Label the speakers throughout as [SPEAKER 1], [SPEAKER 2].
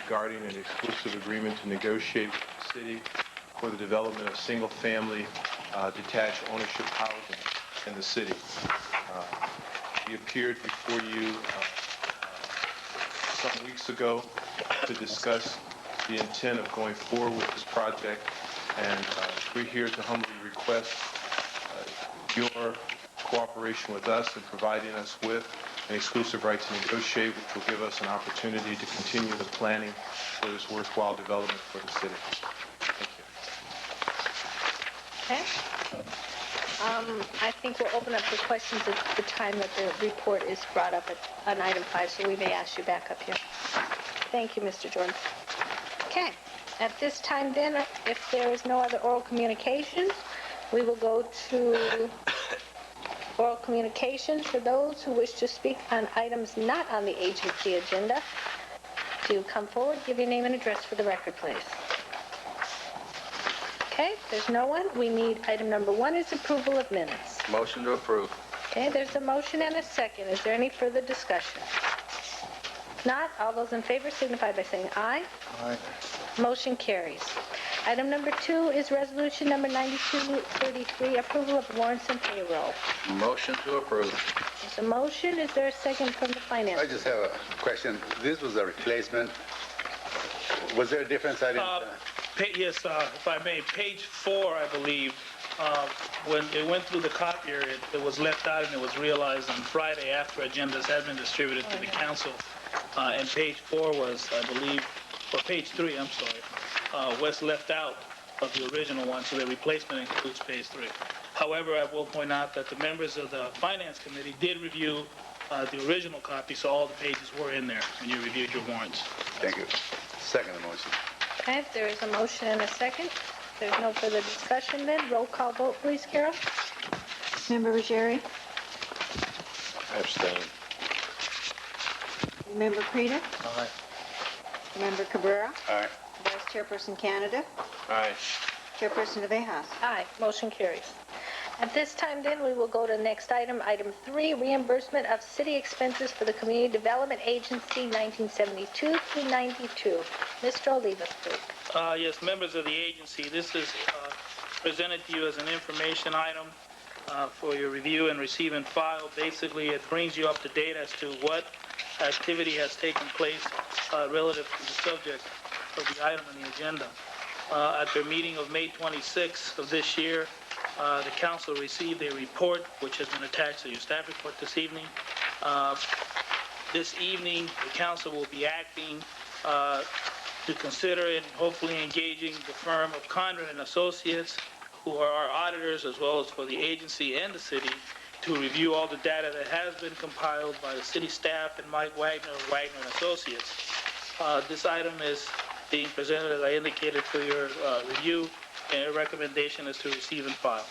[SPEAKER 1] regarding an exclusive agreement to negotiate with the city for the development of single-family detached ownership housing in the city. We appeared before you some weeks ago to discuss the intent of going forward with this project, and we're here to humbly request your cooperation with us in providing us with an exclusive right to negotiate, which will give us an opportunity to continue the planning for this worthwhile development for the city. Thank you.
[SPEAKER 2] Okay. I think we'll open up for questions at the time that the report is brought up on item 5, so we may ask you back up here. Thank you, Mr. Jordan. Okay. At this time, then, if there is no other oral communications, we will go to oral communications for those who wish to speak on items not on the agency agenda. To come forward, give your name and address for the record, please. Okay, if there's no one, we need item number 1 is approval of minutes.
[SPEAKER 3] Motion to approve.
[SPEAKER 2] Okay, there's a motion and a second. Is there any further discussion? If not, all those in favor signify by saying aye.
[SPEAKER 3] Aye.
[SPEAKER 2] Motion carries. Item number 2 is resolution number 9233, approval of warrants and payroll.
[SPEAKER 3] Motion to approve.
[SPEAKER 2] There's a motion. Is there a second from the finance?
[SPEAKER 4] I just have a question. This was a replacement. Was there a difference? I didn't...
[SPEAKER 5] Yes, if I may, page 4, I believe, when it went through the copier, it was left out and it was realized on Friday after agendas had been distributed to the council. And page 4 was, I believe, or page 3, I'm sorry, was left out of the original one, so the replacement includes page 3. However, I will point out that the members of the Finance Committee did review the original copy, so all the pages were in there when you reviewed your warrants.
[SPEAKER 4] Thank you. Second motion.
[SPEAKER 2] Okay, there is a motion and a second. If there's no further discussion, then roll call vote, please, Carol.
[SPEAKER 6] Member Ruggieri?
[SPEAKER 3] Abstain.
[SPEAKER 6] Member Prida?
[SPEAKER 3] Aye.
[SPEAKER 6] Member Cabrera?
[SPEAKER 4] Aye.
[SPEAKER 6] Vice Chairperson Canada?
[SPEAKER 3] Aye.
[SPEAKER 6] Chairperson de Vejas?
[SPEAKER 2] Aye, motion carries. At this time, then, we will go to the next item, item 3, reimbursement of city expenses for the Community Development Agency 1972 through 92. Mr. Olivas, please.
[SPEAKER 5] Yes, members of the agency, this is presented to you as an information item for your review and receive and file. Basically, it brings you up to date as to what activity has taken place relative to the subject of the item on the agenda. At their meeting of May 26th of this year, the council received a report which has been attached to your staff report this evening. This evening, the council will be acting to consider and hopefully engaging the firm of Conrad and Associates, who are our auditors as well as for the agency and the city, to review all the data that has been compiled by the city staff and Mike Wagner of Wagner and Associates. This item is being presented, as I indicated, for your review, and a recommendation is to receive and file.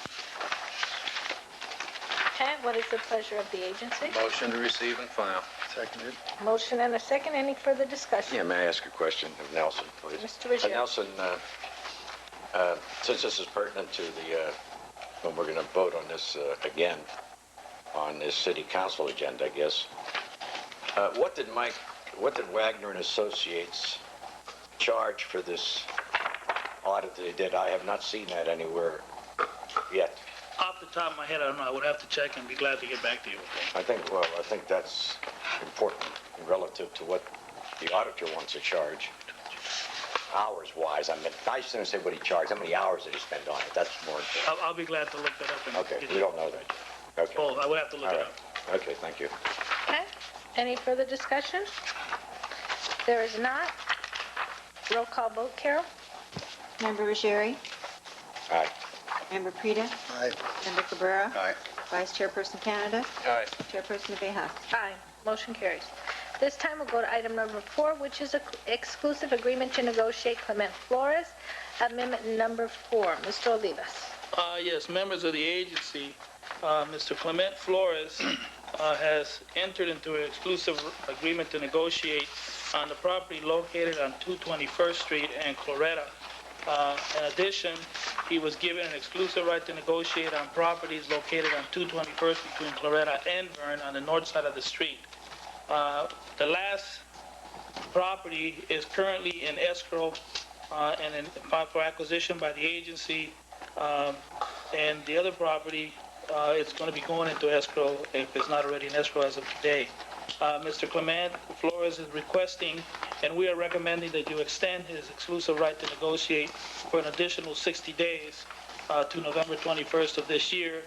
[SPEAKER 2] Okay, what is the pleasure of the agency?
[SPEAKER 3] Motion to receive and file. Seconded.
[SPEAKER 2] Motion and a second. Any further discussion?
[SPEAKER 7] Yeah, may I ask a question of Nelson, please?
[SPEAKER 2] Mr. Ruggieri.
[SPEAKER 7] Nelson, since this is pertinent to the, when we're going to vote on this again, on this city council agenda, I guess, what did Wagner and Associates charge for this audit that they did? I have not seen that anywhere yet.
[SPEAKER 5] Off the top of my head, I don't know. I would have to check and be glad to get back to you. Okay?
[SPEAKER 7] I think that's important relative to what the auditor wants to charge. Hours-wise, I mean, I just didn't say what he charged. How many hours did he spend on it? That's more important.
[SPEAKER 5] I'll be glad to look that up. And
[SPEAKER 7] Okay, we don't know that yet. Okay.
[SPEAKER 5] Oh, I would have to look
[SPEAKER 7] All
[SPEAKER 5] it
[SPEAKER 7] right.
[SPEAKER 5] up.
[SPEAKER 7] Okay, thank you.
[SPEAKER 2] Okay. Any further discussion? There is not. Roll call vote, Carol.
[SPEAKER 6] Member Ruggieri?
[SPEAKER 7] Aye.
[SPEAKER 6] Member Prida?
[SPEAKER 4] Aye.
[SPEAKER 6] Member Cabrera?
[SPEAKER 4] Aye.
[SPEAKER 6] Vice Chairperson Canada?
[SPEAKER 3] Aye.
[SPEAKER 6] Chairperson de Vejas?
[SPEAKER 2] Aye. Motion carries. This time we'll go to item number 4, which is an exclusive agreement to negotiate Clement Flores, amendment number 4. Mr. Olivas.
[SPEAKER 5] Yes, members of the agency, Mr. Clement Flores has entered into an exclusive agreement to negotiate on the property located on 221st Street and Cloretta. In addition, he was given an exclusive right to negotiate on properties located on 221st between Cloretta and Vern on the north side of the street. The last property is currently in escrow and in for acquisition by the agency. And the other property, it's going to be going into escrow if it's not already in escrow as of today. Mr. Clement Flores is requesting, and we are recommending that you extend his exclusive right to negotiate for an additional 60 days to November 21st of this year,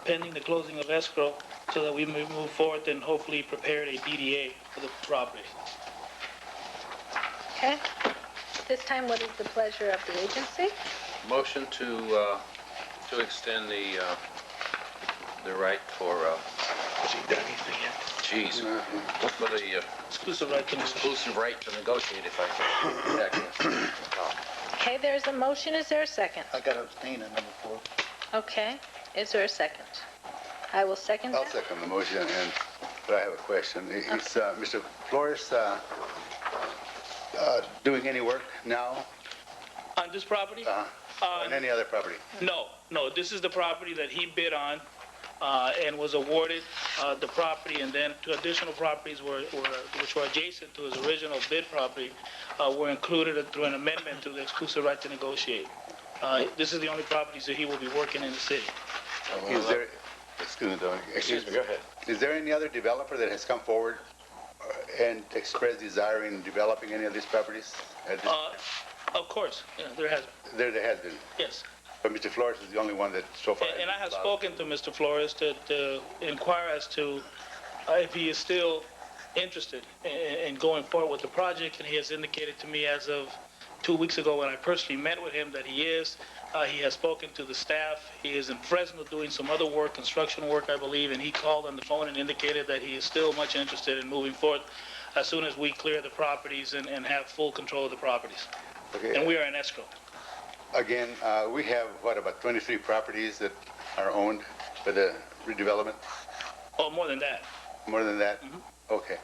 [SPEAKER 5] pending the closing of escrow, so that we may move forward and hopefully prepare a DDA for the property.
[SPEAKER 2] Okay. This time, what is the pleasure of the agency?
[SPEAKER 3] Motion to extend the right for,
[SPEAKER 7] Has he done anything yet?
[SPEAKER 3] geez, for the
[SPEAKER 5] Exclusive right to negotiate.
[SPEAKER 3] exclusive right to negotiate, if I can.
[SPEAKER 2] Okay, there's a motion. Is there a second?
[SPEAKER 8] I got to abstain on number 4.
[SPEAKER 2] Okay. Is there a second? I will second
[SPEAKER 4] I'll
[SPEAKER 2] that.
[SPEAKER 4] second the motion, but I have a question. Is Mr. Flores doing any work now
[SPEAKER 5] On this property?
[SPEAKER 4] on any other property?
[SPEAKER 5] No, this is the property that he bid on and was awarded the property, and then two additional properties which were adjacent to his original bid property were included through an amendment to the exclusive right to negotiate. This is the only properties that he will be working in the city.
[SPEAKER 4] Is there, excuse me, Tony.
[SPEAKER 7] Excuse me, go ahead.
[SPEAKER 4] Is there any other developer that has come forward and expressed desire in developing any of these properties? At this time?
[SPEAKER 5] Of course, yeah, there has been,
[SPEAKER 4] There has been,
[SPEAKER 5] yes.
[SPEAKER 4] but Mr. Flores is the only one that so far.
[SPEAKER 5] And I have spoken to Mr. Flores to inquire as to if he is still interested in going forward with the project, and he has indicated to me as of 2 weeks ago when I personally met with him that he is. He has spoken to the staff. He is in Fresno doing some other work, construction work, I believe, and he called on the phone and indicated that he is still much interested in moving forward as soon as we clear the properties and have full control of the properties.
[SPEAKER 4] Okay.
[SPEAKER 5] And we are in escrow.
[SPEAKER 4] Again, we have, about 23 properties that are owned by the redevelopment?
[SPEAKER 5] Oh, more than that.
[SPEAKER 4] More than that? Okay.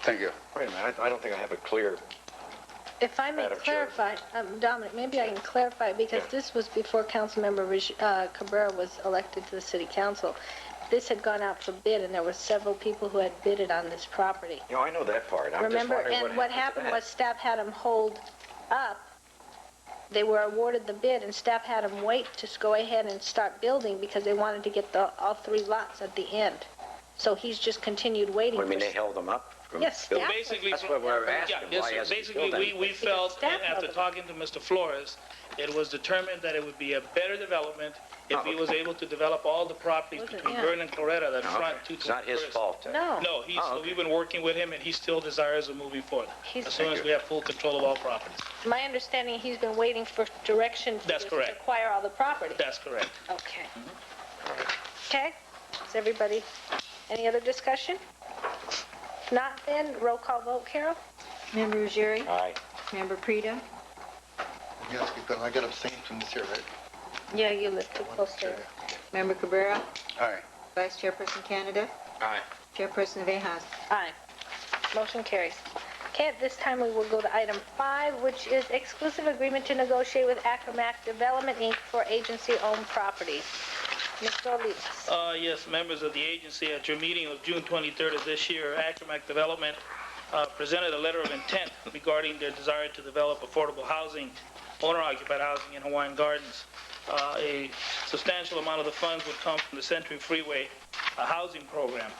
[SPEAKER 4] Thank you.
[SPEAKER 7] Wait a minute, I don't think I have a clear,
[SPEAKER 2] If I may
[SPEAKER 7] Madam Chair.
[SPEAKER 2] clarify, Dominic, maybe I can clarify, because
[SPEAKER 7] Yeah.
[SPEAKER 2] this was before Councilmember Cabrera was elected to the city council. This had gone out for bid, and there were several people who had bidded on this property.
[SPEAKER 7] I know that part. I'm just
[SPEAKER 2] Remember,
[SPEAKER 7] wondering
[SPEAKER 2] and what happened
[SPEAKER 7] to
[SPEAKER 2] was
[SPEAKER 7] that.
[SPEAKER 2] staff had them hold up. They were awarded the bid, and staff had them wait to go ahead and start building because they wanted to get all 3 lots at the end. So he's just continued waiting.
[SPEAKER 7] What do you mean,
[SPEAKER 2] for-
[SPEAKER 7] they held them up? from
[SPEAKER 2] Yes,
[SPEAKER 7] building?
[SPEAKER 2] staff.
[SPEAKER 5] Basically,
[SPEAKER 7] That's what we're asking.
[SPEAKER 5] Yeah, yes,
[SPEAKER 7] Why
[SPEAKER 5] sir.
[SPEAKER 7] hasn't he
[SPEAKER 5] Basically,
[SPEAKER 7] built
[SPEAKER 5] we
[SPEAKER 7] anything?
[SPEAKER 5] felt,
[SPEAKER 2] staff
[SPEAKER 5] after
[SPEAKER 2] level.
[SPEAKER 5] talking to Mr. Flores, it was determined that it would be a better development if he was able to develop all the properties
[SPEAKER 2] Was it?
[SPEAKER 5] between
[SPEAKER 2] Yeah.
[SPEAKER 5] Byrne and Cloretta, that
[SPEAKER 7] No,
[SPEAKER 5] front
[SPEAKER 7] okay.
[SPEAKER 5] 221st.
[SPEAKER 7] It's not his fault. then.
[SPEAKER 2] No.
[SPEAKER 5] No,
[SPEAKER 7] okay.
[SPEAKER 5] we've been working with him, and he still desires of moving forward,
[SPEAKER 2] He's-
[SPEAKER 5] as soon as we have full control of all properties.
[SPEAKER 2] My understanding, he's been waiting for direction
[SPEAKER 5] That's
[SPEAKER 2] to
[SPEAKER 5] correct.
[SPEAKER 2] acquire all the property.
[SPEAKER 5] That's correct.
[SPEAKER 2] Okay. Okay, is everybody, any other discussion? If not, then, roll call vote, Carol?
[SPEAKER 6] Member Ruggieri?
[SPEAKER 7] Aye.
[SPEAKER 6] Member Prida?
[SPEAKER 8] Yes, because I got to abstain from this here, right?
[SPEAKER 2] Yeah, you live too close to it.
[SPEAKER 6] Member Cabrera?
[SPEAKER 4] All right.
[SPEAKER 6] Vice Chairperson Canada?
[SPEAKER 3] Aye.
[SPEAKER 6] Chairperson Vejas?
[SPEAKER 2] Aye. Motion carries. Okay, at this time, we will go to item 5, which is exclusive agreement to negotiate with Acromac Development, Inc. for agency-owned properties. Mr. Olivas.
[SPEAKER 5] Yes, members of the agency, at your meeting of June 23rd of this year, Acromac Development presented a letter of intent regarding their desire to develop affordable housing, owner-occupied housing in Hawaiian Gardens. A substantial amount of the funds would come from the Century Freeway housing program.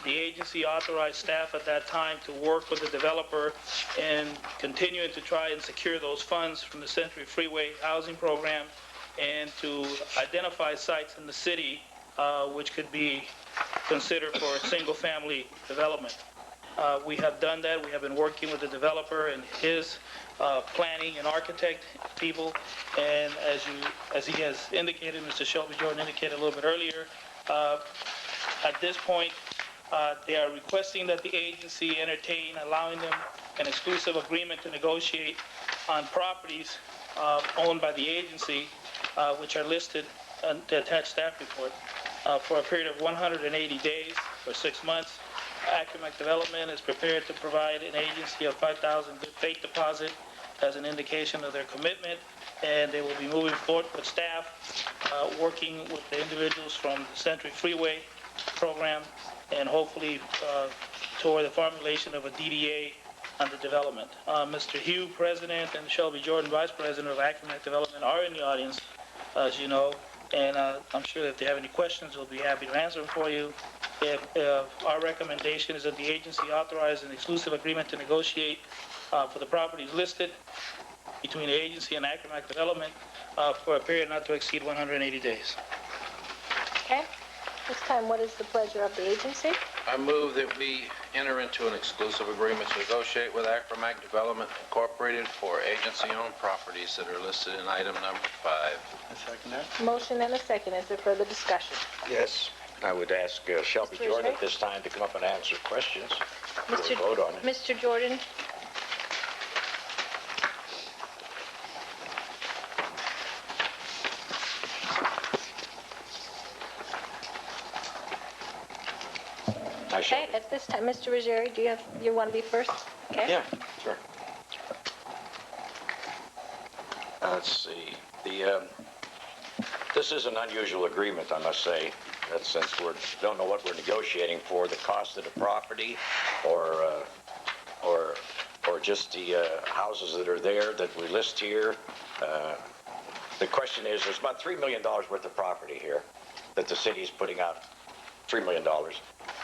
[SPEAKER 5] The agency authorized staff at that time to work with the developer in continuing to try and secure those funds from the Century Freeway housing program, and to identify sites in the city which could be considered for single-family development. We have done that. We have been working with the developer and his planning and architect people, and as he has indicated, Mr. Shelby Jordan indicated a little bit earlier, at this point, they are requesting that the agency entertain allowing them an exclusive agreement to negotiate on properties owned by the agency, which are listed on the attached staff report, for a period of 180 days or 6 months. Acromac Development is prepared to provide an agency of $5,000 good faith deposit as an indication of their commitment, and they will be moving forward with staff, working with the individuals from the Century Freeway program, and hopefully toward the formulation of a DDA on the development. Mr. Hugh, President, and Shelby Jordan, Vice President of Acromac Development, are in the audience, as you know, and I'm sure that if they have any questions, we'll be happy to answer them for you. If our recommendation is that the agency authorize an exclusive agreement to negotiate for the properties listed between the agency and Acromac Development for a period not to exceed 180 days.
[SPEAKER 2] Okay? This time, what is the pleasure of the agency?
[SPEAKER 3] I move that we enter into an exclusive agreement to negotiate with Acromac Development Incorporated for agency-owned properties that are listed in item number 5.
[SPEAKER 8] I second that.
[SPEAKER 2] Motion and a second. Is there further discussion?
[SPEAKER 7] Yes, I would ask Shelby
[SPEAKER 2] Mr.
[SPEAKER 7] Jordan
[SPEAKER 2] Rizzo?
[SPEAKER 7] at this time to come up and answer questions. We'll
[SPEAKER 2] Mr.
[SPEAKER 7] vote on it.
[SPEAKER 2] Mr. Jordan?
[SPEAKER 7] Hi,
[SPEAKER 2] Okay,
[SPEAKER 7] Shelby.
[SPEAKER 2] at this time, Mr. Ruggieri, you want to be first? Okay?
[SPEAKER 7] Yeah, sure. Let's see. This is an unusual agreement, I must say, that since we don't know what we're negotiating for, the cost of the property, or just the houses that are there that we list here. The question is, there's about $3 million worth of property here that the city is putting out. $3 million.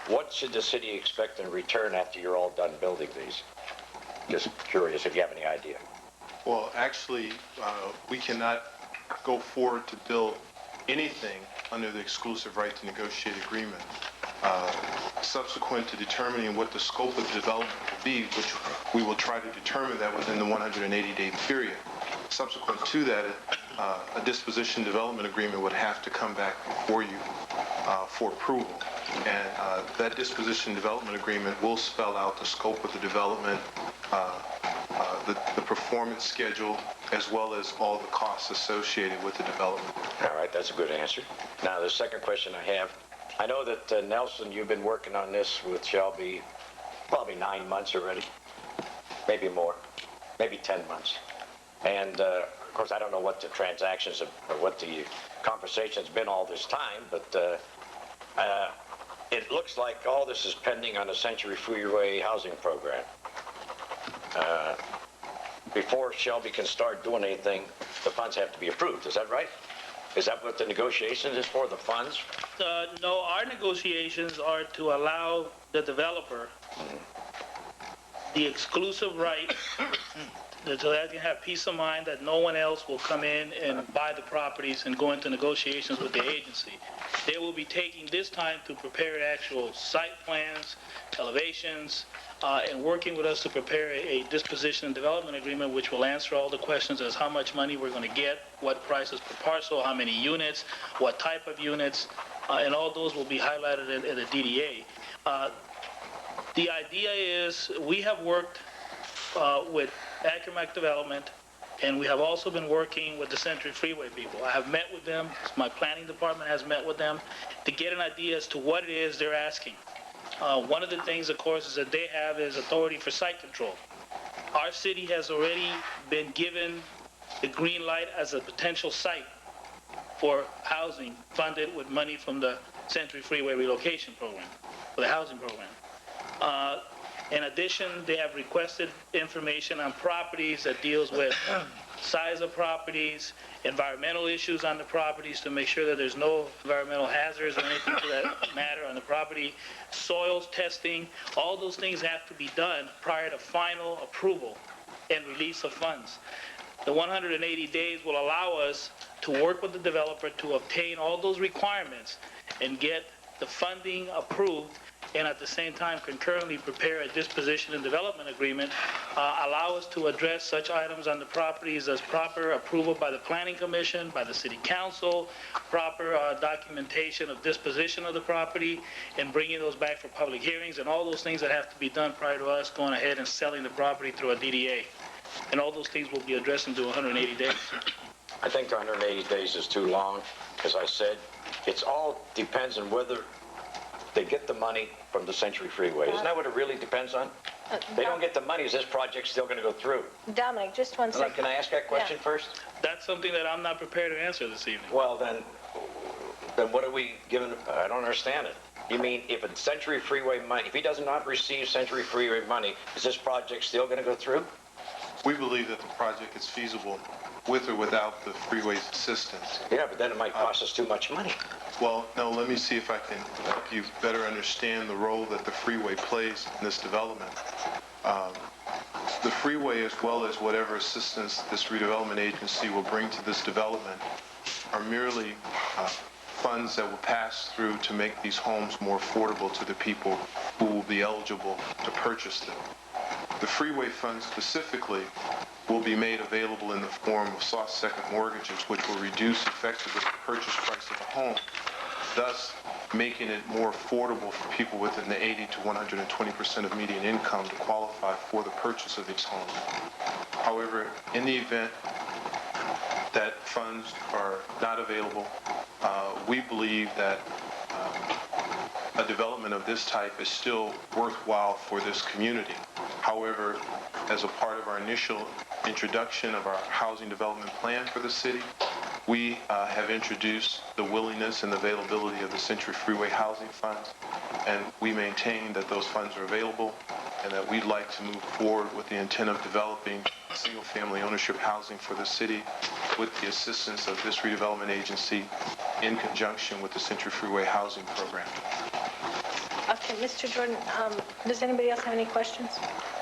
[SPEAKER 7] What should the city expect in return after you're all done building these? Just curious if you have any idea.
[SPEAKER 1] Well, actually, we cannot go forward to build anything under the exclusive right to negotiate agreement. Subsequent to determining what the scope of development will be, which we will try to determine that within the 180-day period. Subsequent to that, a disposition development agreement would have to come back before you for approval. And that disposition development agreement will spell out the scope of the development, the performance schedule, as well as all the costs associated with the development.
[SPEAKER 7] All right, that's a good answer. Now, the second question I have, I know that Nelson, you've been working on this with Shelby probably 9 months already, maybe more, maybe 10 months. And of course, I don't know what the transactions or what the conversation's been all this time, but it looks like all this is pending on the Century Freeway housing program. Before Shelby can start doing anything, the funds have to be approved. Is that right? Is that what the negotiations is for, the funds?
[SPEAKER 5] No, our negotiations are to allow the developer the exclusive right so that they can have peace of mind that no one else will come in and buy the properties and go into negotiations with the agency. They will be taking this time to prepare actual site plans, elevations, and working with us to prepare a disposition and development agreement which will answer all the questions as how much money we're going to get, what prices per parcel, how many units, what type of units, and all those will be highlighted in the DDA. The idea is we have worked with Acromac Development, and we have also been working with the Century Freeway people. I have met with them, my planning department has met with them to get an idea as to what it is they're asking. One of the things, of course, is that they have is authority for site control. Our city has already been given the green light as a potential site for housing funded with money from the Century Freeway relocation program, for the housing program. In addition, they have requested information on properties that deals with size of properties, environmental issues on the properties to make sure that there's no environmental hazards or anything to that matter on the property, soils testing, all those things have to be done prior to final approval and release of funds. The 180 days will allow us to work with the developer to obtain all those requirements and get the funding approved, and at the same time concurrently prepare a disposition and development agreement, allow us to address such items on the properties as proper approval by the Planning Commission, by the City Council, proper documentation of disposition of the property, and bringing those back for public hearings, and all those things that have to be done prior to us going ahead and selling the property through a DDA. And all those things will be addressed in 180 days.
[SPEAKER 7] I think 180 days is too long. As I said, it all depends on whether they get the money from the Century Freeway. Isn't that what it really depends on? They don't get the money, is this project still going to go through?
[SPEAKER 2] Dominic, just one second.
[SPEAKER 7] Can I ask that question first?
[SPEAKER 5] That's something that I'm not prepared to answer this evening.
[SPEAKER 7] Well, then what are we giving? I don't understand it. You mean if a Century Freeway money, if he does not receive Century Freeway money, is this project still going to go through?
[SPEAKER 1] We believe that the project is feasible with or without the freeway's assistance.
[SPEAKER 7] Yeah, but then it might cost us too much money.
[SPEAKER 1] Well, no, let me see if I can help you better understand the role that the freeway plays in this development. The freeway, as well as whatever assistance this redevelopment agency will bring to this development, are merely funds that will pass through to make these homes more affordable to the people who will be eligible to purchase them. The freeway funds specifically will be made available in the form of soft second mortgages, which will reduce effectively the purchase price of the home, thus making it more affordable for people within the 80 to 120% of median income to qualify for the purchase of these homes. However, in the event that funds are not available, we believe that a development of this type is still worthwhile for this community. However, as a part of our initial introduction of our housing development plan for the city, we have introduced the willingness and availability of the Century Freeway Housing Funds, and we maintain that those funds are available and that we'd like to move forward with the intent of developing single-family ownership housing for the city with the assistance of this redevelopment agency in conjunction with the Century Freeway Housing Program.
[SPEAKER 2] Okay, Mr. Jordan, does anybody else have any questions?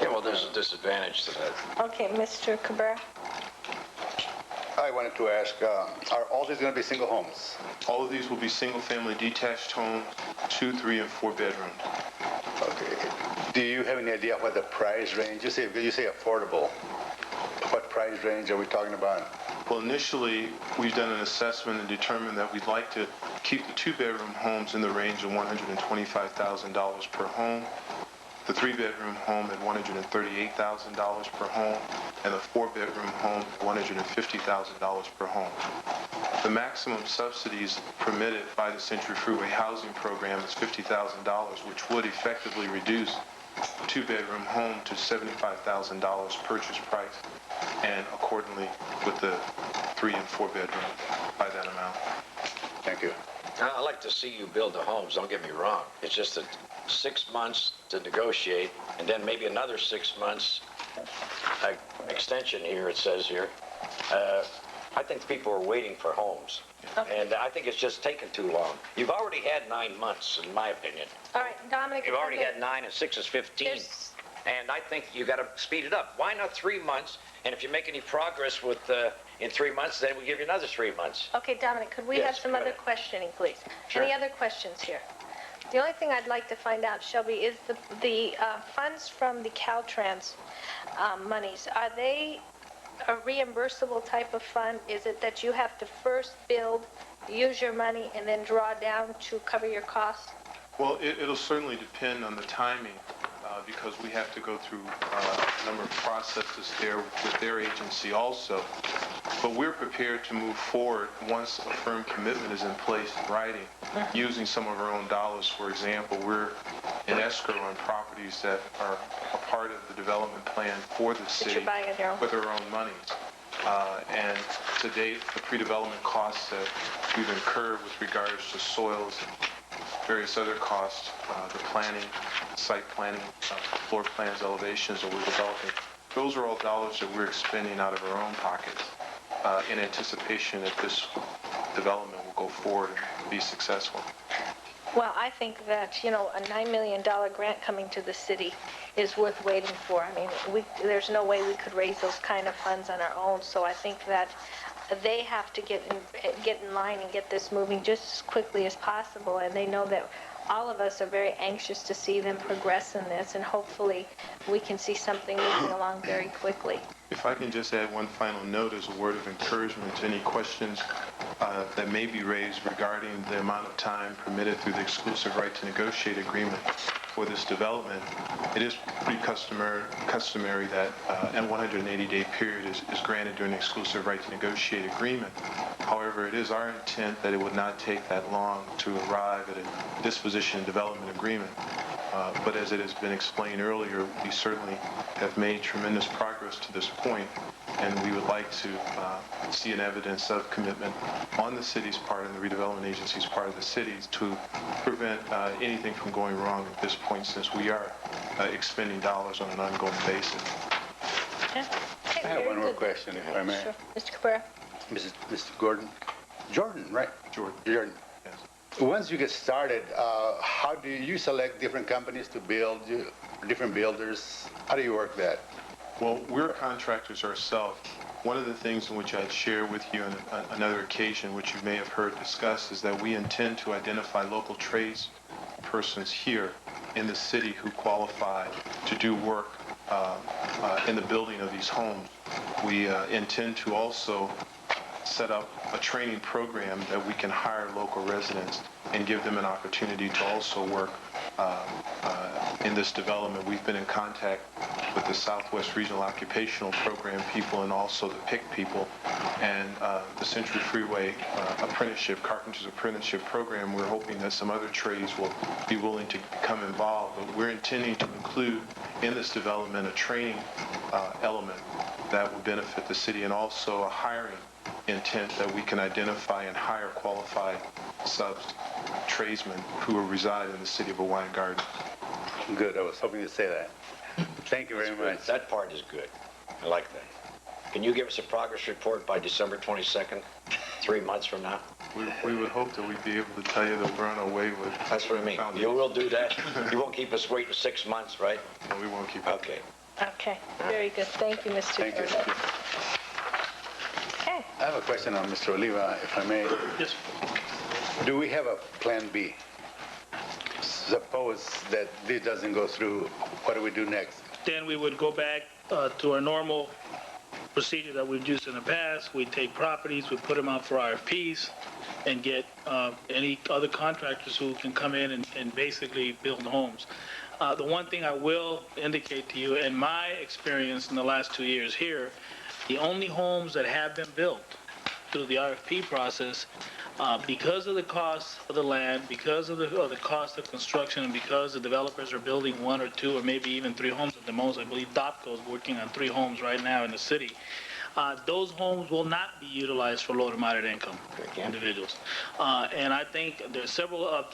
[SPEAKER 7] Yeah, well, there's a disadvantage to that.
[SPEAKER 2] Okay, Mr. Cabrera?
[SPEAKER 4] I wanted to ask, are all these going to be single homes?
[SPEAKER 1] All of these will be single-family detached homes, 2, 3, and 4 bedrooms.
[SPEAKER 4] Okay. Do you have any idea what the price range? You say affordable. What price range are we talking about?
[SPEAKER 1] Well, initially, we've done an assessment and determined that we'd like to keep the 2-bedroom homes in the range of $125,000 per home, the 3-bedroom home at $138,000 per home, and the 4-bedroom home at $150,000 per home. The maximum subsidies permitted by the Century Freeway Housing Program is $50,000, which would effectively reduce the 2-bedroom home to $75,000 purchase price, and accordingly with the 3 and 4 bedroom by that amount.
[SPEAKER 4] Thank you.
[SPEAKER 7] I'd like to see you build the homes, don't get me wrong. It's just that 6 months to negotiate, and then maybe another 6 months extension here, it says here. I think people are waiting for homes.
[SPEAKER 2] Okay.
[SPEAKER 7] And I think it's just taken too long. You've already had 9 months, in my opinion.
[SPEAKER 2] All right, Dominic.
[SPEAKER 7] You've already had 9, and 6 is 15. And I think you got to speed it up. Why not 3 months? And if you make any progress with in 3 months, then we give you another 3 months.
[SPEAKER 2] Okay, Dominic, could we
[SPEAKER 7] Yes,
[SPEAKER 2] have some
[SPEAKER 7] go
[SPEAKER 2] other
[SPEAKER 7] ahead.
[SPEAKER 2] questioning, please?
[SPEAKER 7] Sure.
[SPEAKER 2] Any other questions here? The only thing I'd like to find out, Shelby, is the funds from the Caltrans monies, are they a reimbursable type of fund? Is it that you have to first build, use your money, and then draw down to cover your costs?
[SPEAKER 1] Well, it'll certainly depend on the timing, because we have to go through a number of processes there with their agency also. But we're prepared to move forward once a firm commitment is in place in writing, using some of our own dollars. For example, we're in escrow on properties that are a part of the development plan for the city
[SPEAKER 2] you're buying on your own.
[SPEAKER 1] with our own monies. And to date, the pre-development costs that we've incurred with regards to soils and various other costs, the planning, site planning, floor plans, elevations that we're developing, those are all dollars that we're expending out of our own pockets in anticipation that this development will go forward and be successful.
[SPEAKER 2] Well, I think that, a $9 million grant coming to the city is worth waiting for. I mean, there's no way we could raise those kind of funds on our own, so I think that they have to get in line and get this moving just as quickly as possible, and they know that all of us are very anxious to see them progress in this, and hopefully we can see something moving along very quickly.
[SPEAKER 1] If I can just add one final note as a word of encouragement to any questions that may be raised regarding the amount of time permitted through the exclusive right to negotiate agreement for this development, it is pretty customary that a 180-day period is granted during the exclusive right to negotiate agreement. However, it is our intent that it would not take that long to arrive at a disposition and development agreement. But as it has been explained earlier, we certainly have made tremendous progress to this point, and we would like to see an evidence of commitment on the city's part and the redevelopment agency's part of the cities to prevent anything from going wrong at this point, since we are expending dollars on an ongoing basis.
[SPEAKER 2] Okay.
[SPEAKER 4] I have
[SPEAKER 2] Very
[SPEAKER 4] one more
[SPEAKER 2] good.
[SPEAKER 4] question, if I may.
[SPEAKER 2] Sure. Mr. Cabrera?
[SPEAKER 4] Mr. Gordon? Jordan, right?
[SPEAKER 1] Jordan. Yes.
[SPEAKER 4] Once you get started, how do you select different companies to build, different builders? How do you work that?
[SPEAKER 1] Well, we're contractors ourselves. One of the things in which I'd share with you on another occasion, which you may have heard discussed, is that we intend to identify local trades persons here in the city who qualify to do work in the building of these homes. We intend to also set up a training program that we can hire local residents and give them an opportunity to also work in this development. We've been in contact with the Southwest Regional Occupational Program people and also the PIC people, and the Century Freeway Carpenter's Apprenticeship Program. We're hoping that some other trades will be willing to become involved, but we're intending to include in this development a training element that will benefit the city, and also a hiring intent that we can identify and hire qualified tradesmen who will reside in the city of Hawaiian Gardens.
[SPEAKER 4] Good, I was hoping to say that. Thank you very much.
[SPEAKER 7] That part is good. I like that. Can you give us a progress report by December 22nd, 3 months from now?
[SPEAKER 1] We would hope that we'd be able to tell you that we're on our way with...
[SPEAKER 7] That's what I mean. You will do that? You won't keep us waiting 6 months, right?
[SPEAKER 1] No, we won't keep...
[SPEAKER 7] Okay.
[SPEAKER 2] Okay, very good. Thank you, Mr.
[SPEAKER 4] Thank you.
[SPEAKER 2] Jordan. Okay.
[SPEAKER 4] I have a question on Mr. Oliva, if I may.
[SPEAKER 5] Yes.
[SPEAKER 4] Do we have a plan B? Suppose that this doesn't go through, what do we do next?
[SPEAKER 5] Then we would go back to our normal procedure that we've used in the past. We take properties, we put them out for RFPs, and get any other contractors who can come in and basically build homes. The one thing I will indicate to you, in my experience in the last 2 years here, the only homes that have been built through the RFP process, because of the cost of the land, because of the cost of construction, and because the developers are building 1 or 2 or maybe even 3 homes at the most. I believe DOPCO is working on 3 homes right now in the city. Those homes will not be utilized for low to moderate income individuals. And I think there's several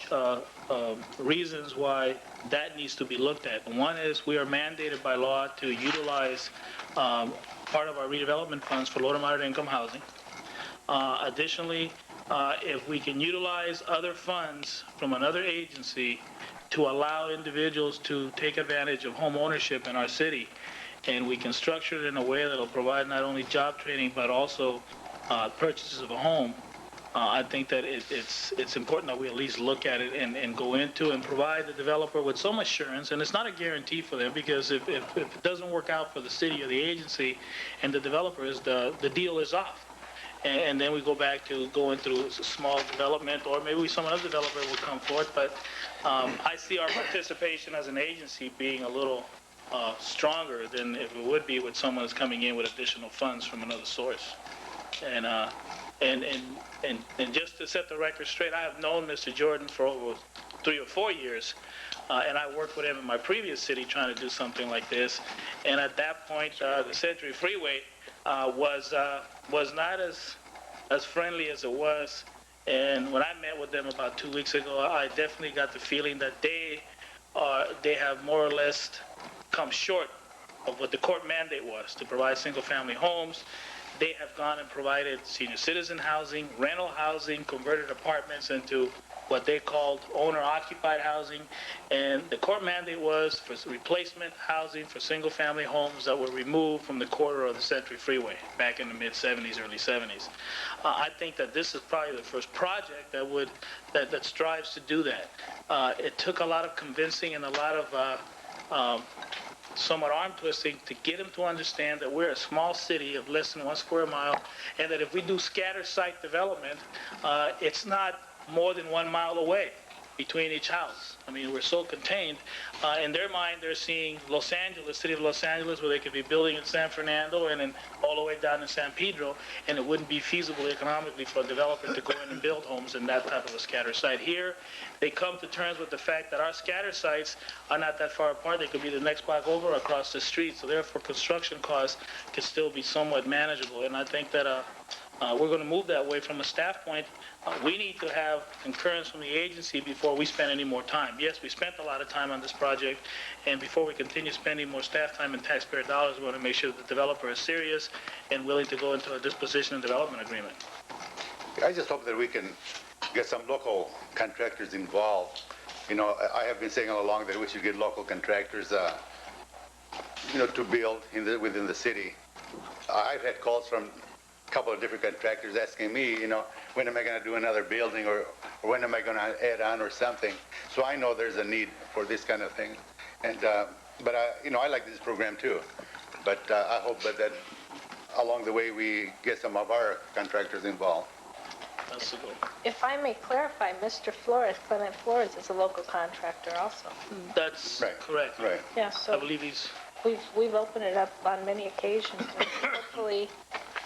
[SPEAKER 5] reasons why that needs to be looked at. One is we are mandated by law to utilize part of our redevelopment funds for low to moderate income housing. Additionally, if we can utilize other funds from another agency to allow individuals to take advantage of home ownership in our city, and we can structure it in a way that will provide not only job training but also purchases of a home, I think that it's important that we at least look at it and go into and provide the developer with some assurance. And it's not a guarantee for them, because if it doesn't work out for the city or the agency and the developers, the deal is off. And then we go back to going through small development, or maybe some other developer will come forth. But I see our participation as an agency being a little stronger than if it would be with someone that's coming in with additional funds from another source. And just to set the record straight, I have known Mr. Jordan for over 3 or 4 years, and I worked with him in my previous city trying to do something like this. And at that point, the Century Freeway was not as friendly as it was. And when I met with them about 2 weeks ago, I definitely got the feeling that they have more or less come short of what the court mandate was to provide single-family homes. They have gone and provided senior citizen housing, rental housing, converted apartments into what they called owner-occupied housing. And the court mandate was for replacement housing for single-family homes that were removed from the corridor of the Century Freeway back in the mid-'70s, early '70s. I think that this is probably the first project that strives to do that. It took a lot of convincing and a lot of somewhat arm twisting to get them to understand that we're a small city of less than 1 square mile, and that if we do scatter site development, it's not more than 1 mile away. between each house. I mean, we're so contained. In their mind, they're seeing Los Angeles, city of Los Angeles, where they could be building in San Fernando and then all the way down in San Pedro, and it wouldn't be feasible economically for a developer to go in and build homes in that type of a scatter site. Here, they come to terms with the fact that our scatter sites are not that far apart. They could be the next block over or across the street, so therefore construction costs could still be somewhat manageable. And I think that we're going to move that way from a staff point. We need to have concurrence from the agency before we spend any more time. Yes, we spent a lot of time on this project, and before we continue spending more staff time and taxpayer dollars, we want to make sure that the developer is serious and willing to go into a disposition and development agreement.
[SPEAKER 4] I just hope that we can get some local contractors involved. You know, I have been saying all along that we should get local contractors, to build within the city. I've had calls from a couple of different contractors asking me, when am I going to do another building, or when am I going to add on or something. So I know there's a need for this kind of thing. And but I like this program too. But I hope that along the way we get some of our contractors involved.
[SPEAKER 5] That's the goal.
[SPEAKER 2] If I may clarify, Mr. Flores, Clement Flores, is a local contractor also.
[SPEAKER 5] That's
[SPEAKER 4] Right.
[SPEAKER 5] correct.
[SPEAKER 4] Right.
[SPEAKER 2] Yeah,
[SPEAKER 5] I
[SPEAKER 2] so
[SPEAKER 5] believe he's...
[SPEAKER 2] we've opened it up on many occasions, and hopefully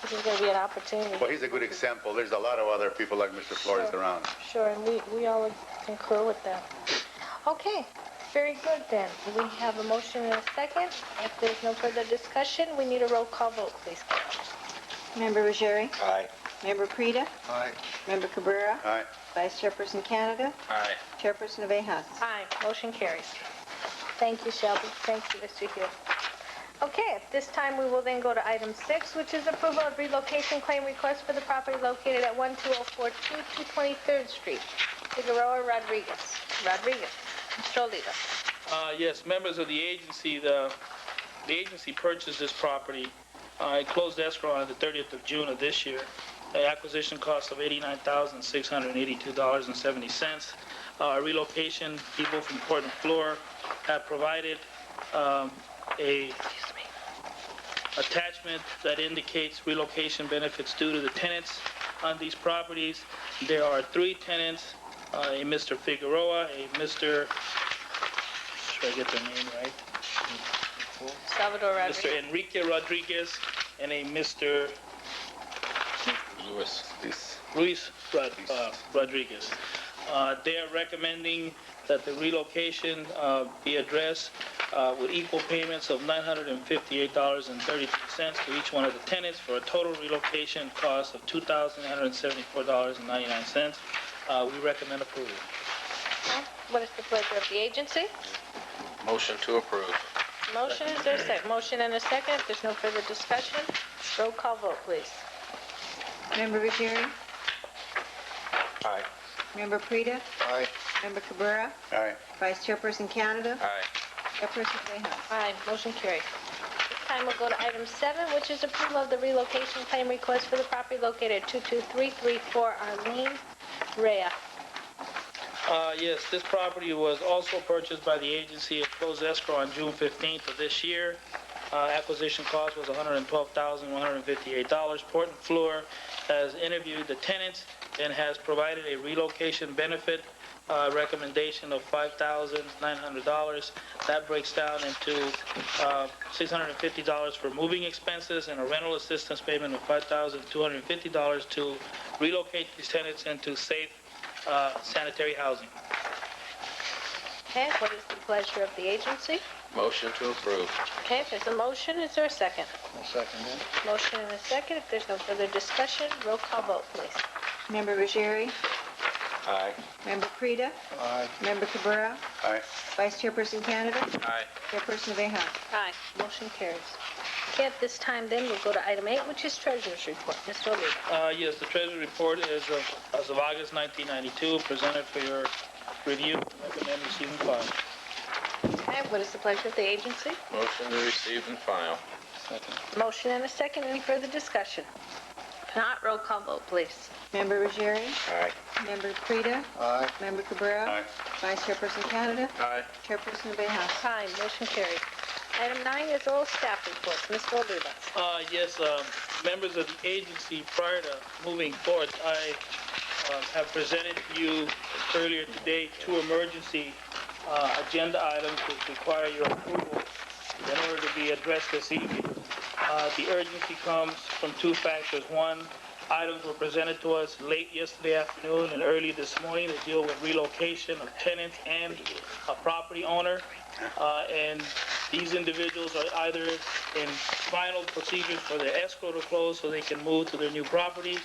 [SPEAKER 2] this is going to be an opportunity.
[SPEAKER 4] Well, he's a good example. There's a lot of other people like Mr. Flores
[SPEAKER 2] Sure.
[SPEAKER 4] around.
[SPEAKER 2] Sure, and we all concur with that. Okay, very good then. We have a motion and a second. If there's no further discussion, we need a roll call vote, please.
[SPEAKER 6] Member Ruggieri?
[SPEAKER 7] Aye.
[SPEAKER 6] Member Prida?
[SPEAKER 8] Aye.
[SPEAKER 6] Member Cabrera?
[SPEAKER 4] All right.
[SPEAKER 6] Vice Chairperson Canada?
[SPEAKER 3] Aye.
[SPEAKER 6] Chairperson Navejas?
[SPEAKER 2] Aye, motion carries. Thank you, Shelby. Thank you, Mr. Hill. Okay, at this time, we will then go to item 6, which is approval of relocation claim request for the property located at 12042 223rd Street. Figueroa Rodriguez. Mr. Oliva.
[SPEAKER 5] Yes, members of the agency, the agency purchased this property. It closed escrow on the 30th of June of this year. The acquisition cost of $89,682.70. Relocation people from Port and Floor have provided a attachment that indicates relocation benefits due to the tenants on these properties. There are 3 tenants, a Mr. Figueroa, a Mr. Should I get the name right?
[SPEAKER 2] Salvador Rodriguez.
[SPEAKER 5] Mr. Enrique Rodriguez and a Mr.
[SPEAKER 3] Lewis.
[SPEAKER 5] Luis Rodriguez. They are recommending that the relocation be addressed with equal payments of $958.32 to each one of the tenants for a total relocation cost of $2,974.99. We recommend approval.
[SPEAKER 2] What is the pleasure of the agency?
[SPEAKER 3] Motion to approve.
[SPEAKER 2] Motion, is there a second? Motion and a second. If there's no further discussion, roll call vote, please.
[SPEAKER 6] Member Ruggieri?
[SPEAKER 7] Aye.
[SPEAKER 6] Member Prida?
[SPEAKER 8] Aye.
[SPEAKER 6] Member Cabrera?
[SPEAKER 4] All right.
[SPEAKER 6] Vice Chairperson Canada?
[SPEAKER 3] Aye.
[SPEAKER 6] Chairperson Navejas?
[SPEAKER 2] Aye, motion carries. This time we'll go to item 7, which is approval of the relocation claim request for the property located at 22334 Arlene Rea.
[SPEAKER 5] Yes, this property was also purchased by the agency. It closed escrow on June 15th of this year. Acquisition cost was $112,158. Port and Floor has interviewed the tenants and has provided a relocation benefit recommendation of $5,900. That breaks down into $650 for moving expenses and a rental assistance payment of $5,250 to relocate these tenants into safe sanitary housing.
[SPEAKER 2] Okay, what is the pleasure of the agency?
[SPEAKER 3] Motion to approve.
[SPEAKER 2] Okay, if there's a motion, is there a second?
[SPEAKER 8] I'll second that.
[SPEAKER 2] Motion and a second. If there's no further discussion, roll call vote, please.
[SPEAKER 6] Member Ruggieri?
[SPEAKER 7] Aye.
[SPEAKER 6] Member Prida?
[SPEAKER 8] Aye.
[SPEAKER 6] Member Cabrera?
[SPEAKER 4] All right.
[SPEAKER 6] Vice Chairperson Canada?
[SPEAKER 3] Aye.
[SPEAKER 6] Chairperson Navejas?
[SPEAKER 2] Aye, motion carries. Okay, at this time then, we'll go to item 8, which is Treasurer's Report. Mr. Oliva.
[SPEAKER 5] Yes, the Treasury report is as of August 1992, presented for your review. Recommend receive and file.
[SPEAKER 2] Okay, what is the pleasure of the agency?
[SPEAKER 3] Motion to receive and file.
[SPEAKER 8] Second.
[SPEAKER 2] Motion and a second. Any further discussion? If not, roll call vote, please.
[SPEAKER 6] Member Ruggieri?
[SPEAKER 7] Aye.
[SPEAKER 6] Member Prida?
[SPEAKER 8] Aye.
[SPEAKER 6] Member Cabrera?
[SPEAKER 4] Aye.
[SPEAKER 6] Vice Chairperson Canada?
[SPEAKER 3] Aye.
[SPEAKER 6] Chairperson Navejas?
[SPEAKER 2] Aye, motion carries. Item 9 is all staff reports. Mr. Oliva.
[SPEAKER 5] Yes, members of the agency, prior to moving forward, I have presented to you earlier today 2 emergency agenda items which require your approval in order to be addressed this evening. The urgency comes from 2 factors. One, items were presented to us late yesterday afternoon and early this morning that deal with relocation of tenants and a property owner. And these individuals are either in final procedures for their escrow to close so they can move to their new property,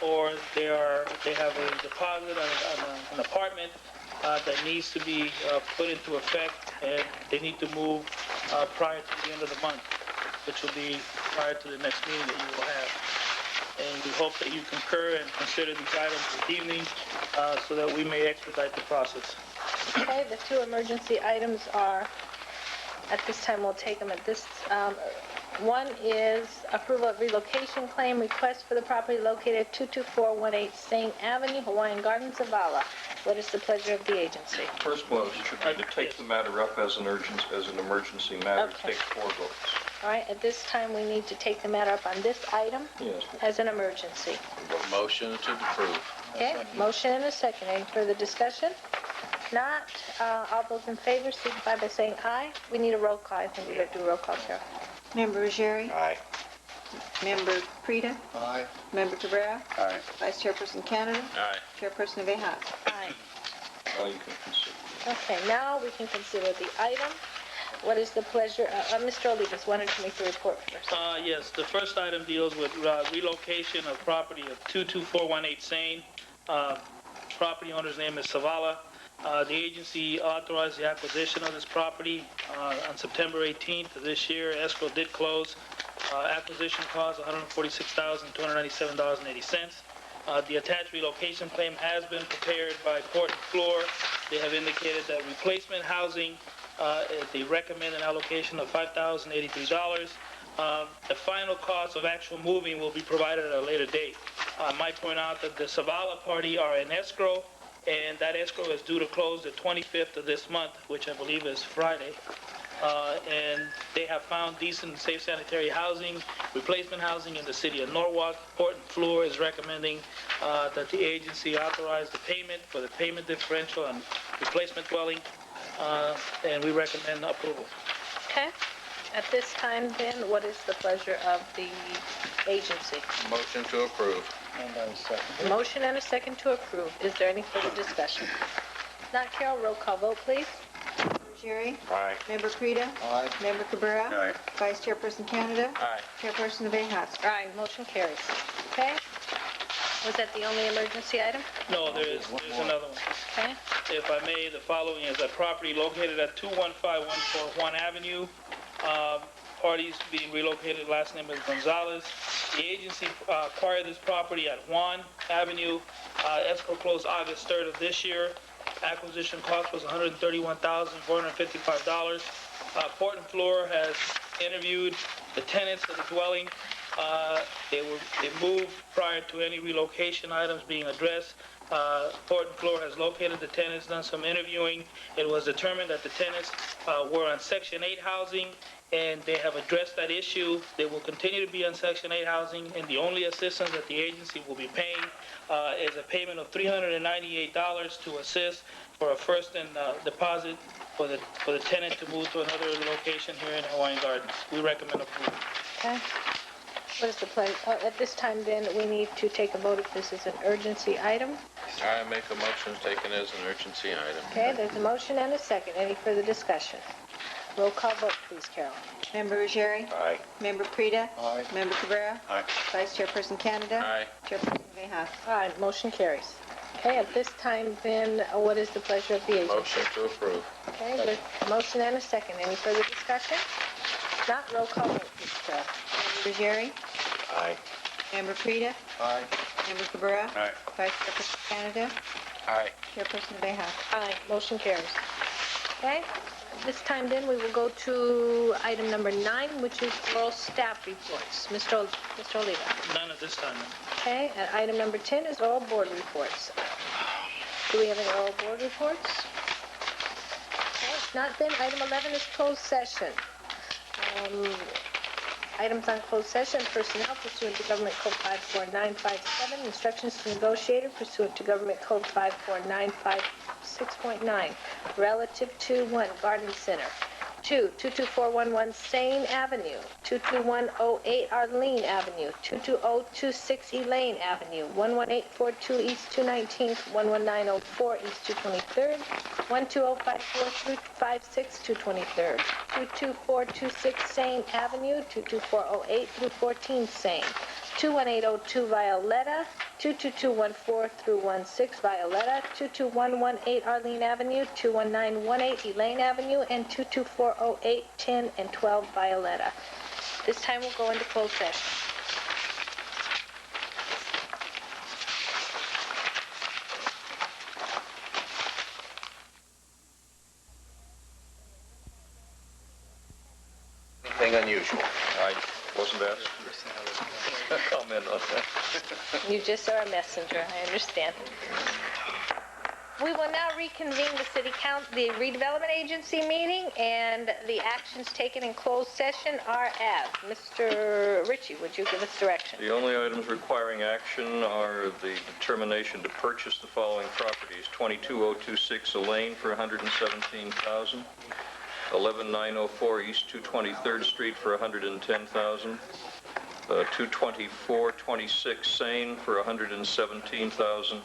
[SPEAKER 5] or they have a deposit on an apartment that needs to be put into effect, and they need to move prior to the end of the month, which will be prior to the next meeting that you will have. And we hope that you concur and consider these items this evening so that we may expedite the process.
[SPEAKER 2] Okay, the 2 emergency items are, at this time, we'll take them at this, one is approval of relocation claim request for the property located at 22418 St. Avenue, Hawaiian Gardens, Zavala. What is the pleasure of the agency?
[SPEAKER 9] First motion should be to take the matter up as an emergency matter.
[SPEAKER 2] Okay.
[SPEAKER 9] Take 4 votes.
[SPEAKER 2] All right, at this time, we need to take the matter up on this item
[SPEAKER 9] Yes.
[SPEAKER 2] as an emergency.
[SPEAKER 3] Motion to approve.
[SPEAKER 2] Okay, motion and a second. Any further discussion? Not, all those in favor signify by saying aye. We need a roll call. I think we better do a roll call, Carol.
[SPEAKER 6] Member Ruggieri?
[SPEAKER 7] Aye.
[SPEAKER 6] Member Prida?
[SPEAKER 8] Aye.
[SPEAKER 6] Member Cabrera?
[SPEAKER 4] Aye.
[SPEAKER 6] Vice Chairperson Canada?
[SPEAKER 3] Aye.
[SPEAKER 6] Chairperson Abejas?
[SPEAKER 2] Aye.
[SPEAKER 9] Now you can consider.
[SPEAKER 2] Okay, now we can consider the item. What is the pleasure, Mr. Olivas, why don't you make the report first?
[SPEAKER 5] Yes, the first item deals with relocation of property of 22418 Sane. Property owner's name is Savala. The agency authorized the acquisition of this property on September 18th of this year. Escrow did close. Acquisition cost $146,297.80. The attached relocation claim has been prepared by Port and Floor. They have indicated that replacement housing, they recommend an allocation of $5,083. The final cost of actual moving will be provided at a later date. I might point out that the Savala party are in escrow, and that escrow is due to close the 25th of this month, which I believe is Friday. And they have found decent, safe sanitary housing, replacement housing in the city of Norwalk. Port and Floor is recommending that the agency authorize the payment for the payment differential and replacement dwelling, and we recommend approval.
[SPEAKER 2] Okay, at this time then, what is the pleasure of the agency?
[SPEAKER 3] Motion to approve.
[SPEAKER 8] And I second.
[SPEAKER 2] Motion and a second to approve. Is there any further discussion? Not Carol, roll call vote, please.
[SPEAKER 6] Ruggieri?
[SPEAKER 7] Aye.
[SPEAKER 6] Member Prida?
[SPEAKER 8] Aye.
[SPEAKER 6] Member Cabrera?
[SPEAKER 4] Aye.
[SPEAKER 6] Vice Chairperson Canada?
[SPEAKER 3] Aye.
[SPEAKER 6] Chairperson Abejas?
[SPEAKER 2] Aye, motion carries. Okay? Was that the only emergency item?
[SPEAKER 5] No, there's another one.
[SPEAKER 2] Okay?
[SPEAKER 5] If I may, the following is a property located at 21514 Juan Avenue. Parties being relocated, last name is Gonzalez. The agency acquired this property at Juan Avenue. Escrow closed August 3rd of this year. Acquisition cost was $131,455. Port and Floor has interviewed the tenants of the dwelling. They moved prior to any relocation items being addressed. Port and Floor has located the tenants, done some interviewing. It was determined that the tenants were on Section 8 housing, and they have addressed that issue. They will continue to be on Section 8 housing, and the only assistance that the agency will be paying is a payment of $398 to assist for a first and deposit for the tenant to move to another location here in Hawaiian Gardens. We recommend approval.
[SPEAKER 2] Okay. What is the pleasure? At this time then, we need to take a vote if this is an urgency item.
[SPEAKER 3] I make a motion taken as an urgency item.
[SPEAKER 2] Okay, there's a motion and a second. Any further discussion? Roll call vote, please, Carol.
[SPEAKER 6] Member Ruggieri?
[SPEAKER 7] Aye.
[SPEAKER 6] Member Prida?
[SPEAKER 8] Aye.
[SPEAKER 6] Member Cabrera?
[SPEAKER 4] Aye.
[SPEAKER 6] Vice Chairperson Canada?
[SPEAKER 3] Aye.
[SPEAKER 6] Chairperson Abejas?
[SPEAKER 2] All right, motion carries. Okay, at this time then, what is the pleasure of the agency?
[SPEAKER 3] Motion to approve.
[SPEAKER 2] Okay, there's a motion and a second. Any further discussion? Not roll call vote, please, Carol.
[SPEAKER 6] Member Ruggieri?
[SPEAKER 7] Aye.
[SPEAKER 6] Member Prida?
[SPEAKER 8] Aye.
[SPEAKER 6] Member Cabrera?
[SPEAKER 4] Aye.
[SPEAKER 6] Vice Chairperson Canada?
[SPEAKER 3] Aye.
[SPEAKER 6] Chairperson Abejas?
[SPEAKER 2] Aye, motion carries. Okay, this time then, we will go to item number 9, which is oral staff reports. Mr. Oliva.
[SPEAKER 5] None at this time.
[SPEAKER 2] Okay, and item number 10 is oral board reports. Do we have any oral board reports? Okay, if not then, item 11 is closed session. items on closed session, personnel pursuant to Government Code 54957, instructions to negotiator pursuant to Government Code 54956.9, relative to 1, Garden Center. 2, 22411 Sane Avenue, 22108 Arlene Avenue, 22026 Elaine Avenue, 11842 East 219th, 11904 East 223rd, 12054 through 56 223rd, 22426 Sane Avenue, 22408 through 14 Sane, 21802 Violetta, 22214 through 16 Violetta, 22118 Arlene Avenue, 21918 Elaine Avenue, and 22408, 10, and 12 Violetta. This time we'll go into closed session.
[SPEAKER 3] Anything unusual?
[SPEAKER 9] I wasn't asked to comment on that.
[SPEAKER 2] You just are a messenger, I understand. We will now reconvene the redevelopment agency meeting, and the actions taken in closed session are as. Mr. Ritchie, would you give us direction?
[SPEAKER 9] The only items requiring action are the determination to purchase the following properties: 22026 Elaine for $117,000, 11904 East 223rd Street for $110,000, 22426 Sane for $117,000.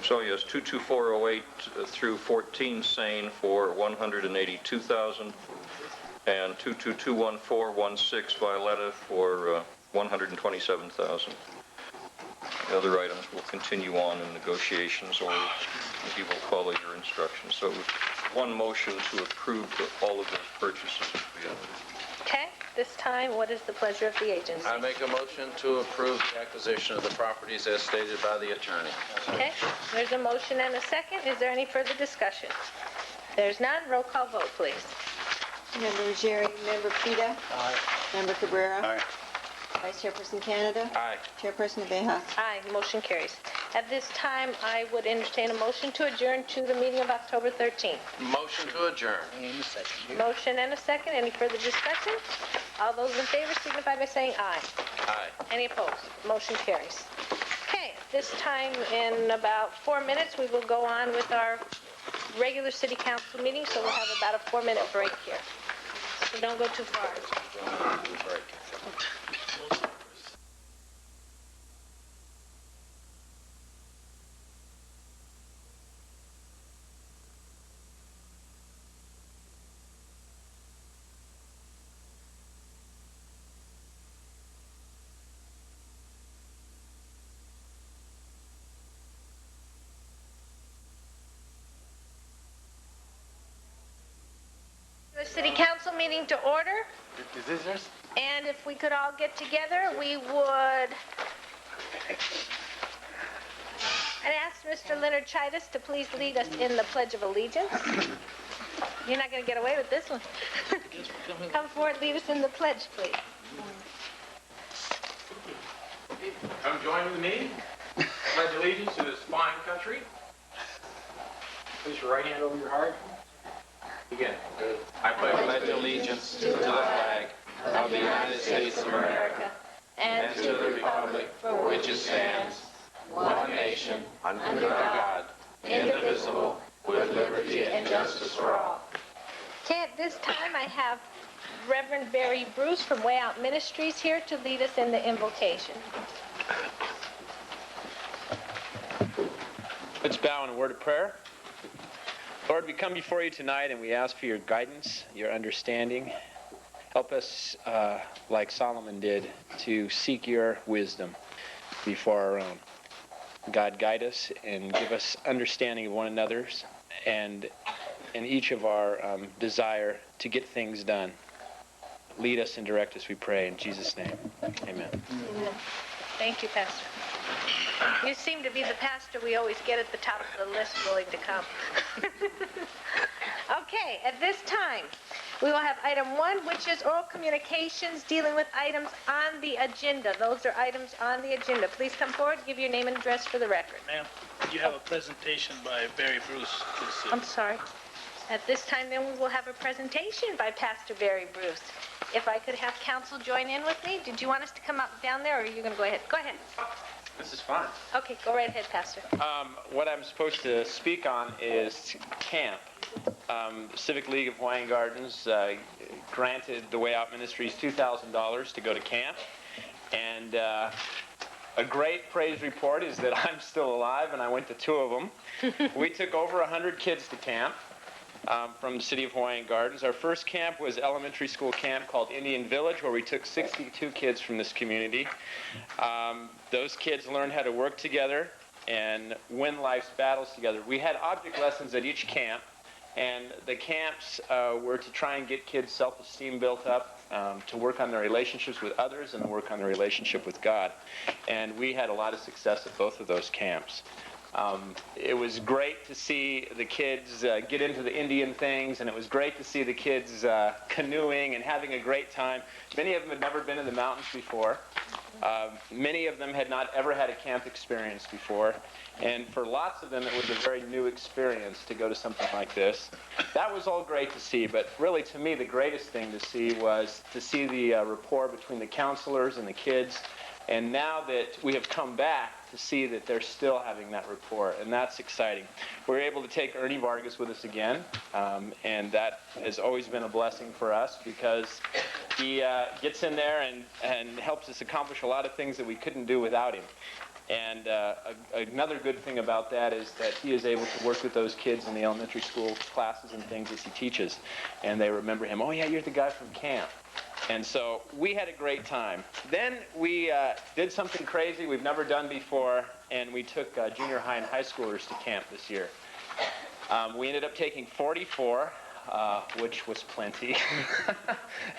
[SPEAKER 9] So yes, 22408 through 14 Sane for $182,000, and 2221416 Violetta for $127,000. The other items will continue on in negotiations, or he will follow your instructions. So one motion to approve all of those purchases.
[SPEAKER 2] Okay, this time, what is the pleasure of the agency?
[SPEAKER 3] I make a motion to approve the acquisition of the properties as stated by the attorney.
[SPEAKER 2] Okay, there's a motion and a second. Is there any further discussion? There's none. Roll call vote, please.
[SPEAKER 6] Member Ruggieri, Member Pita.
[SPEAKER 8] Aye.
[SPEAKER 6] Member Cabrera.
[SPEAKER 4] Aye.
[SPEAKER 6] Vice Chairperson Canada.
[SPEAKER 3] Aye.
[SPEAKER 6] Chairperson Abeja.
[SPEAKER 2] Aye, motion carries. At this time, I would entertain a motion to adjourn to the meeting of October 13th.
[SPEAKER 3] Motion to adjourn.
[SPEAKER 2] Motion and a second. Any further discussion? All those in favor signify by saying aye.
[SPEAKER 3] Aye.
[SPEAKER 2] Any opposed? Motion carries. Okay, at this time, in about 4 minutes, we will go on with our regular city council meeting, so we'll have about a 4-minute break here. So don't go too far. The city council meeting to order.
[SPEAKER 8] Is this yours?
[SPEAKER 2] And if we could all get together, we would... I'd ask Mr. Leonard Chidas to please lead us in the Pledge of Allegiance. You're not going to get away with this one. Come forward, lead us in the pledge, please.
[SPEAKER 10] Come join with me. Pledge allegiance to this fine country. Place your right hand over your heart. Begin. I pledge allegiance to the flag of the United States of America and to the republic for which it stands, one nation, under God, indivisible, with liberty and justice for all.
[SPEAKER 2] Okay, at this time, I have Reverend Barry Bruce from Way Out Ministries here to lead us in the invocation.
[SPEAKER 10] Let's bow in a word of prayer. Lord, we come before you tonight and we ask for your guidance, your understanding. Help us, like Solomon did, to seek your wisdom before our own. God, guide us and give us understanding of one another's and in each of our desire to get things done. Lead us and direct us, we pray, in Jesus' name. Amen.
[SPEAKER 2] Thank you, Pastor. You seem to be the pastor we always get at the top of the list willing to come. Okay, at this time, we will have item 1, which is oral communications dealing with items on the agenda. Those are items on the agenda. Please come forward, give your name and address for the record.
[SPEAKER 5] Ma'am, you have a presentation by Barry Bruce.
[SPEAKER 2] I'm sorry. At this time, then, we will have a presentation by Pastor Barry Bruce. If I could have council join in with me. Did you want us to come up down there, or are you going to go ahead? Go ahead.
[SPEAKER 10] This is fun.
[SPEAKER 2] Okay, go right ahead, Pastor.
[SPEAKER 10] What I'm supposed to speak on is camp. Civic League of Hawaiian Gardens granted the Way Out Ministries $2,000 to go to camp. And a great praise report is that I'm still alive, and I went to 2 of them. We took over 100 kids to camp from the City of Hawaiian Gardens. Our first camp was elementary school camp called Indian Village, where we took 62 kids from this community. Those kids learned how to work together and win life's battles together. We had object lessons at each camp, and the camps were to try and get kids' self-esteem built up, to work on their relationships with others and to work on their relationship with God. And we had a lot of success at both of those camps. It was great to see the kids get into the Indian things, and it was great to see the kids canoeing and having a great time. Many of them had never been in the mountains before. Many of them had not ever had a camp experience before. And for lots of them, it was a very new experience to go to something like this. That was all great to see, but really to me, the greatest thing to see was to see the rapport between the counselors and the kids. And now that we have come back, to see that they're still having that rapport, and that's exciting. We're able to take Ernie Vargas with us again, and that has always been a blessing for us because he gets in there and helps us accomplish a lot of things that we couldn't do without him. And another good thing about that is that he is able to work with those kids in the elementary school classes and things as he teaches, and they remember him. Oh yeah, you're the guy from camp. And so we had a great time. Then we did something crazy we've never done before, and we took junior high and high schoolers to camp this year. We ended up taking 44, which was plenty.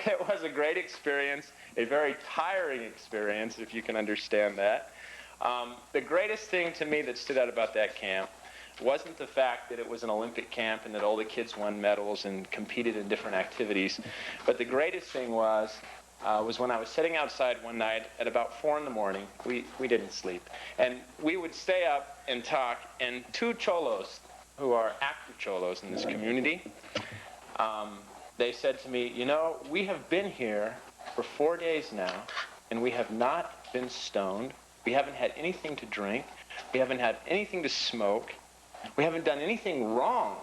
[SPEAKER 10] It was a great experience, a very tiring experience, if you can understand that. The greatest thing to me that stood out about that camp wasn't the fact that it was an Olympic camp and that all the kids won medals and competed in different activities. But the greatest thing was when I was sitting outside one night at about 4 in the morning. We didn't sleep. And we would stay up and talk, and 2 cholos, who are active cholos in this community, they said to me, you know, we have been here for 4 days now, and we have not been stoned. We haven't had anything to drink. We haven't had anything to smoke. We haven't done anything wrong,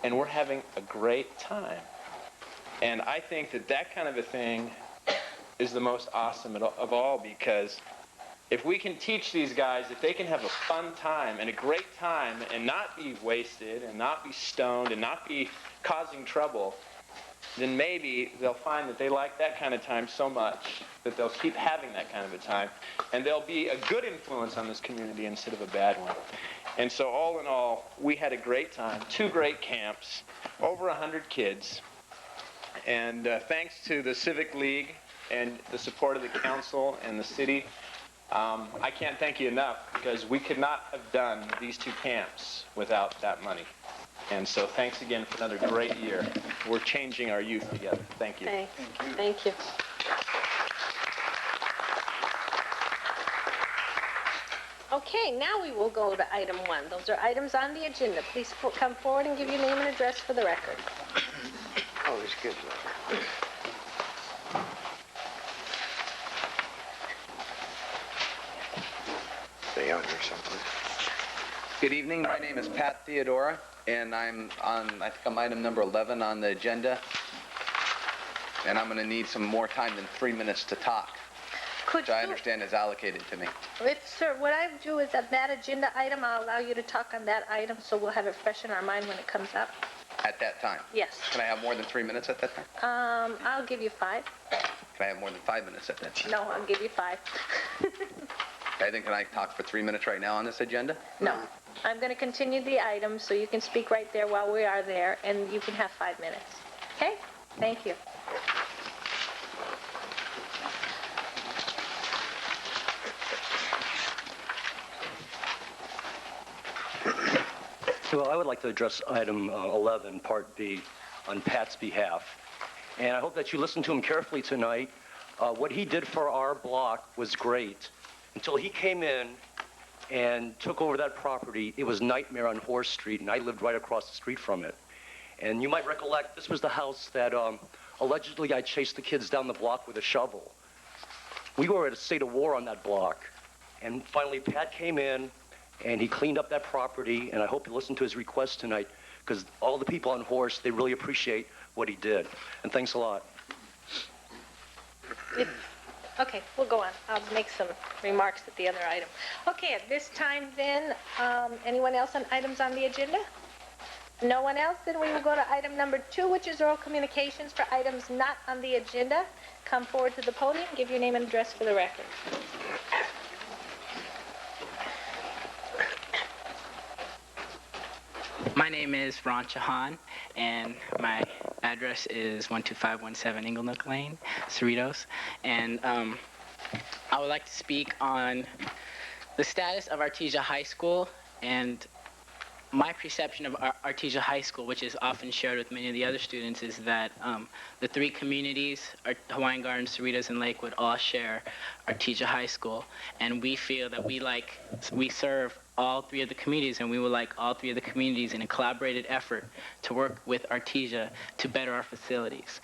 [SPEAKER 10] and we're having a great time. And I think that that kind of a thing is the most awesome of all, because if we can teach these guys, if they can have a fun time and a great time and not be wasted and not be stoned and not be causing trouble, then maybe they'll find that they like that kind of time so much that they'll keep having that kind of a time, and they'll be a good influence on this community instead of a bad one. And so all in all, we had a great time, 2 great camps, over 100 kids. And thanks to the Civic League and the support of the council and the city, I can't thank you enough, because we could not have done these 2 camps without that money. And so thanks again for another great year. We're changing our youth together. Thank you.
[SPEAKER 2] Thank you. Okay, now we will go to item 1. Those are items on the agenda. Please come forward and give your name and address for the record.
[SPEAKER 8] Oh, these kids are... Stay out here someplace.
[SPEAKER 11] Good evening. My name is Pat Theodora, and I'm item number 11 on the agenda. And I'm going to need some more time than 3 minutes to talk, which I understand is allocated to me.
[SPEAKER 2] Sir, what I do is that agenda item, I'll allow you to talk on that item, so we'll have it fresh in our mind when it comes up.
[SPEAKER 11] At that time?
[SPEAKER 2] Yes.
[SPEAKER 11] Can I have more than 3 minutes at that time?
[SPEAKER 2] I'll give you 5.
[SPEAKER 11] Can I have more than 5 minutes at that time?
[SPEAKER 2] No, I'll give you 5.
[SPEAKER 11] Okay, then can I talk for 3 minutes right now on this agenda?
[SPEAKER 2] No. I'm going to continue the item, so you can speak right there while we are there, and you can have 5 minutes. Okay? Thank you.
[SPEAKER 12] Well, I would like to address item 11, Part B, on Pat's behalf. And I hope that you listen to him carefully tonight. What he did for our block was great. Until he came in and took over that property, it was nightmare on Horse Street, and I lived right across the street from it. And you might recollect, this was the house that allegedly I chased the kids down the block with a shovel. We were at a state of war on that block. And finally, Pat came in, and he cleaned up that property, and I hope you listen to his request tonight, because all the people on Horse, they really appreciate what he did. And thanks a lot.
[SPEAKER 2] Okay, we'll go on. I'll make some remarks at the other item. Okay, at this time then, anyone else on items on the agenda? No one else? Then we will go to item number 2, which is oral communications for items not on the agenda. Come forward to the podium, give your name and address for the record.
[SPEAKER 13] My name is Ron Chahan, and my address is 12517 Inglenook Lane, Cerritos. And I would like to speak on the status of Artesia High School and my perception of Artesia High School, which is often shared with many of the other students, is that the 3 communities, Hawaiian Gardens, Cerritos, and Lakewood, all share Artesia High School. And we feel that we serve all 3 of the communities, and we would like all 3 of the communities in a collaborated effort to work with Artesia to better our facilities.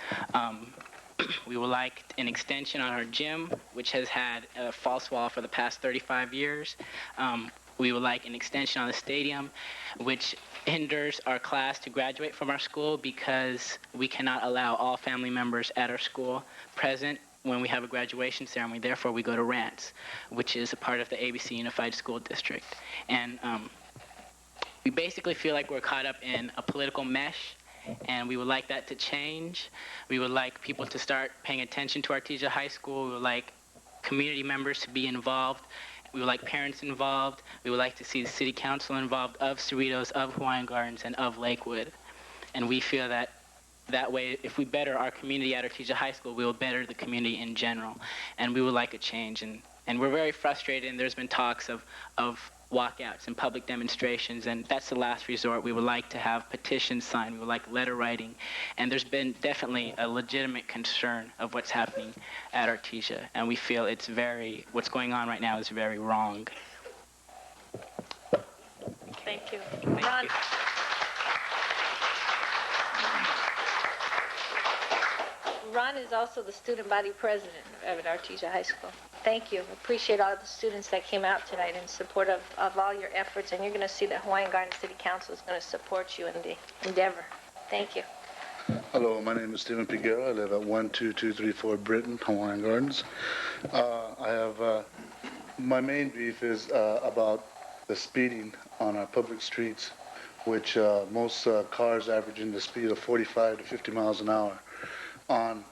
[SPEAKER 13] We would like an extension on our gym, which has had a false wall for the past 35 years. We would like an extension on the stadium, which hinders our class to graduate from our school because we cannot allow all family members at our school present when we have a graduation ceremony. Therefore, we go to Rants, which is a part of the ABC Unified School District. And we basically feel like we're caught up in a political mesh, and we would like that to change. We would like people to start paying attention to Artesia High School. We would like community members to be involved. We would like parents involved. We would like to see the city council involved of Cerritos, of Hawaiian Gardens, and of Lakewood. And we feel that that way, if we better our community at Artesia High School, we will better the community in general. And we would like a change. And we're very frustrated, and there's been talks of walkouts and public demonstrations, and that's the last resort. We would like to have petitions signed. We would like letter writing. And there's been definitely a legitimate concern of what's happening at Artesia. And we feel what's going on right now is very wrong.
[SPEAKER 2] Thank you.
[SPEAKER 13] Thank
[SPEAKER 2] Ron.
[SPEAKER 13] you.
[SPEAKER 2] Ron is also the student body president of Artesia High School. Thank you. Appreciate all of the students that came out tonight in support of all your efforts, and you're going to see that Hawaiian Gardens City Council is going to support you in the endeavor. Thank you.
[SPEAKER 14] Hello, my name is Stephen Piguera. I live at 12234 Britain, Hawaiian Gardens. My main beef is about the speeding on our public streets, which most cars averaging the speed of 45 to 50 miles an hour. On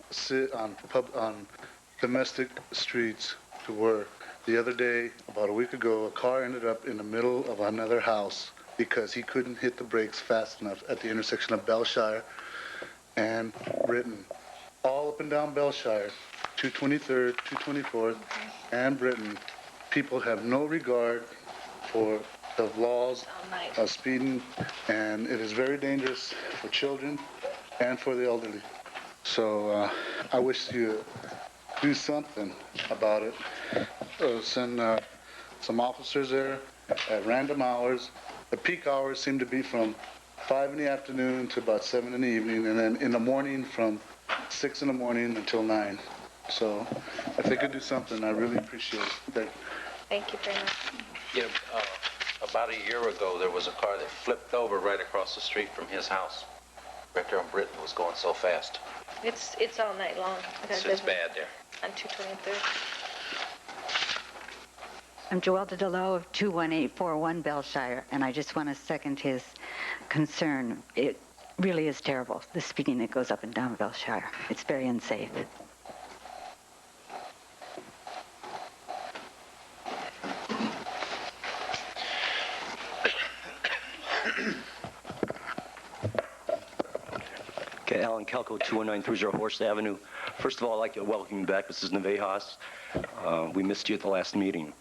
[SPEAKER 14] domestic streets to work. The other day, about a week ago, a car ended up in the middle of another house because he couldn't hit the brakes fast enough at the intersection of Bellshire and Britain. All up and down Bellshire, 223rd, 224th, and Britain. People have no regard for the laws of speeding, and it is very dangerous for children and for the elderly. So I wish you do something about it. Send some officers there at random hours. The peak hours seem to be from 5 in the afternoon to about 7 in the evening, and then in the morning from 6 in the morning until 9. So if they could do something, I really appreciate it.
[SPEAKER 2] Thank you very much.
[SPEAKER 3] Yeah, about a year ago, there was a car that flipped over right across the street from his house. Right there on Britain, was going so fast.
[SPEAKER 2] It's all night long.
[SPEAKER 3] It's bad there.
[SPEAKER 2] On 223rd.
[SPEAKER 15] I'm Joelda DeLow of 21841 Bellshire, and I just want to second his concern. It really is terrible, the speeding that goes up and down Bellshire. It's very unsafe.
[SPEAKER 12] Okay, Alan Calco, 21930 Horse Avenue. First of all, I'd like to welcome you back, Mrs. Nevejas. We missed you at the last meeting.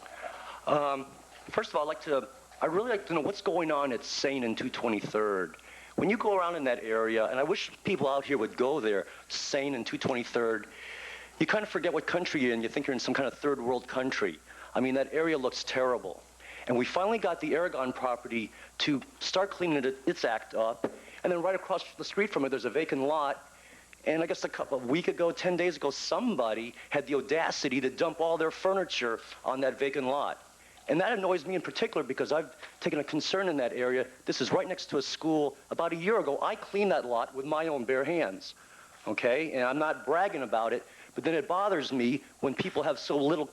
[SPEAKER 12] First of all, I'd really like to know what's going on at Sane and 223rd. When you go around in that area, and I wish people out here would go there, Sane and 223rd, you kind of forget what country you're in. You think you're in some kind of third world country. I mean, that area looks terrible. And we finally got the Aragon property to start cleaning its act up. And then right across the street from it, there's a vacant lot. And I guess a week ago, 10 days ago, somebody had the audacity to dump all their furniture on that vacant lot. And that annoys me in particular because I've taken a concern in that area. This is right next to a school. About a year ago, I cleaned that lot with my own bare hands, okay? And I'm not bragging about it, but then it bothers me when people have so little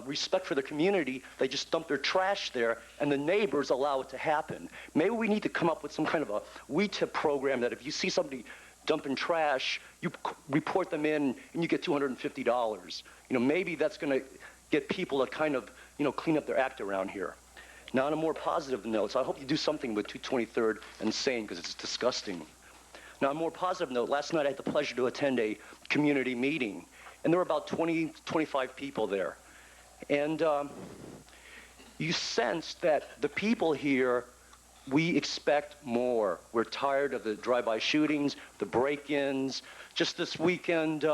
[SPEAKER 12] respect for the community, they just dump their trash there, and the neighbors allow it to happen. Maybe we need to come up with some kind of a WE-TIP program that if you see somebody dumping trash, you report them in and you get $250. Maybe that's going to get people to kind of, clean up their act around here. Now, on a more positive note, so I hope you do something with 223rd and Sane because it's disgusting. Now, on a more positive note, last night I had the pleasure to attend a community meeting, and there were about 20, 25 people there. And you sensed that the people here, we expect more. We're tired of the drive-by shootings, the break-ins. Just this weekend,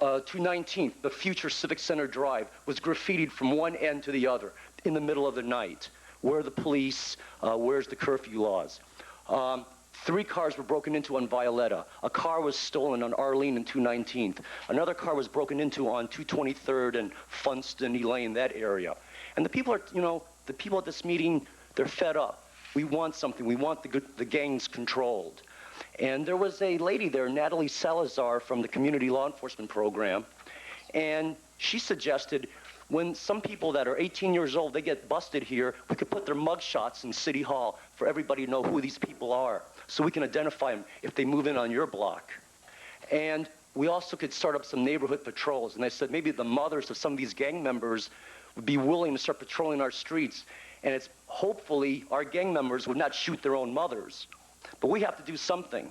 [SPEAKER 12] 219th, the future Civic Center Drive, was graffitied from one end to the other in the middle of the night. Where are the police? Where's the curfew laws? 3 cars were broken into on Violetta. A car was stolen on Arlene and 219th. Another car was broken into on 223rd and Funston, Elaine, that area. And the people are, the people at this meeting, they're fed up. We want something. We want the gangs controlled. And there was a lady there, Natalie Salazar, from the Community Law Enforcement Program, and she suggested when some people that are 18 years old, they get busted here, we could put their mugshots in City Hall for everybody to know who these people are, so we can identify them if they move in on your block. And we also could start up some neighborhood patrols, and they said maybe the mothers of some of these gang members would be willing to start patrolling our streets, and it's hopefully our gang members would not shoot their own mothers. But we have to do something.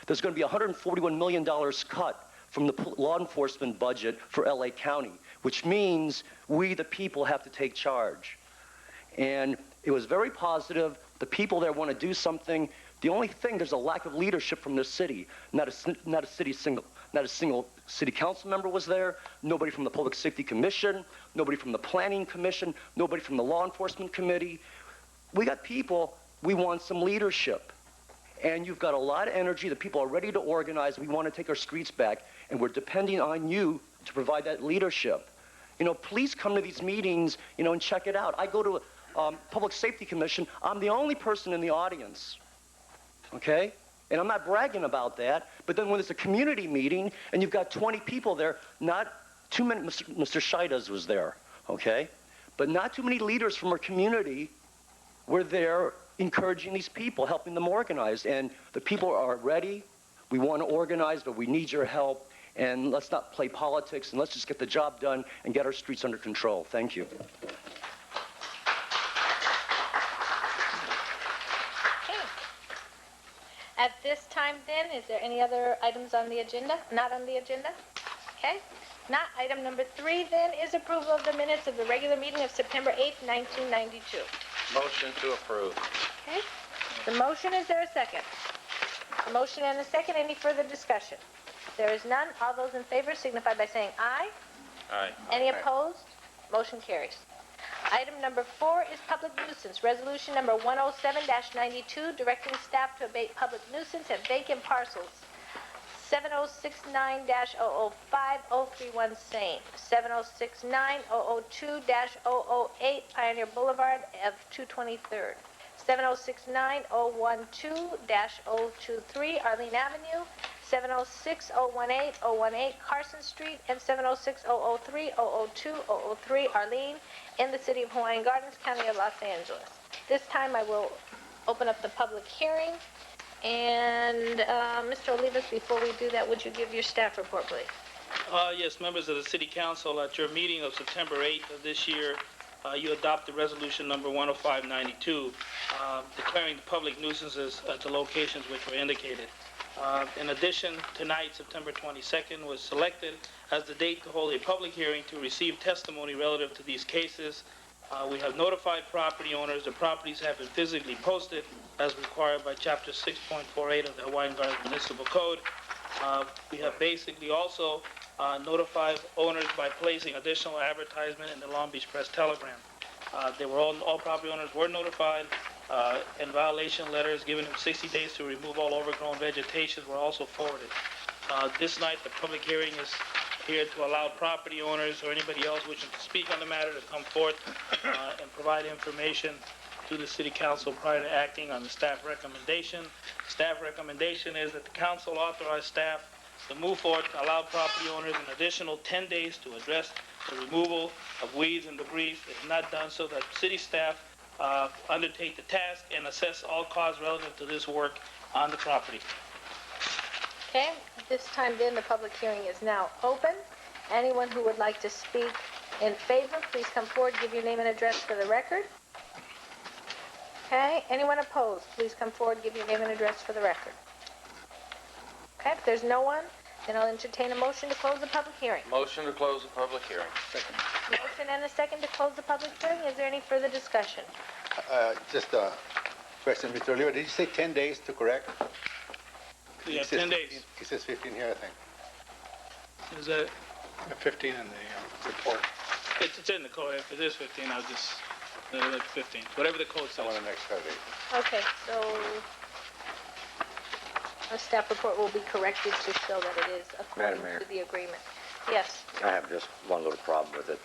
[SPEAKER 12] There's going to be $141 million cut from the law enforcement budget for LA County, which means we, the people, have to take charge. And it was very positive. The people there want to do something. The only thing, there's a lack of leadership from the city. Not a single city council member was there. Nobody from the Public Safety Commission. Nobody from the Planning Commission. Nobody from the Law Enforcement Committee. We got people. We want some leadership. And you've got a lot of energy. The people are ready to organize. We want to take our streets back, and we're depending on you to provide that leadership. Please come to these meetings, and check it out. I go to a Public Safety Commission. I'm the only person in the audience, okay? And I'm not bragging about that, but then when it's a community meeting and you've got 20 people there, not too many, Mr. Scheidas was there, okay? But not too many leaders from our community were there encouraging these people, helping them organize. And the people are ready. We want to organize, but we need your help. And let's not play politics, and let's just get the job done and get our streets under control. Thank you.
[SPEAKER 2] Okay. At this time, then, is there any other items on the agenda? Not on the agenda? Okay. Not. Item number 3, then, is approval of the minutes of the regular meeting of September 8th, 1992.
[SPEAKER 3] Motion to approve.
[SPEAKER 2] Okay. The motion, is there a second? A motion and a second. Any further discussion? There is none. All those in favor signify by saying aye.
[SPEAKER 3] Aye.
[SPEAKER 2] Any opposed? Motion carries. Item number 4 is public nuisance. Resolution number 107-92, directing staff to abate public nuisance at vacant parcels. 7069-005-031 Sane. 7069-002-008 Pioneer Boulevard of 223rd. 7069012-023 Arlene Avenue. 706-018-018 Carson Street, and 706-003-002-003 Arlene in the city of Hawaiian Gardens, County of Los Angeles. This time I will open up the public hearing. And Mr. Olivas, before we do that, would you give your staff report, please?
[SPEAKER 5] Yes, members of the City Council, at your meeting of September 8th of this year, you adopted resolution number 10592, declaring the public nuisances at the locations which were indicated. In addition, tonight, September 22nd, was selected as the date to hold a public hearing to receive testimony relative to these cases. We have notified property owners. The properties have been physically posted as required by Chapter 6.48 of the Hawaiian Gardens Municipal Code. We have basically also notified owners by placing additional advertisement in the Long Beach Press Telegram. All property owners were notified, and violation letters giving them 60 days to remove all overgrown vegetation were also forwarded. This night, the public hearing is here to allow property owners or anybody else wishing to speak on the matter to come forth and provide information to the city council prior to acting on the staff recommendation. Staff recommendation is that the council authorize staff to move forward to allow property owners an additional 10 days to address the removal of weeds and debris if not done, so that city staff undertake the task and assess all costs relative to this work on the property.
[SPEAKER 2] Okay, at this time then, the public hearing is now open. Anyone who would like to speak in favor, please come forward, give your name and address for the record. Okay, anyone opposed, please come forward, give your name and address for the record. Okay, if there's no one, then I'll entertain a motion to close the public hearing.
[SPEAKER 3] Motion to close the public hearing.
[SPEAKER 2] Motion and a second to close the public hearing. Is there any further discussion?
[SPEAKER 4] Just a question, Mr. Oliva, did you say 10 days to correct?
[SPEAKER 5] Yeah,
[SPEAKER 4] It says
[SPEAKER 5] 10 days.
[SPEAKER 4] It says 15 here, I think.
[SPEAKER 5] Is that,
[SPEAKER 8] 15 in the report.
[SPEAKER 5] it's in the code. If it is 15, I'll just, like 15. Whatever the code says.
[SPEAKER 4] I want an extra day.
[SPEAKER 2] Okay, so a staff report will be corrected to show that it is according
[SPEAKER 7] Madam Mayor.
[SPEAKER 2] to the agreement. Yes.
[SPEAKER 7] I have just one little problem with it,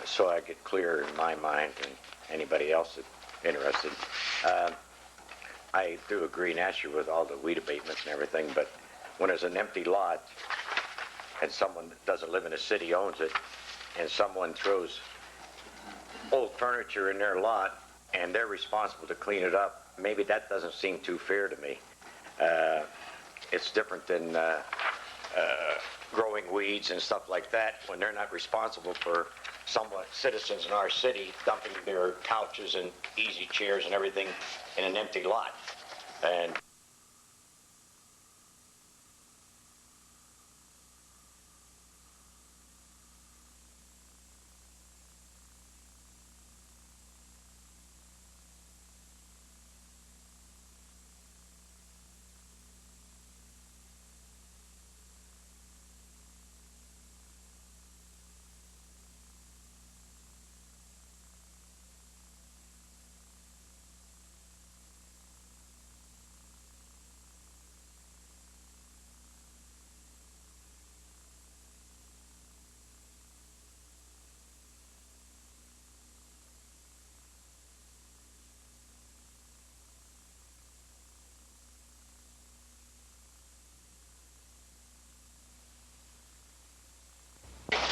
[SPEAKER 7] so I get clear in my mind and anybody else that's interested. I do agree naturally with all the weed abatements and everything, but when there's an empty lot and someone that doesn't live in the city owns it, and someone throws old furniture in their lot and they're responsible to clean it up, maybe that doesn't seem too fair to me. It's different than growing weeds and stuff like that when they're not responsible for somewhat citizens in our city dumping their couches and easy chairs and everything in an empty lot. And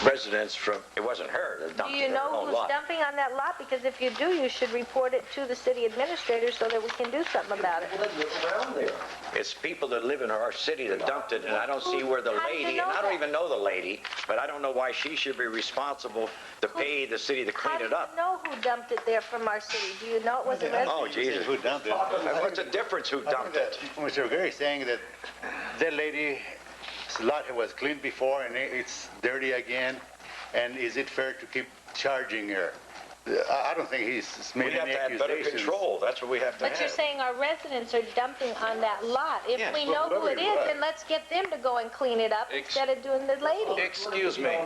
[SPEAKER 7] residents from, it wasn't her that
[SPEAKER 2] Do
[SPEAKER 7] dumped
[SPEAKER 2] you
[SPEAKER 7] it in her
[SPEAKER 2] know
[SPEAKER 7] own
[SPEAKER 2] who's
[SPEAKER 7] lot.
[SPEAKER 2] dumping on that lot? Because if you do, you should report it to the city administrator so that we can do something about it.
[SPEAKER 7] It's people that live in our city that dumped it, and I don't see where the
[SPEAKER 2] How do you
[SPEAKER 7] lady,
[SPEAKER 2] know
[SPEAKER 7] and I don't
[SPEAKER 2] that?
[SPEAKER 7] even know the lady, but I don't know why she should be responsible to pay the city to clean it up.
[SPEAKER 2] How do you know who dumped it there from our city? Do you know it was a resident?
[SPEAKER 7] Oh, Jesus.
[SPEAKER 4] Who dumped it?
[SPEAKER 7] What's the difference who dumped it?
[SPEAKER 4] Mr. Gary is saying that that lady's lot was cleaned before and it's dirty again, and is it fair to keep charging her? I don't think he's
[SPEAKER 7] We
[SPEAKER 4] made
[SPEAKER 7] have
[SPEAKER 4] any
[SPEAKER 7] to have better
[SPEAKER 4] accusations.
[SPEAKER 7] control, that's what we have to
[SPEAKER 2] But you're
[SPEAKER 7] have.
[SPEAKER 2] saying our residents are dumping on that lot. If
[SPEAKER 7] Yes,
[SPEAKER 2] we
[SPEAKER 7] but
[SPEAKER 2] know who it is,
[SPEAKER 7] right.
[SPEAKER 2] then let's get them to go and clean it up instead of doing the lady.
[SPEAKER 3] Excuse me.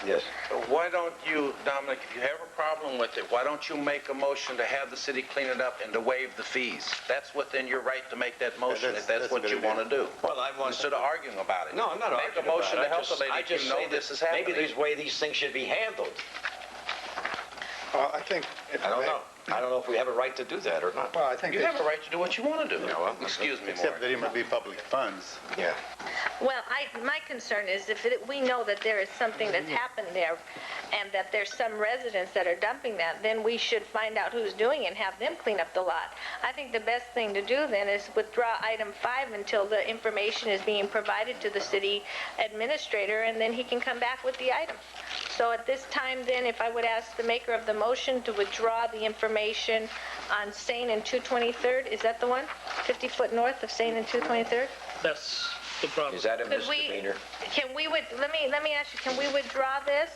[SPEAKER 7] Yes.
[SPEAKER 3] Why don't you, Dominic, if you have a problem with it, why don't you make a motion to have the city clean it up and to waive the fees? That's within your right to make that motion if that's what you want to do.
[SPEAKER 7] Well, I want
[SPEAKER 3] Instead of arguing about it.
[SPEAKER 7] No, I'm not arguing
[SPEAKER 3] Make a motion
[SPEAKER 7] about it.
[SPEAKER 3] to help the lady
[SPEAKER 7] I
[SPEAKER 3] if
[SPEAKER 7] just
[SPEAKER 3] you know
[SPEAKER 7] say
[SPEAKER 3] this is
[SPEAKER 7] that
[SPEAKER 3] happening.
[SPEAKER 7] maybe there's way these things should be handled.
[SPEAKER 8] I think,
[SPEAKER 7] I don't know. I don't know if we have a right to do that or not.
[SPEAKER 8] well, I think
[SPEAKER 3] You
[SPEAKER 8] that-
[SPEAKER 3] have a right to do what you want to do.
[SPEAKER 7] Yeah, well,
[SPEAKER 3] Excuse me,
[SPEAKER 4] Except
[SPEAKER 3] Maureen.
[SPEAKER 4] that it might be public funds.
[SPEAKER 7] Yeah.
[SPEAKER 2] Well, my concern is if we know that there is something that's happened there and that there's some residents that are dumping that, then we should find out who's doing it and have them clean up the lot. I think the best thing to do then is withdraw item 5 until the information is being provided to the city administrator, and then he can come back with the item. So at this time then, if I would ask the maker of the motion to withdraw the information on Sane and 223rd, is that the one? 50 foot north of Sane and 223rd?
[SPEAKER 5] That's the problem.
[SPEAKER 7] Is that a
[SPEAKER 2] Could we,
[SPEAKER 7] misdemeanor?
[SPEAKER 2] can we, let me ask you, can we withdraw this?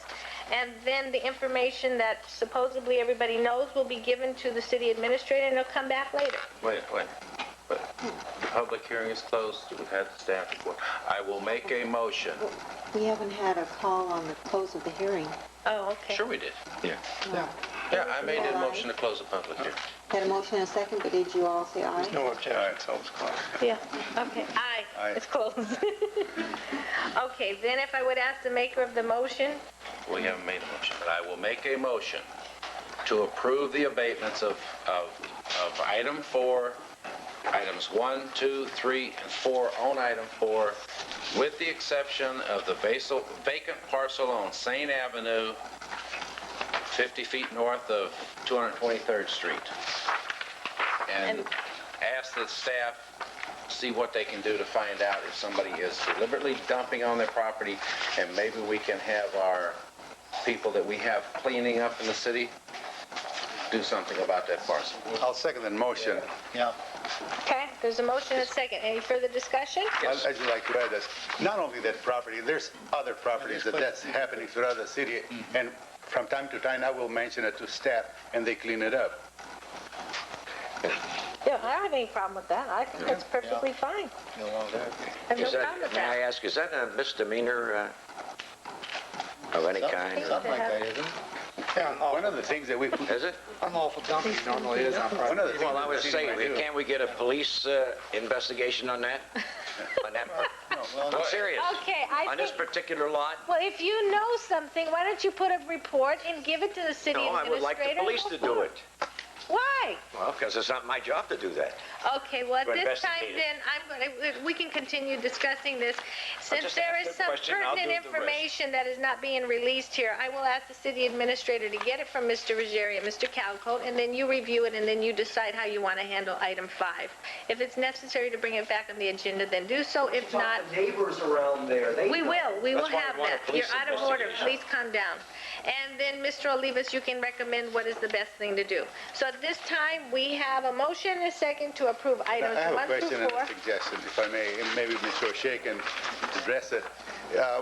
[SPEAKER 2] And then the information that supposedly everybody knows will be given to the city administrator, and it'll come back later.
[SPEAKER 3] Wait. But the public hearing is closed. We've had the staff report. I will make a motion.
[SPEAKER 6] We haven't had a call on the close of the hearing.
[SPEAKER 2] Oh, okay.
[SPEAKER 3] Sure we did.
[SPEAKER 7] Yeah.
[SPEAKER 6] No.
[SPEAKER 3] Yeah, I made a motion to close the public hearing.
[SPEAKER 6] Had a motion and a second, but did you all say aye?
[SPEAKER 8] No objection, so it's closed.
[SPEAKER 2] Yeah, okay, aye.
[SPEAKER 4] Aye.
[SPEAKER 2] It's closed. Okay, then if I would ask the maker of the motion,
[SPEAKER 3] We haven't made a motion, but I will make a motion to approve the abatements of item 4, items 1, 2, 3, and 4 on item 4, with the exception of the vacant parcel on St. Avenue, 50 feet north of 223rd Street. And ask that staff see what they can do to find out if somebody is deliberately dumping on their property, and maybe we can have our people that we have cleaning up in the city do something about that parcel.
[SPEAKER 4] I'll second the motion.
[SPEAKER 8] Yeah.
[SPEAKER 2] okay, there's a motion and a second. Any further discussion?
[SPEAKER 4] I'd just like to add that not only that property, there's other properties that's happening throughout the city, and from time to time, I will mention it to staff, and they clean it up.
[SPEAKER 2] Yeah, I don't have any problem with that. I think that's perfectly fine. I have no
[SPEAKER 7] Is that,
[SPEAKER 2] problem with
[SPEAKER 7] may I
[SPEAKER 2] that.
[SPEAKER 7] ask, is that a misdemeanor of any kind?
[SPEAKER 8] Something like that, isn't it? Yeah,
[SPEAKER 4] One of the things that we...
[SPEAKER 7] Is it?
[SPEAKER 8] unlawful dumping normally is on
[SPEAKER 4] One
[SPEAKER 8] private.
[SPEAKER 4] of the things
[SPEAKER 7] Well, I
[SPEAKER 4] that
[SPEAKER 7] would
[SPEAKER 4] the city
[SPEAKER 7] say,
[SPEAKER 4] might do-
[SPEAKER 7] can't we get a police investigation on that? On that part? I'm serious.
[SPEAKER 2] Okay, I
[SPEAKER 7] On this
[SPEAKER 2] think,
[SPEAKER 7] particular lot?
[SPEAKER 2] well, if you know something, why don't you put a report and give it to the city
[SPEAKER 7] No, I
[SPEAKER 2] administrator?
[SPEAKER 7] would like the police
[SPEAKER 2] and
[SPEAKER 7] to
[SPEAKER 2] go
[SPEAKER 7] do
[SPEAKER 2] forward.
[SPEAKER 7] it.
[SPEAKER 2] Why?
[SPEAKER 7] Well, because it's not my job to do that.
[SPEAKER 2] Okay, well, at
[SPEAKER 7] To
[SPEAKER 2] this time
[SPEAKER 7] investigate
[SPEAKER 2] then, we can continue discussing this. Since
[SPEAKER 7] just
[SPEAKER 2] there
[SPEAKER 7] ask
[SPEAKER 2] is
[SPEAKER 7] the
[SPEAKER 2] some
[SPEAKER 7] question, I'll
[SPEAKER 2] pertinent
[SPEAKER 7] do the rest.
[SPEAKER 2] information that is not being released here, I will ask the city administrator to get it from Mr. Ruggieri and Mr. Calcote, and then you review it, and then you decide how you want to handle item 5. If it's necessary to bring it back on the agenda, then do so. If not,
[SPEAKER 12] Neighbors around there,
[SPEAKER 2] we will
[SPEAKER 7] That's why
[SPEAKER 2] have
[SPEAKER 7] we want a
[SPEAKER 2] that. You're
[SPEAKER 7] police
[SPEAKER 2] out of order.
[SPEAKER 7] investigation.
[SPEAKER 2] Please calm down. And then, Mr. Olivas, you can recommend what is the best thing to do. So at this time, we have a motion and a second to approve items
[SPEAKER 4] I have a
[SPEAKER 2] 1 through
[SPEAKER 4] question and
[SPEAKER 2] 4.
[SPEAKER 4] a suggestion, if I may, and maybe Mr. O'Shea can address it.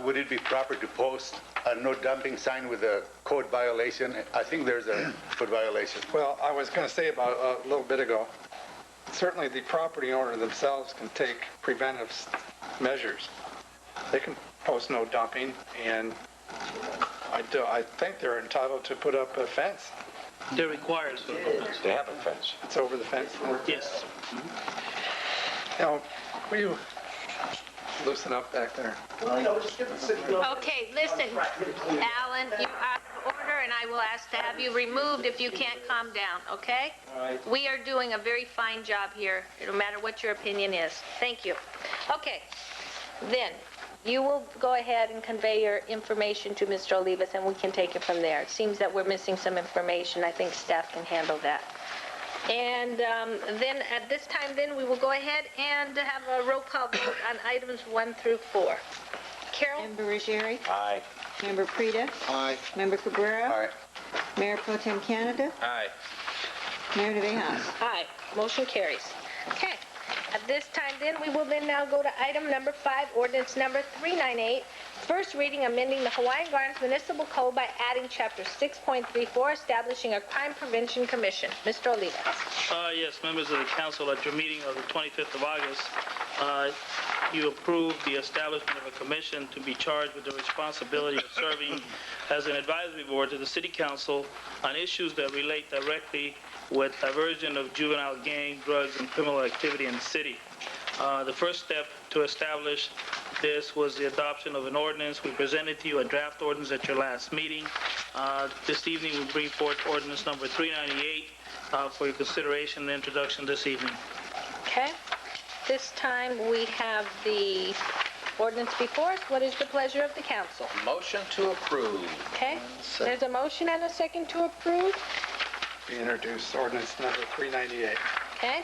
[SPEAKER 4] Would it be proper to post a no dumping sign with a code violation? I think there's a code violation.
[SPEAKER 8] Well, I was going to say about a little bit ago, certainly the property owner themselves can take preventive measures. They can post no dumping, and I think they're entitled to put up a fence.
[SPEAKER 5] They're required to.
[SPEAKER 7] They have a fence.
[SPEAKER 8] It's over the fence.
[SPEAKER 5] Yes.
[SPEAKER 8] Now, will you loosen up back there?
[SPEAKER 2] Okay, listen, Alan, you're out of order, and I will ask to have you removed if you can't calm down, okay?
[SPEAKER 5] All right.
[SPEAKER 2] We are doing a very fine job here, no matter what your opinion is. Thank you. Okay, then, you will go ahead and convey your information to Mr. Olivas, and we can take it from there. It seems that we're missing some information. I think staff can handle that. And then, at this time, then, we will go ahead and have a roll call vote on items 1 through 4. Carol?
[SPEAKER 6] Member Ruggieri?
[SPEAKER 7] Aye.
[SPEAKER 6] Member Frida?
[SPEAKER 8] Aye.
[SPEAKER 6] Member Cabrera?
[SPEAKER 4] All right.
[SPEAKER 6] Mayor Pro Tem Canada?
[SPEAKER 3] Aye.
[SPEAKER 6] Mayor Navejas?
[SPEAKER 2] Aye. Motion carries. Okay. At this time, then, we will then now go to item number 5, ordinance number 398, first reading amending the Hawaiian Gardens Municipal Code by adding Chapter 6.34, establishing a Crime Prevention Commission. Mr. Olivas.
[SPEAKER 5] Yes, members of the council, at your meeting of the 25th of August, you approved the establishment of a commission to be charged with the responsibility of serving as an advisory board to the city council on issues that relate directly with diversion of juvenile gang, drugs, and criminal activity in the city. The first step to establish this was the adoption of an ordinance. We presented to you a draft ordinance at your last meeting. This evening, we bring forth ordinance number 398 for your consideration and introduction this evening.
[SPEAKER 2] Okay. This time, we have the ordinance before us. What is the pleasure of the council?
[SPEAKER 3] Motion to approve.
[SPEAKER 2] Okay. There's a motion and a second to approve.
[SPEAKER 8] Be introduced ordinance number 398.
[SPEAKER 2] Okay.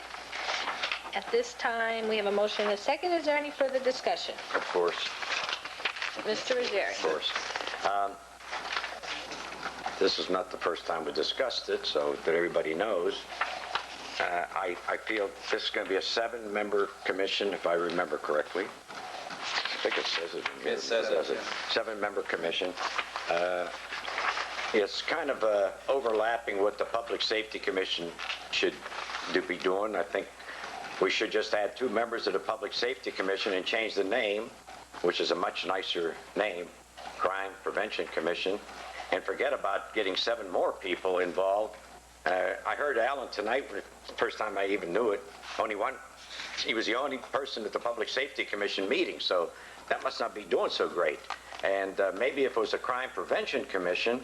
[SPEAKER 2] At this time, we have a motion and a second. Is there any further discussion?
[SPEAKER 7] Of course.
[SPEAKER 2] Mr. Ruggieri.
[SPEAKER 7] Of course. This is not the first time we discussed it, so that everybody knows. I feel this is going to be a 7-member commission, if I remember correctly. I think it says it.
[SPEAKER 3] It says it.
[SPEAKER 7] 7-member commission. It's kind of overlapping what the Public Safety Commission should be doing. I think we should just add 2 members of the Public Safety Commission and change the name, which is a much nicer name, Crime Prevention Commission. and forget about getting 7 more people involved. I heard Alan tonight, the first time I even knew it, only one. He was the only person at the Public Safety Commission meeting, so that must not be doing so great. And maybe if it was a Crime Prevention Commission,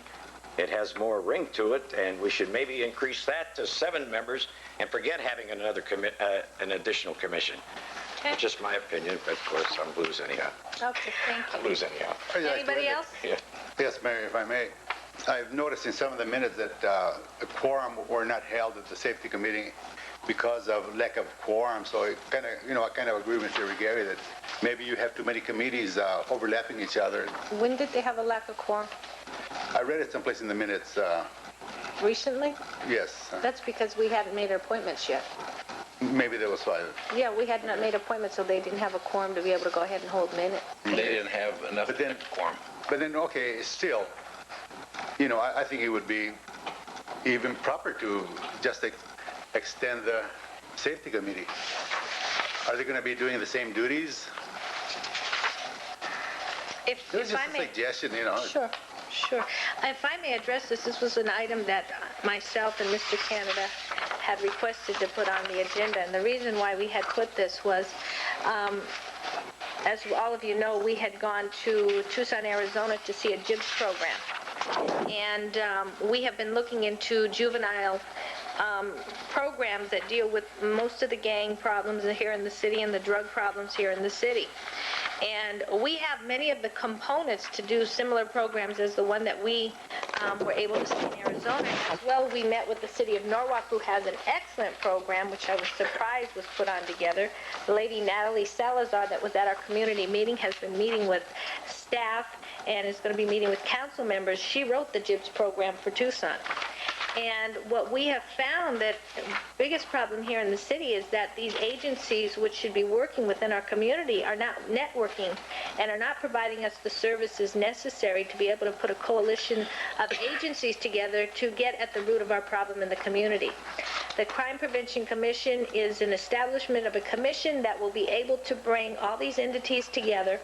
[SPEAKER 7] it has more ring to it, and we should maybe increase that to 7 members and forget having an additional commission.
[SPEAKER 2] Okay.
[SPEAKER 7] Just my opinion, but of course I'm lose anyhow.
[SPEAKER 2] Okay, thank
[SPEAKER 7] I
[SPEAKER 2] you.
[SPEAKER 7] lose anyhow.
[SPEAKER 2] Anybody else?
[SPEAKER 7] Yeah.
[SPEAKER 4] Yes, Mayor, if I may. I've noticed in some of the minutes that a quorum were not held at the safety committee because of lack of quorum. So it kind of, I kind of agree with Mr. Gary that maybe you have too many committees overlapping each other.
[SPEAKER 2] When did they have a lack of quorum?
[SPEAKER 4] I read it someplace in the minutes.
[SPEAKER 2] Recently?
[SPEAKER 4] Yes,
[SPEAKER 2] That's because we hadn't made our appointments yet.
[SPEAKER 4] maybe there was 5.
[SPEAKER 2] Yeah, we had not made appointments, so they didn't have a quorum to be able to go ahead and hold minutes.
[SPEAKER 3] They didn't have enough quorum.
[SPEAKER 4] But then, okay, still, I think it would be even proper to just extend the safety committee. Are they going to be doing the same duties?
[SPEAKER 2] If
[SPEAKER 4] It was
[SPEAKER 2] if
[SPEAKER 4] just
[SPEAKER 2] I
[SPEAKER 4] a
[SPEAKER 2] may...
[SPEAKER 4] suggestion,
[SPEAKER 2] Sure. If I may address this was an item that myself and Mr. Canada had requested to put on the agenda. And the reason why we had put this was, as all of you know, we had gone to Tucson, Arizona to see a JIBS program. And we have been looking into juvenile programs that deal with most of the gang problems here in the city and the drug problems here in the city. And we have many of the components to do similar programs as the one that we were able to see in Arizona. As well, we met with the city of Norwalk, who has an excellent program, which I was surprised was put on together. The lady Natalie Salazar that was at our community meeting has been meeting with staff and is going to be meeting with council members. She wrote the JIBS program for Tucson. And what we have found that the biggest problem here in the city is that these agencies which should be working within our community are not networking and are not providing us the services necessary to be able to put a coalition of agencies together to get at the root of our problem in the community. The Crime Prevention Commission is an establishment of a commission that will be able to bring all these entities together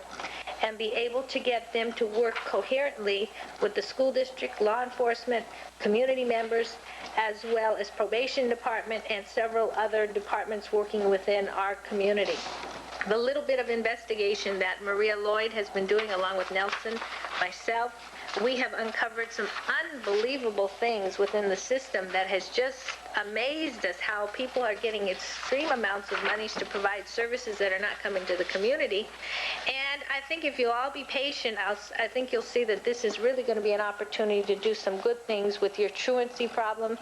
[SPEAKER 2] and be able to get them to work coherently with the school district, law enforcement, community members, as well as probation department and several other departments working within our community. The little bit of investigation that Maria Lloyd has been doing along with Nelson, myself, we have uncovered some unbelievable things within the system that has just amazed us, how people are getting extreme amounts of monies to provide services that are not coming to the community. And I think if you'll all be patient, I think you'll see that this is really going to be an opportunity to do some good things with your truancy problem.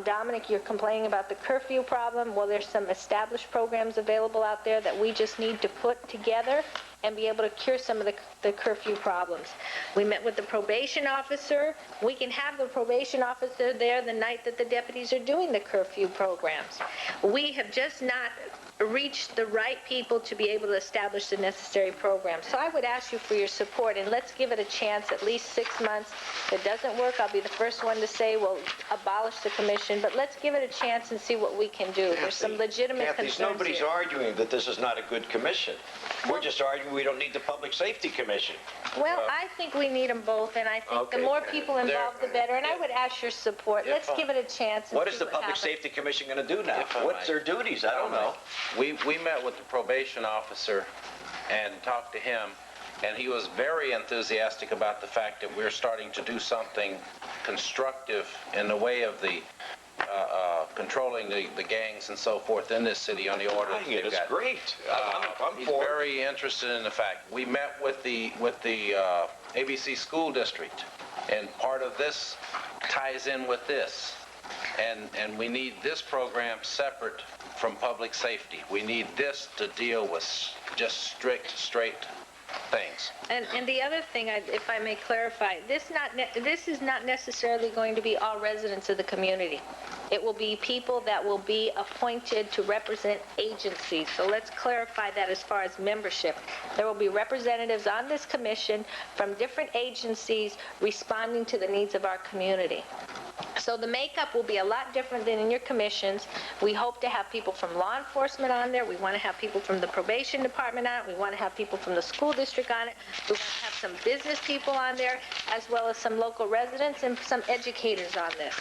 [SPEAKER 2] Dominic, you're complaining about the curfew problem. Well, there's some established programs available out there that we just need to put together and be able to cure some of the curfew problems. We met with the probation officer. We can have the probation officer there the night that the deputies are doing the curfew programs. We have just not reached the right people to be able to establish the necessary programs. So I would ask you for your support, and let's give it a chance, at least 6 months. If it doesn't work, I'll be the first one to say we'll abolish the commission, but let's give it a chance and see what we can do. There's some legitimate
[SPEAKER 7] Kathy,
[SPEAKER 2] concerns
[SPEAKER 7] nobody's
[SPEAKER 2] here.
[SPEAKER 7] arguing that this is not a good commission. We're just arguing we don't need the Public Safety Commission.
[SPEAKER 2] Well, I think we need them both, and I think the more people involved, the better. And I would ask your support. Let's give it a chance and
[SPEAKER 7] What
[SPEAKER 2] see
[SPEAKER 7] is the Public
[SPEAKER 2] happens.
[SPEAKER 7] Safety Commission going to do now?
[SPEAKER 3] If I
[SPEAKER 7] What's
[SPEAKER 3] might.
[SPEAKER 7] their duties? I don't know.
[SPEAKER 3] We met with the probation officer and talked to him, and he was very enthusiastic about the fact that we're starting to do something constructive in the way of the controlling the gangs and so forth in this city on the order that they've
[SPEAKER 7] It's
[SPEAKER 3] got.
[SPEAKER 7] great. I'm
[SPEAKER 3] He's
[SPEAKER 7] for it.
[SPEAKER 3] very interested in the fact. We met with the ABC School District, and part of this ties in with this. And we need this program separate from public safety. We need this to deal with just straight things.
[SPEAKER 2] And the other thing, if I may clarify, this is not necessarily going to be all residents of the community. It will be people that will be appointed to represent agencies. So let's clarify that as far as membership. There will be representatives on this commission from different agencies responding to the needs of our community. So the makeup will be a lot different than in your commissions. We hope to have people from law enforcement on there. We want to have people from the probation department on it. We want to have people from the school district on it. We want to have some business people on there, as well as some local residents and some educators on this.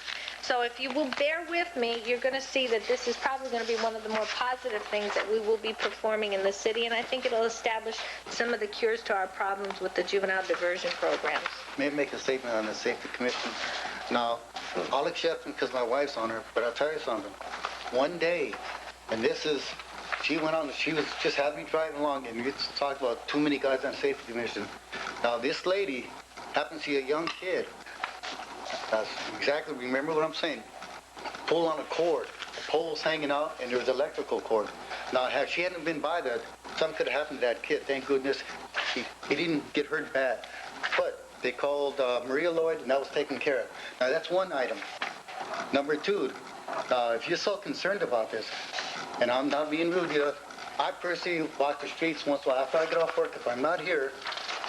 [SPEAKER 2] So if you will bear with me, you're going to see that this is probably going to be one of the more positive things that we will be performing in the city, and I think it'll establish some of the cures to our problems with the juvenile diversion programs.
[SPEAKER 16] May I make a statement on the safety commission? Now, I'll accept it because my wife's on her, but I'll tell you something. One day, and this is, she was just having me driving along, and you talk about too many guys on safety commission. Now, this lady happens to be a young kid. That's exactly, remember what I'm saying. Pull on a cord, the pole was hanging out, and there was electrical cord. Now, if she hadn't been by that, something could have happened to that kid. Thank goodness he didn't get hurt bad. But they called Maria Lloyd, and that was taken care of. Now, that's one item. Number two, if you're so concerned about this, and I'm not being rude here, I personally walk the streets once in a while. After I get off work, if I'm not here,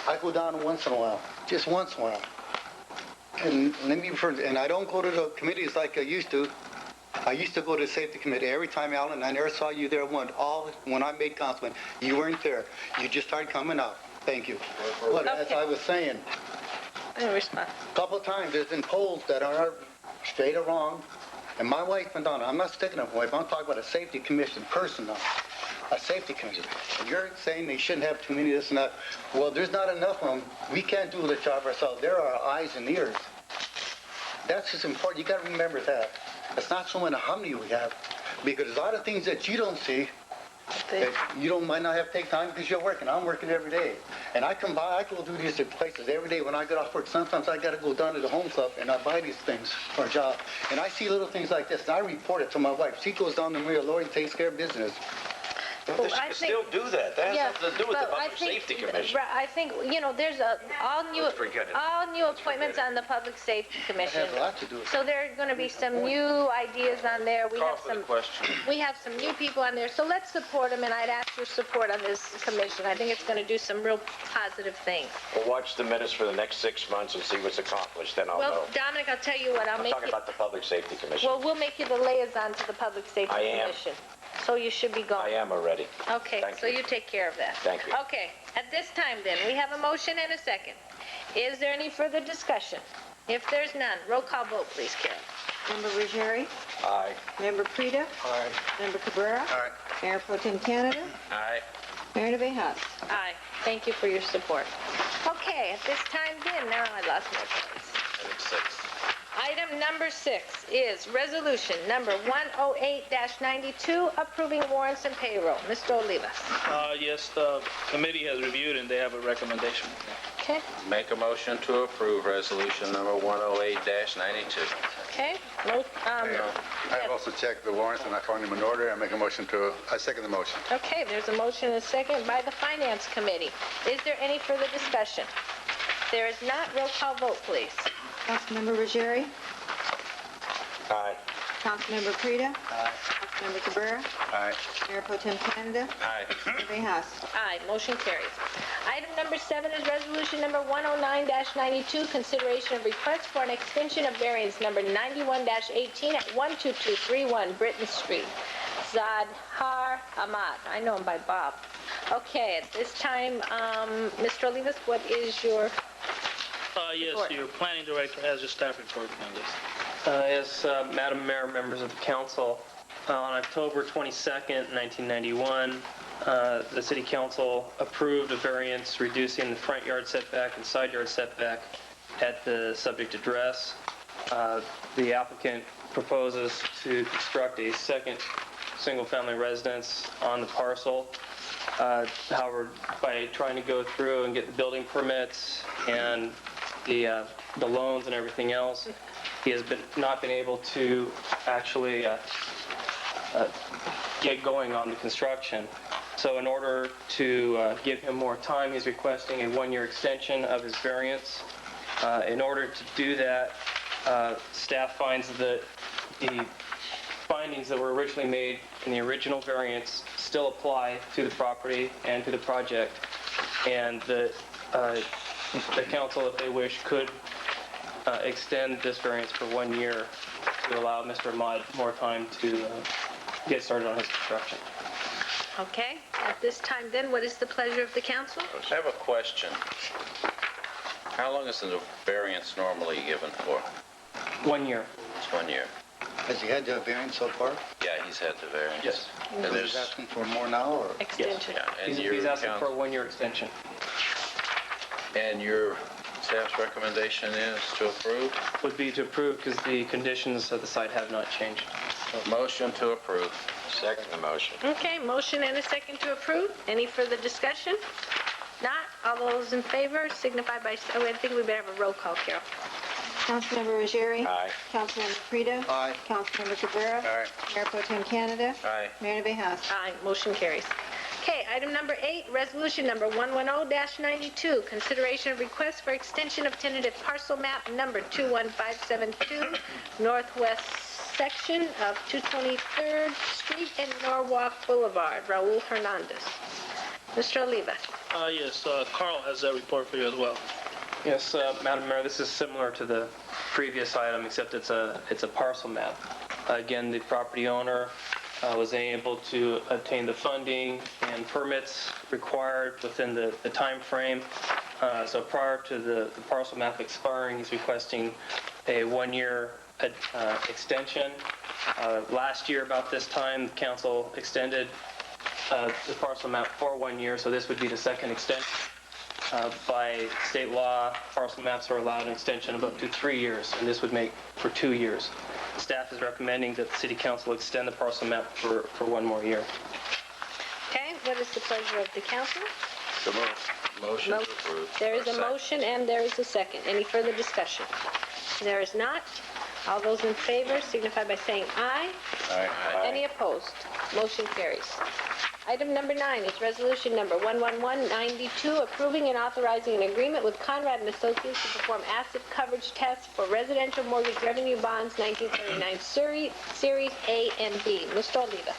[SPEAKER 16] I go down once in a while, just once in a while. And and I don't go to the committees like I used to. I used to go to the safety committee every time, Alan. I never saw you there when I made councilman. You weren't there. You just started coming out. Thank you. But as I was saying, a couple of times there's been polls that are straight or wrong. And my wife and Donna, I'm not sticking up for my wife. I'm talking about a safety commission person now. A safety commission. And you're saying they shouldn't have too many of this and that. Well, there's not enough of them. We can't do the job ourselves. There are eyes and ears. That's just important. You got to remember that. It's not so much how many we have, because there's a lot of things that you don't see that you might not have to take time because you're working. I'm working every day. And I come by, I go do these places every day when I get off work. Sometimes I got to go down to the home club and I buy these things for a job. And I see little things like this, and I report it to my wife. She goes down to Maria Lloyd and takes care of business.
[SPEAKER 7] Well, they should still do that. That has nothing to do with the Public Safety Commission.
[SPEAKER 2] I think, there's all new appointments on the Public Safety Commission.
[SPEAKER 16] It has a lot to do with it.
[SPEAKER 2] So there are going to be some new ideas on there.
[SPEAKER 9] Call for the question.
[SPEAKER 2] We have some new people on there, so let's support them, and I'd ask your support on this commission. I think it's going to do some real positive things.
[SPEAKER 7] We'll watch the minutes for the next 6 months and see what's accomplished, then I'll know.
[SPEAKER 2] Well, Dominic, I'll tell you what,
[SPEAKER 7] I'm talking about the Public Safety Commission.
[SPEAKER 2] Well, we'll make you the liaison to the Public Safety Commission. So you should be going.
[SPEAKER 7] I am already.
[SPEAKER 2] Okay, so you take care of that.
[SPEAKER 7] Thank you.
[SPEAKER 2] Okay, at this time then, we have a motion and a second. Is there any further discussion? If there's none, roll call vote, please, Karen.
[SPEAKER 6] Member Ruggieri?
[SPEAKER 7] Aye.
[SPEAKER 6] Member Prida?
[SPEAKER 16] Aye.
[SPEAKER 6] Member Cabrera?
[SPEAKER 16] Aye.
[SPEAKER 6] Mayor Pro Tem Canada?
[SPEAKER 3] Aye.
[SPEAKER 6] Mayor Navejas?
[SPEAKER 2] Aye. Thank you for your support. Okay, at this time then, now I lost my place.
[SPEAKER 3] Item 6.
[SPEAKER 2] Item number 6 is resolution number 108-92, approving warrants and payroll. Mr. Olivas.
[SPEAKER 5] Yes, the committee has reviewed and they have a recommendation.
[SPEAKER 2] Okay,
[SPEAKER 3] Make a motion to approve resolution number 108-92.
[SPEAKER 2] okay.
[SPEAKER 4] I have also checked the warrants and I found them in order. I second the motion.
[SPEAKER 2] Okay, there's a motion and a second by the Finance Committee. Is there any further discussion? There is not. Roll call vote, please.
[SPEAKER 6] Councilmember Ruggieri?
[SPEAKER 7] Aye.
[SPEAKER 6] Councilmember Prida?
[SPEAKER 16] Aye.
[SPEAKER 6] Councilmember Cabrera?
[SPEAKER 4] Aye.
[SPEAKER 6] Mayor Pro Tem Canada?
[SPEAKER 3] Aye.
[SPEAKER 6] Mayor Navejas?
[SPEAKER 2] Aye, motion carries. Item number 7 is resolution number 109-92, consideration of request for an extension of variance number 91-18 at 12231 Britton Street. Zadhar Ahmad. I know him by Bob. Okay, at this time, Mr. Olivas, what is your...
[SPEAKER 5] Yes, your planning director has your staff report on this.
[SPEAKER 17] As Madam Mayor, members of the council, on October 22nd, 1991, the City Council approved a variance reducing the front yard setback and side yard setback at the subject address. The applicant proposes to construct a second single-family residence on the parcel. However, by trying to go through and get the building permits and the loans and everything else, he has not been able to actually get going on the construction. So in order to give him more time, he's requesting a 1-year extension of his variance. In order to do that, staff finds that the findings that were originally made in the original variance still apply to the property and to the project, and the council, if they wish, could extend this variance for 1 year to allow Mr. Ahmad more time to get started on his construction.
[SPEAKER 2] Okay, at this time then, what is the pleasure of the council?
[SPEAKER 3] I have a question. How long is the variance normally given for?
[SPEAKER 17] 1 year.
[SPEAKER 3] It's 1 year.
[SPEAKER 16] Has he had the variance so far?
[SPEAKER 3] Yeah, he's had the variance.
[SPEAKER 17] Yes.
[SPEAKER 3] And
[SPEAKER 16] He's
[SPEAKER 3] there's,
[SPEAKER 16] asking for more now, or?
[SPEAKER 2] Extension.
[SPEAKER 3] yeah, and
[SPEAKER 17] He's asking for a 1-year extension.
[SPEAKER 3] And your staff's recommendation is to approve?
[SPEAKER 17] Would be to approve because the conditions of the site have not changed.
[SPEAKER 3] Motion to approve.
[SPEAKER 7] Second the motion.
[SPEAKER 2] Okay, motion and a second to approve. Any further discussion? Not, all those in favor signify by, I think we better have a roll call, Carol.
[SPEAKER 6] Councilmember Ruggieri?
[SPEAKER 7] Aye.
[SPEAKER 6] Councilmember Frida?
[SPEAKER 16] Aye.
[SPEAKER 6] Councilmember Cabrera?
[SPEAKER 3] Aye.
[SPEAKER 6] Mayor Pro Tem Canada?
[SPEAKER 3] Aye.
[SPEAKER 6] Mayor Navehas?
[SPEAKER 2] Aye, motion carries. Okay, item number 8, resolution number 110-92, consideration of request for extension of tentative parcel map number 21572, northwest section of 223rd Street and Norwalk Boulevard. Raul Hernandez. Mr. Oliva.
[SPEAKER 5] Yes, Carl has that report for you as well.
[SPEAKER 17] Yes, Madam Mayor, this is similar to the previous item, except it's a parcel map. Again, the property owner was able to obtain the funding and permits required within the time frame. So prior to the parcel map expiring, he's requesting a 1-year extension. Last year, about this time, the council extended the parcel map for 1 year, so this would be the second extension. By state law, parcel maps are allowed an extension of up to 3 years, and this would make for 2 years. Staff is recommending that the City Council extend the parcel map for 1 more year.
[SPEAKER 2] Okay, what is the pleasure of the council?
[SPEAKER 3] So moved. Motion to approve.
[SPEAKER 2] There is
[SPEAKER 3] Or
[SPEAKER 2] a
[SPEAKER 3] second.
[SPEAKER 2] motion and there is a second. Any further discussion? There is not. All those in favor signify by saying aye.
[SPEAKER 3] Aye.
[SPEAKER 2] Any opposed? Motion carries. Item number 9 is resolution number 11192, approving and authorizing an agreement with Conrad & Associates to perform asset coverage tests for residential mortgage revenue bonds 1939 Series A and B. Mr. Oliva.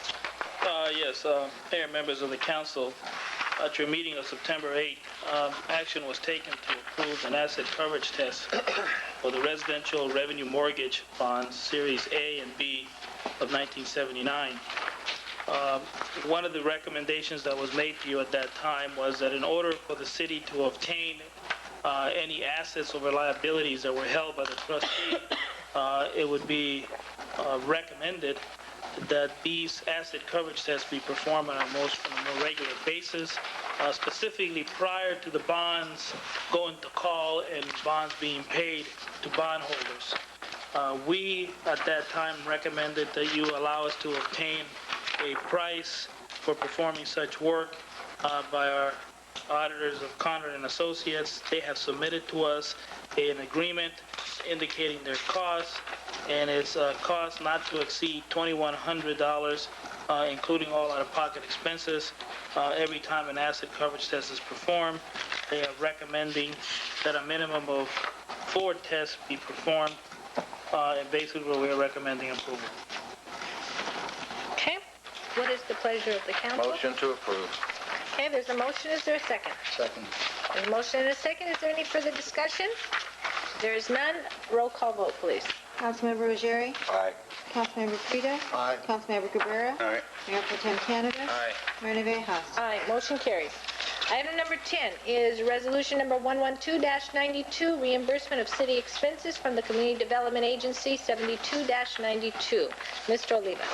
[SPEAKER 5] Yes, Mayor, members of the council, at your meeting of September 8th, action was taken to approve an asset coverage test for the residential revenue mortgage bonds Series A and B of 1979. One of the recommendations that was made to you at that time was that in order for the city to obtain any assets or liabilities that were held by the trustee, it would be recommended that these asset coverage tests be performed on a more regular basis, specifically prior to the bonds going to call and bonds being paid to bondholders. We, at that time, recommended that you allow us to obtain a price for performing such work by our auditors of Conrad & Associates. They have submitted to us an agreement indicating their costs, and it's a cost not to exceed $2,100, including all out-of-pocket expenses, every time an asset coverage test is performed. They are recommending that a minimum of 4 tests be performed, and basically we're recommending approval.
[SPEAKER 2] Okay, what is the pleasure of the council?
[SPEAKER 3] Motion to approve.
[SPEAKER 2] Okay, there's a motion. Is there a second?
[SPEAKER 16] Second.
[SPEAKER 2] There's a motion and a second. Is there any further discussion? There is none. Roll call vote, please.
[SPEAKER 6] Councilmember Ruggieri?
[SPEAKER 7] Aye.
[SPEAKER 6] Councilmember Frida?
[SPEAKER 16] Aye.
[SPEAKER 6] Councilmember Cabrera?
[SPEAKER 3] Aye.
[SPEAKER 6] Mayor Pro Tem Canada?
[SPEAKER 3] Aye.
[SPEAKER 6] Mayor Navehas?
[SPEAKER 2] Aye, motion carries. Item number 10 is resolution number 112-92, reimbursement of city expenses from the Community Development Agency 72-92. Mr. Oliva.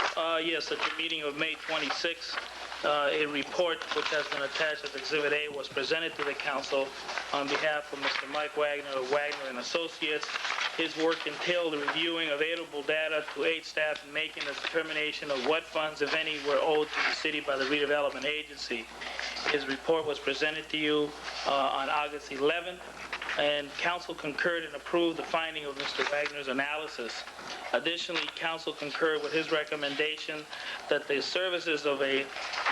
[SPEAKER 5] Yes, at your meeting of May 26th, a report which has been attached as Exhibit A was presented to the council on behalf of Mr. Mike Wagner of Wagner & Associates. His work entailed reviewing available data to aid staff in making a determination of what funds, if any, were owed to the city by the redevelopment agency. His report was presented to you on August 11th, and council concurred and approved the finding of Mr. Wagner's analysis. Additionally, council concurred with his recommendation that the services of a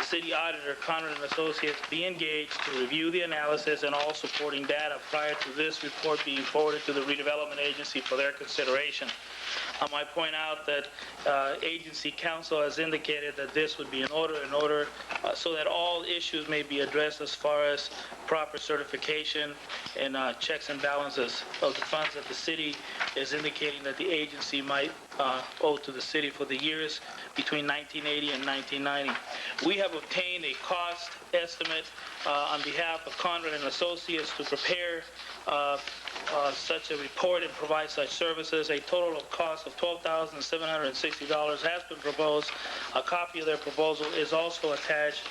[SPEAKER 5] city auditor, Conrad and Associates, be engaged to review the analysis and all supporting data prior to this report being forwarded to the redevelopment agency for their consideration. I might point out that agency counsel has indicated that this would be in order so that all issues may be addressed as far as proper certification and checks and balances of the funds that the city is indicating that the agency might owe to the city for the years between 1980 and 1990. We have obtained a cost estimate on behalf of Conrad and Associates to prepare such a report and provide such services. A total of cost of $12,760 has been proposed. A copy of their proposal is also attached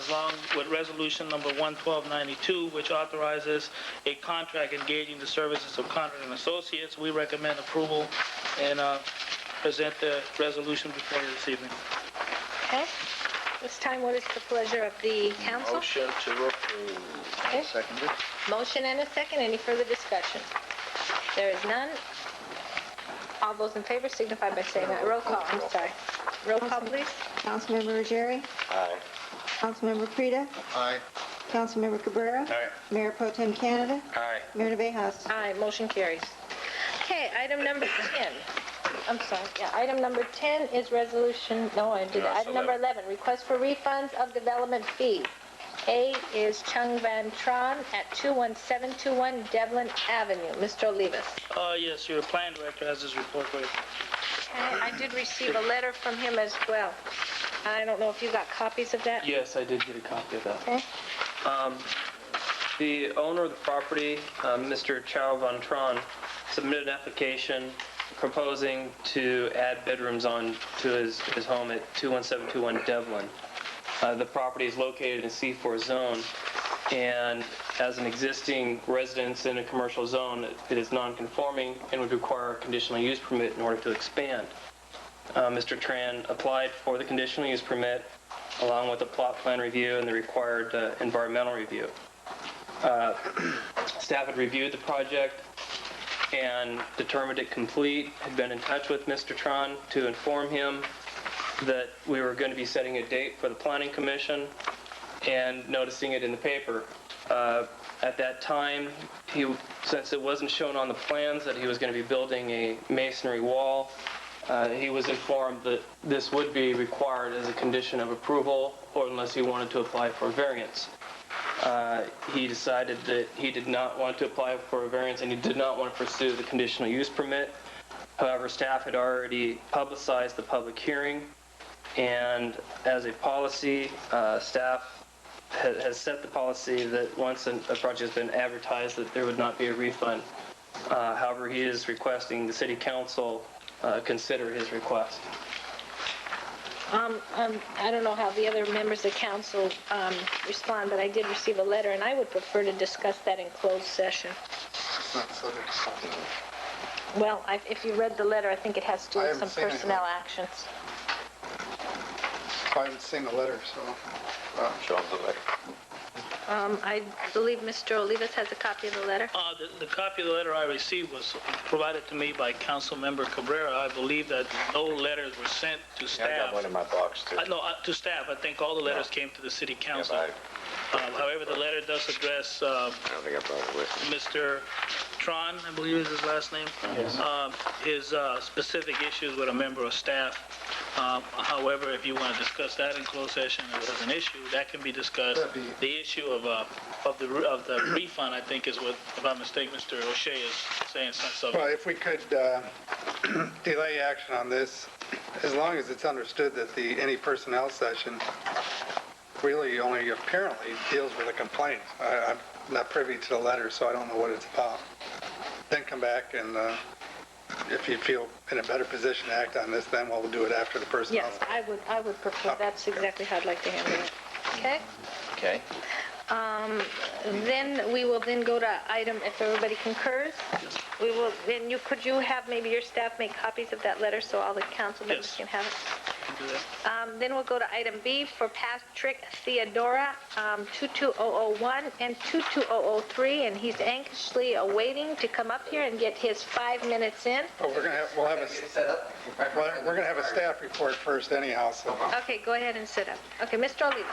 [SPEAKER 5] along with resolution number 11292, which authorizes a contract engaging the services of Conrad and Associates. We recommend approval and present the resolution before you this evening.
[SPEAKER 2] Okay. This time, what is the pleasure of the council?
[SPEAKER 7] Motion to approve.
[SPEAKER 2] Okay.
[SPEAKER 7] Seconded.
[SPEAKER 2] Motion and a second. Any further discussion? There is none. All those in favor signify by saying aye. Roll call. I'm sorry. Roll call, please.
[SPEAKER 6] Councilmember Ruggieri?
[SPEAKER 7] Aye.
[SPEAKER 6] Councilmember Frida?
[SPEAKER 4] Aye.
[SPEAKER 6] Councilmember Cabrera?
[SPEAKER 4] Aye.
[SPEAKER 6] Mayor Pro Tem Canada?
[SPEAKER 3] Aye.
[SPEAKER 6] Mayor Navejas?
[SPEAKER 2] Aye, motion carries. Okay, item number 10. I'm sorry, yeah, item number 10 is resolution, no, I did,
[SPEAKER 7] No, it's
[SPEAKER 2] item number 11, request for refunds of development fee. A is Chung Van Tron at 21721 Devlin Avenue. Mr. Olivas.
[SPEAKER 5] Yes, your plan director has his report for you.
[SPEAKER 2] Okay, I did receive a letter from him as well. I don't know if you got copies of that?
[SPEAKER 17] Yes, I did get a copy of that.
[SPEAKER 2] Okay.
[SPEAKER 17] The owner of the property, Mr. Chow Van Tron, submitted an application proposing to add bedrooms on to his home at 21721 Devlin. The property is located in a C4 zone, and as an existing residence in a commercial zone, it is non-conforming and would require a conditional use permit in order to expand. Mr. Tran applied for the conditional use permit along with the plot plan review and the required environmental review. Staff had reviewed the project and determined it complete, had been in touch with Mr. Tran to inform him that we were going to be setting a date for the Planning Commission and noticing it in the paper. At that time, since it wasn't shown on the plans that he was going to be building a masonry wall, he was informed that this would be required as a condition of approval, or unless he wanted to apply for a variance. He decided that he did not want to apply for a variance and he did not want to pursue the conditional use permit. However, staff had already publicized the public hearing, and as a policy, staff has set the policy that once a project has been advertised that there would not be a refund. However, he is requesting the city council consider his request.
[SPEAKER 2] I don't know how the other members of council respond, but I did receive a letter, and I would prefer to discuss that in closed session.
[SPEAKER 8] It's not subject to something.
[SPEAKER 2] Well, if you read the letter, I think it has to do
[SPEAKER 8] I
[SPEAKER 2] with some
[SPEAKER 8] haven't seen it.
[SPEAKER 2] personnel actions.
[SPEAKER 8] I haven't seen the letter, so.
[SPEAKER 7] Show him the letter.
[SPEAKER 2] I believe Mr. Olivas has a copy of the letter.
[SPEAKER 5] The copy of the letter I received was provided to me by Councilmember Cabrera. I believe that no letters were sent to staff.
[SPEAKER 7] I got one in my box, too.
[SPEAKER 5] No, to staff. I think all the letters came to the city council.
[SPEAKER 7] Yeah,
[SPEAKER 5] However, the letter does address
[SPEAKER 7] I don't think I brought it with me.
[SPEAKER 5] Mr. Tron, I believe is his last name.
[SPEAKER 7] Yes.
[SPEAKER 5] His specific issues with a member of staff. However, if you want to discuss that in closed session as an issue, that can be discussed. The issue of the refund, I think, is what, if I'm mistaken, Mr. O'Shea is saying something.
[SPEAKER 8] Well, if we could delay action on this, as long as it's understood that any personnel session really only apparently deals with a complaint. I'm not privy to the letter, so I don't know what it's about. Then come back and if you feel in a better position to act on this, then we'll do it after the personnel.
[SPEAKER 2] Yes, I would prefer. That's exactly how I'd like to handle it. Okay?
[SPEAKER 7] Okay.
[SPEAKER 2] Then we will then go to item, if everybody concurs, we will, then could you have maybe your staff make copies of that letter so all the council members can have it?
[SPEAKER 5] can do that.
[SPEAKER 2] Then we'll go to item B for Patrick Theodora, 22001 and 22003, and he's anxiously awaiting to come up here and get his 5 minutes in.
[SPEAKER 8] But we're gonna have a staff report first anyhow, so.
[SPEAKER 2] Okay, go ahead and sit up. Okay, Mr. Oliva,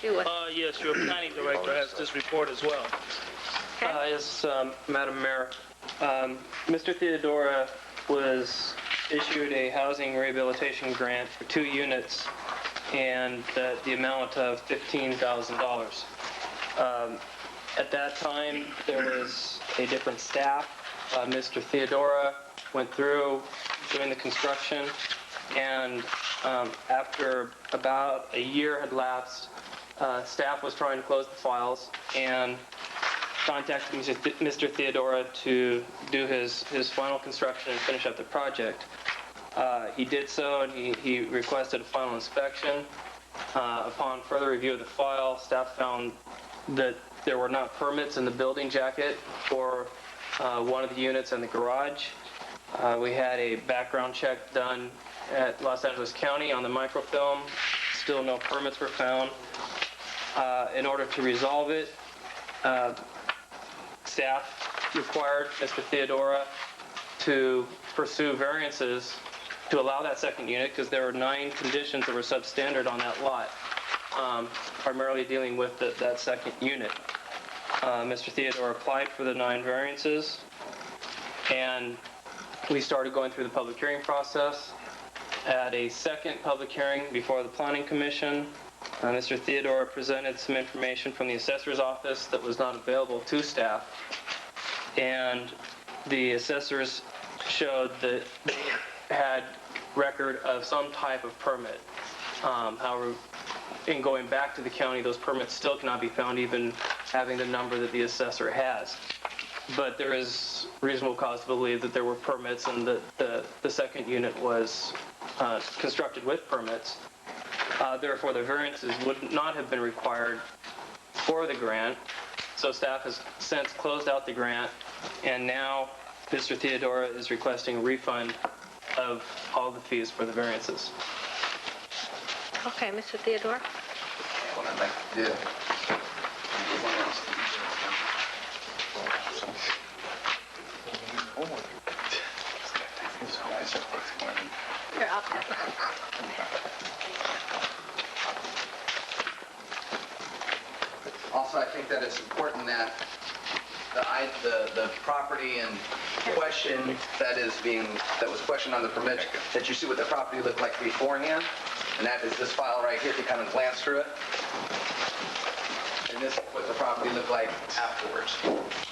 [SPEAKER 2] you would.
[SPEAKER 17] Yes, your planning director has this report as well. Yes, Madam Mayor. Mr. Theodora was issued a housing rehabilitation grant for 2 units and the amount of $15,000. At that time, there was a different staff. Mr. Theodora went through doing the construction, and after about a year had lapsed, staff was trying to close the files and contacted Mr. Theodora to do his final construction and finish up the project. He did so, and he requested a final inspection. Upon further review of the file, staff found that there were not permits in the building jacket for one of the units in the garage. We had a background check done at Los Angeles County on the microfilm. Still no permits were found. In order to resolve it, staff required Mr. Theodora to pursue variances to allow that second unit because there were 9 conditions that were substandard on that lot, primarily dealing with that second unit. Mr. Theodora applied for the 9 variances, and we started going through the public hearing process. At a second public hearing before the Planning Commission, Mr. Theodora presented some information from the assessor's office that was not available to staff, and the assessors showed that they had record of some type of permit. However, in going back to the county, those permits still cannot be found, even having the number that the assessor has. But there is reasonable cause to believe that there were permits and that the second unit was constructed with permits. Therefore, the variances would not have been required for the grant. So staff has since closed out the grant, and now Mr. Theodora is requesting a refund of all the fees for the variances.
[SPEAKER 2] Okay, Mr. Theodora.
[SPEAKER 11] What I'd like to do.
[SPEAKER 2] Here, I'll pass.
[SPEAKER 11] Also, I think that it's important that the property in question that was questioned on the permit, that you see what the property looked like beforehand, and that is this file right here, if you kind of glance through it. And this is what the property looked like afterwards,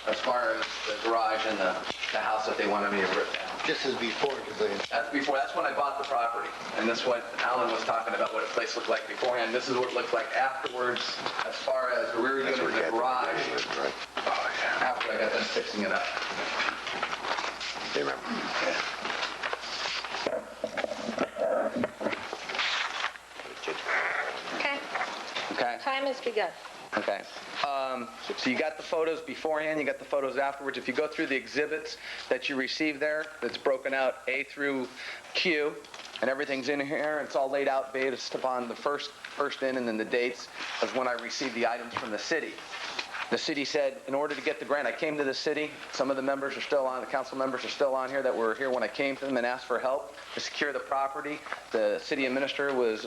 [SPEAKER 11] as far as the garage and the house that they wanted me to rip down.
[SPEAKER 16] This is before,
[SPEAKER 11] That's before. That's when I bought the property. And that's what Alan was talking about, what the place looked like beforehand. This is what it looked like afterwards, as far as the rear unit of the garage, after I got done fixing it up.
[SPEAKER 2] Okay.
[SPEAKER 11] Okay.
[SPEAKER 2] Time has begun.
[SPEAKER 11] Okay. So you got the photos beforehand, you got the photos afterwards. If you go through the exhibits that you received there, that's broken out A through Q, and everything's in here, it's all laid out based upon the first in and then the dates of when I received the items from the city. The city said, in order to get the grant, I came to the city. Some of the members are still on, the council members are still on here that were here when I came to them and asked for help to secure the property. The city administrator was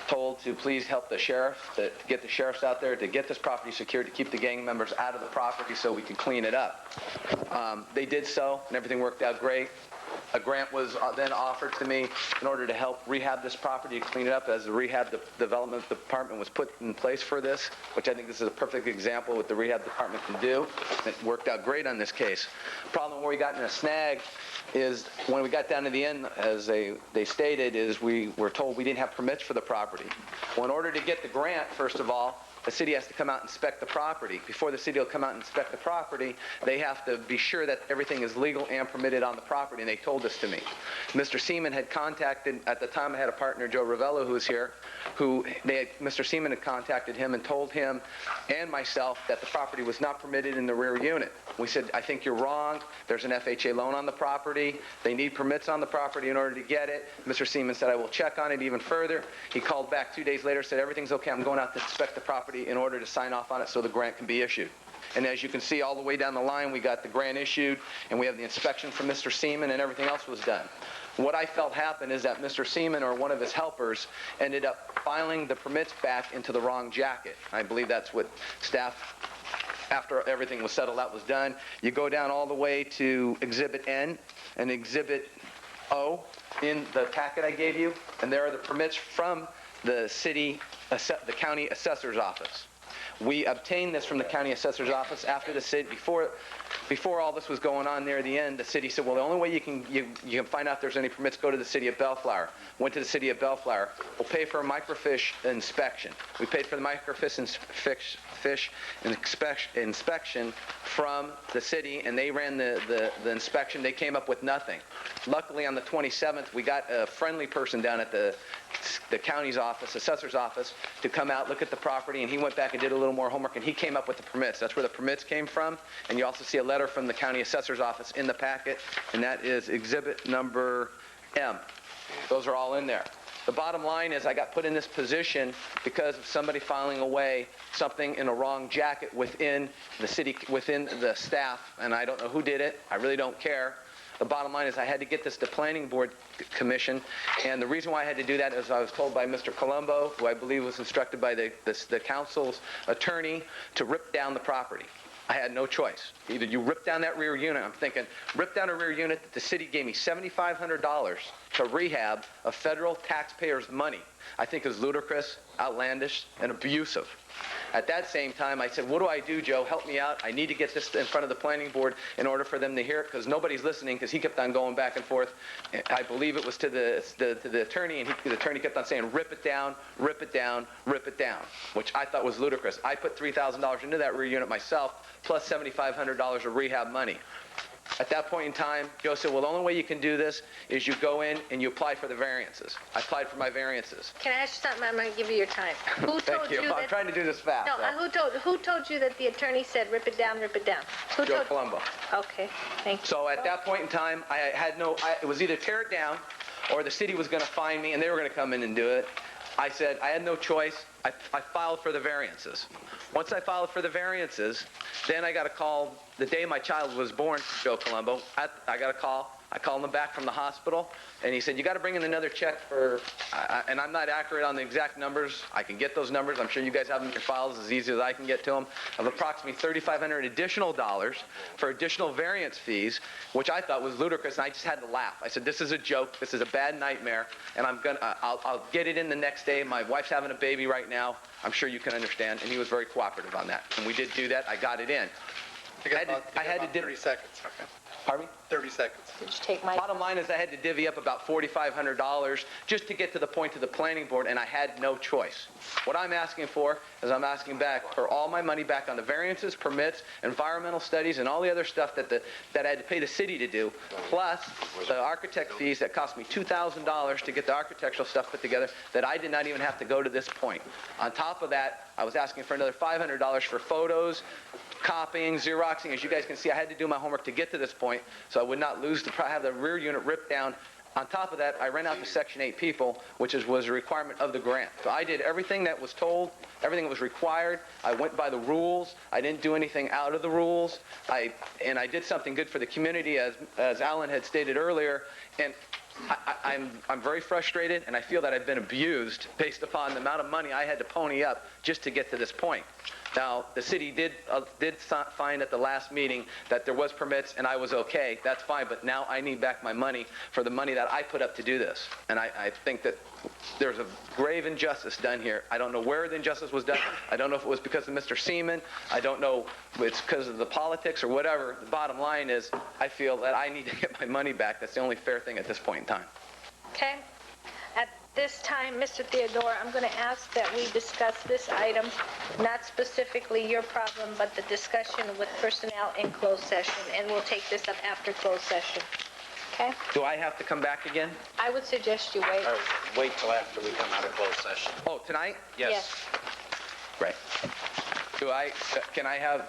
[SPEAKER 11] told to please help the sheriff, to get the sheriffs out there to get this property secured, to keep the gang members out of the property so we could clean it up. They did so, and everything worked out great. A grant was then offered to me in order to help rehab this property, to clean it up, as the rehab development department was put in place for this, which I think this is a perfect example of what the rehab department can do. It worked out great on this case. Problem where we got in a snag is when we got down to the end, as they stated, is we were told we didn't have permits for the property. Well, in order to get the grant, first of all, the city has to come out and inspect the property. Before the city will come out and inspect the property, they have to be sure that everything is legal and permitted on the property, and they told this to me. Mr. Seaman had contacted, at the time I had a partner, Joe Ravello, who was here, Mr. Seaman had contacted him and told him and myself that the property was not permitted in the rear unit. We said, I think you're wrong. There's an FHA loan on the property. They need permits on the property in order to get it. Mr. Seaman said, I will check on it even further. He called back 2 days later, said, everything's okay. I'm going out to inspect the property in order to sign off on it so the grant can be issued. And as you can see, all the way down the line, we got the grant issued, and we have the inspection from Mr. Seaman, and everything else was done. What I felt happened is that Mr. Seaman or one of his helpers ended up filing the permits back into the wrong jacket. I believe that's what staff, after everything was settled out, was done. You go down all the way to Exhibit N and Exhibit O in the packet I gave you, and there are the permits from the county assessor's office. We obtained this from the county assessor's office after the city, before all this was going on near the end. The city said, well, the only way you can find out if there's any permits, go to the city of Bellflower. Went to the city of Bellflower. We'll pay for a microfiche inspection. We paid for the microfiche inspection from the city, and they ran the inspection. They came up with nothing. Luckily, on the 27th, we got a friendly person down at the county's office, assessor's office, to come out, look at the property, and he went back and did a little more homework, and he came up with the permits. That's where the permits came from, and you also see a letter from the county assessor's office in the packet, and that is exhibit number M. Those are all in there. The bottom line is I got put in this position because of somebody filing away something in a wrong jacket within the city, within the staff, and I don't know who did it. I really don't care. The bottom line is I had to get this to Planning Board Commission, and the reason why I had to do that is I was told by Mr. Colombo, who I believe was instructed by the council's attorney, to rip down the property. I had no choice. Either you rip down that rear unit, I'm thinking, rip down a rear unit that the city gave me $7,500 to rehab of federal taxpayers' money, I think is ludicrous, outlandish, and abusive. At that same time, I said, what do I do, Joe? Help me out. I need to get this in front of the planning board in order for them to hear it, because nobody's listening, because he kept on going back and forth. I believe it was to the attorney, and the attorney kept on saying, rip it down, rip it down, rip it down, which I thought was ludicrous. I put $3,000 into that rear unit myself, plus $7,500 of rehab money. At that point in time, Joe said, well, the only way you can do this is you go in and you apply for the variances. I applied for my variances.
[SPEAKER 2] Can I ask you something? I'm going to give you your time. Who told
[SPEAKER 11] Thank you. I'm trying to do this fast.
[SPEAKER 2] No, who told you that the attorney said rip it down, rip it down?
[SPEAKER 11] Joe Colombo.
[SPEAKER 2] Okay, thank you.
[SPEAKER 11] So at that point in time, it was either tear it down or the city was going to fine me and they were going to come in and do it. I said I had no choice. I filed for the variances. Once I filed for the variances, then I got a call the day my child was born, Joe Colombo. I got a call. I called him back from the hospital, and he said, you got to bring in another check for, and I'm not accurate on the exact numbers. I can get those numbers. I'm sure you guys have them in your files as easy as I can get to them, of approximately $3,500 additional dollars for additional variance fees, which I thought was ludicrous, and I just had to laugh. I said, this is a joke. This is a bad nightmare, and I'll get it in the next day. My wife's having a baby right now. I'm sure you can understand, and he was very cooperative on that. And we did do that. I got it in. I had to
[SPEAKER 8] 30 seconds. Okay.
[SPEAKER 11] Pardon me?
[SPEAKER 8] 30 seconds.
[SPEAKER 2] Did you take my...
[SPEAKER 11] Bottom line is I had to divvy up about $4,500 just to get to the point of the planning board, and I had no choice. What I'm asking for is I'm asking back for all my money back on the variances, permits, environmental studies, and all the other stuff that I had to pay the city to do, plus the architect fees that cost me $2,000 to get the architectural stuff put together that I did not even have to go to this point. On top of that, I was asking for another $500 for photos, copying, Xeroxing. As you guys can see, I had to do my homework to get to this point, so I would not have the rear unit ripped down. On top of that, I ran out to Section 8 people, which was a requirement of the grant. So I did everything that was told, everything that was required. I went by the rules. I didn't do anything out of the rules. And I did something good for the community, as Alan had stated earlier. And I'm very frustrated, and I feel that I've been abused based upon the amount of money I had to pony up just to get to this point. Now, the city did find at the last meeting that there was permits and I was okay. That's fine, but now I need back my money for the money that I put up to do this. And I think that there's a grave injustice done here. I don't know where the injustice was done. I don't know if it was because of Mr. Seaman. I don't know if it's because of the politics or whatever. The bottom line is I feel that I need to get my money back. That's the only fair thing at this point in time.
[SPEAKER 2] Okay. this time, Mr. Theodore, I'm going to ask that we discuss this item, not specifically your problem, but the discussion with personnel in closed session, and we'll take this up after closed session. Okay?
[SPEAKER 11] Do I have to come back again?
[SPEAKER 2] I would suggest you wait.
[SPEAKER 7] Wait till after we come out of closed session.
[SPEAKER 11] Oh, tonight?
[SPEAKER 2] Yes.
[SPEAKER 11] Right. Do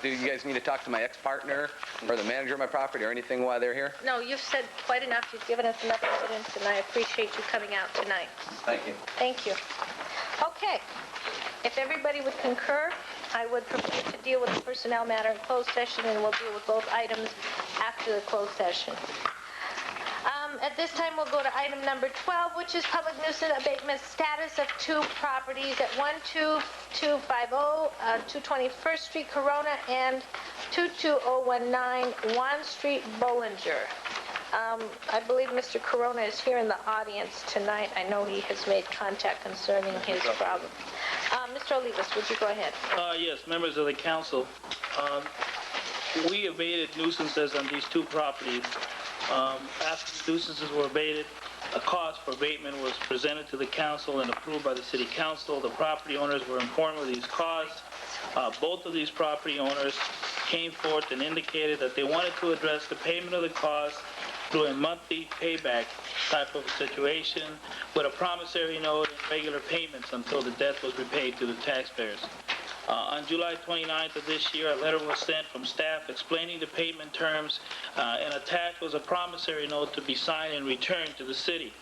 [SPEAKER 11] you guys need to talk to my ex-partner or the manager of my property or anything while they're here?
[SPEAKER 2] No, you've said quite enough. You've given us enough evidence, and I appreciate you coming out tonight.
[SPEAKER 11] Thank you.
[SPEAKER 2] Thank you. Okay. If everybody would concur, I would propose to deal with the personnel matter in closed session, and we'll deal with both items after the closed session. At this time, we'll go to item number 12, which is public nuisance abatement status of two properties at 12250 221st Street, Corona, and 22019 Juan Street, Bollinger. I believe Mr. Corona is here in the audience tonight. I know he has made contact concerning his problem. Mr. Olivas, would you go ahead?
[SPEAKER 5] Yes, members of the council. We abated nuisances on these two properties. After the nuisances were abated, a cost for abatement was presented to the council and approved by the city council. The property owners were informed of these costs. Both of these property owners came forth and indicated that they wanted to address the payment of the cost through a monthly payback type of situation with a promissory note and regular payments until the debt was repaid to the taxpayers. On July 29th of this year, a letter was sent from staff explaining the payment terms, and attached was a promissory note to be signed and returned to the city.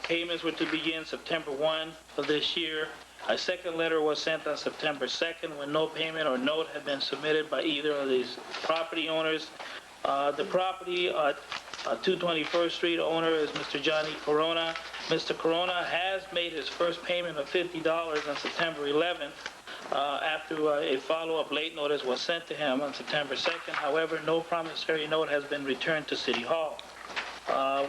[SPEAKER 5] Payments were to begin September 1 of this year. A second letter was sent on September 2nd when no payment or note had been submitted by either of these property owners. The property at 221st Street owner is Mr. Johnny Corona. Mr. Corona has made his first payment of $50 on September 11th. After a follow-up late notice was sent to him on September 2nd. However, no promissory note has been returned to City Hall.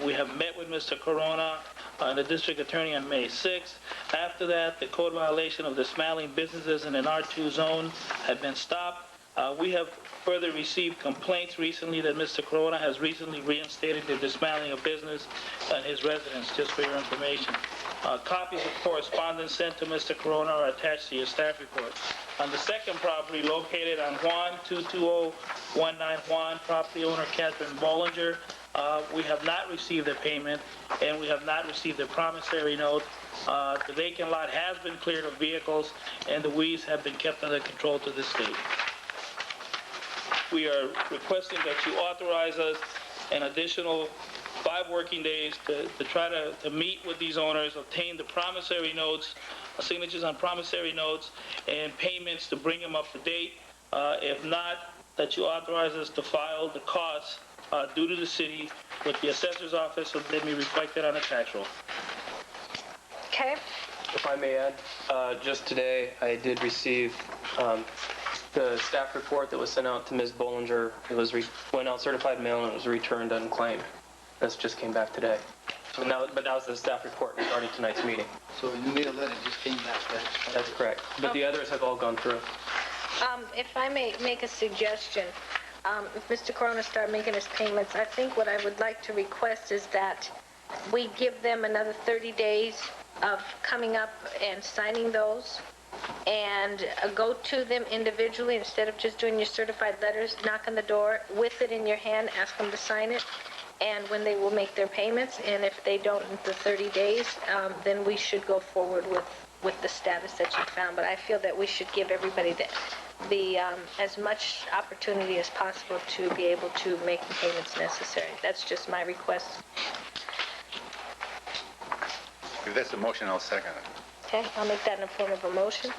[SPEAKER 5] We have met with Mr. Corona and the district attorney on May 6th. After that, the code violation of dismantling businesses in an R2 zone had been stopped. We have further received complaints recently that Mr. Corona has recently reinstated the dismantling of business at his residence, just for your information. Copies of correspondence sent to Mr. Corona are attached to your staff report. On the second property located on Juan, 22019 Juan, property owner Catherine Bollinger, we have not received a payment and we have not received a promissory note. The vacant lot has been cleared of vehicles and the weeds have been kept under control to this date. We are requesting that you authorize us an additional 5 working days to try to meet with these owners, obtain the promissory notes, signatures on promissory notes, and payments to bring them up to date. If not, that you authorize us to file the costs due to the city with the assessor's office so they may be reflected on the tax roll.
[SPEAKER 2] Okay.
[SPEAKER 17] If I may add, just today I did receive the staff report that was sent out to Ms. Bollinger. It was went out certified mail and it was returned unclaimed. This just came back today. But that was the staff report regarding tonight's meeting.
[SPEAKER 16] So you made a letter, just came back, right?
[SPEAKER 17] That's correct. But the others have all gone through.
[SPEAKER 2] If I may make a suggestion, if Mr. Corona started making his payments, I think what I would like to request is that we give them another 30 days of coming up and signing those, and go to them individually instead of just doing your certified letters. Knock on the door with it in your hand, ask them to sign it, and when they will make their payments. And if they don't in the 30 days, then we should go forward with the status that you found. But I feel that we should give everybody the as much opportunity as possible to be able to make the payments necessary. That's just my request.
[SPEAKER 4] If that's a motion, I'll second it.
[SPEAKER 2] Okay, I'll make that in the form of a motion.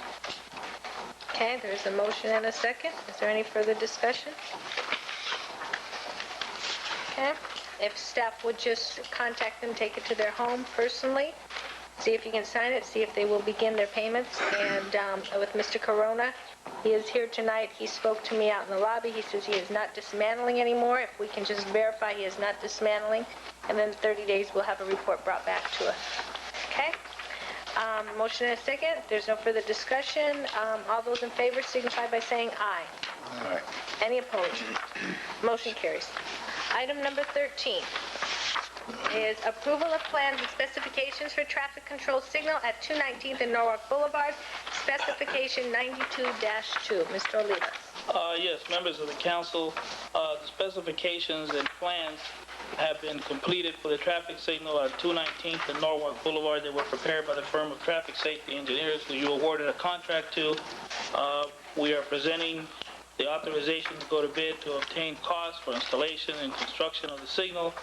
[SPEAKER 2] Okay, there's a motion and a second. Is there any further discussion? Okay, if staff would just contact them, take it to their home personally, see if you can sign it, see if they will begin their payments. And with Mr. Corona, he is here tonight. He spoke to me out in the lobby. He says he is not dismantling anymore. If we can just verify he is not dismantling, and then 30 days we'll have a report brought back to us. Okay? Motion and a second. There's no further discussion. All those in favor signify by saying aye.
[SPEAKER 4] Aye.
[SPEAKER 2] Any opposed? Motion carries. Item number 13. is approval of plans and specifications for traffic control signal at 219th and Norwalk Boulevard, specification 92-2. Mr. Olivas.
[SPEAKER 5] Yes, members of the council, the specifications and plans have been completed for the traffic signal at 219th and Norwalk Boulevard. They were prepared by the firm of Traffic Safety Engineers, who you awarded a contract to. We are presenting the authorization to go to bid to obtain costs for installation and construction of the signal,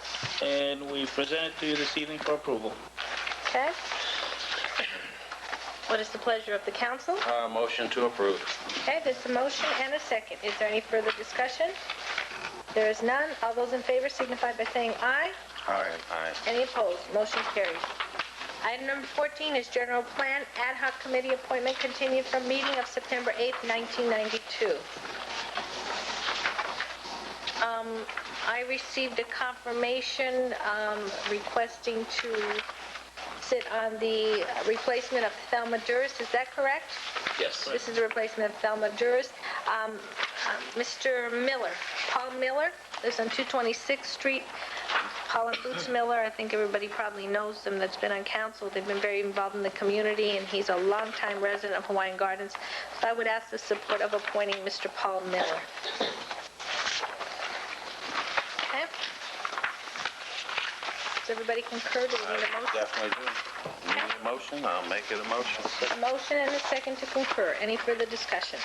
[SPEAKER 5] and we present it to you this evening for approval.
[SPEAKER 2] Okay. What is the pleasure of the council?
[SPEAKER 3] Motion to approve.
[SPEAKER 2] Okay, there's a motion and a second. Is there any further discussion? There is none. All those in favor signify by saying aye.
[SPEAKER 3] Aye. Aye.
[SPEAKER 2] Any opposed? Motion carries. Item number 14 is General Plan Ad Hoc Committee appointment continued from meeting of September 8th, 1992. I received a confirmation requesting to sit on the replacement of Thelma Duras. Is that correct?
[SPEAKER 3] Yes.
[SPEAKER 2] This is a replacement of Thelma Duras. Mr. Miller, Paul Miller, lives on 226th Street. Paul and Boots Miller, I think everybody probably knows them that's been on council. They've been very involved in the community, and he's a longtime resident of Hawaiian Gardens. So I would ask the support of appointing Mr. Paul Miller. Okay? Does everybody concur? Do we need a motion?
[SPEAKER 3] Definitely do. Need a motion? I'll make it a motion.
[SPEAKER 2] A motion and a second to concur. Any further discussion?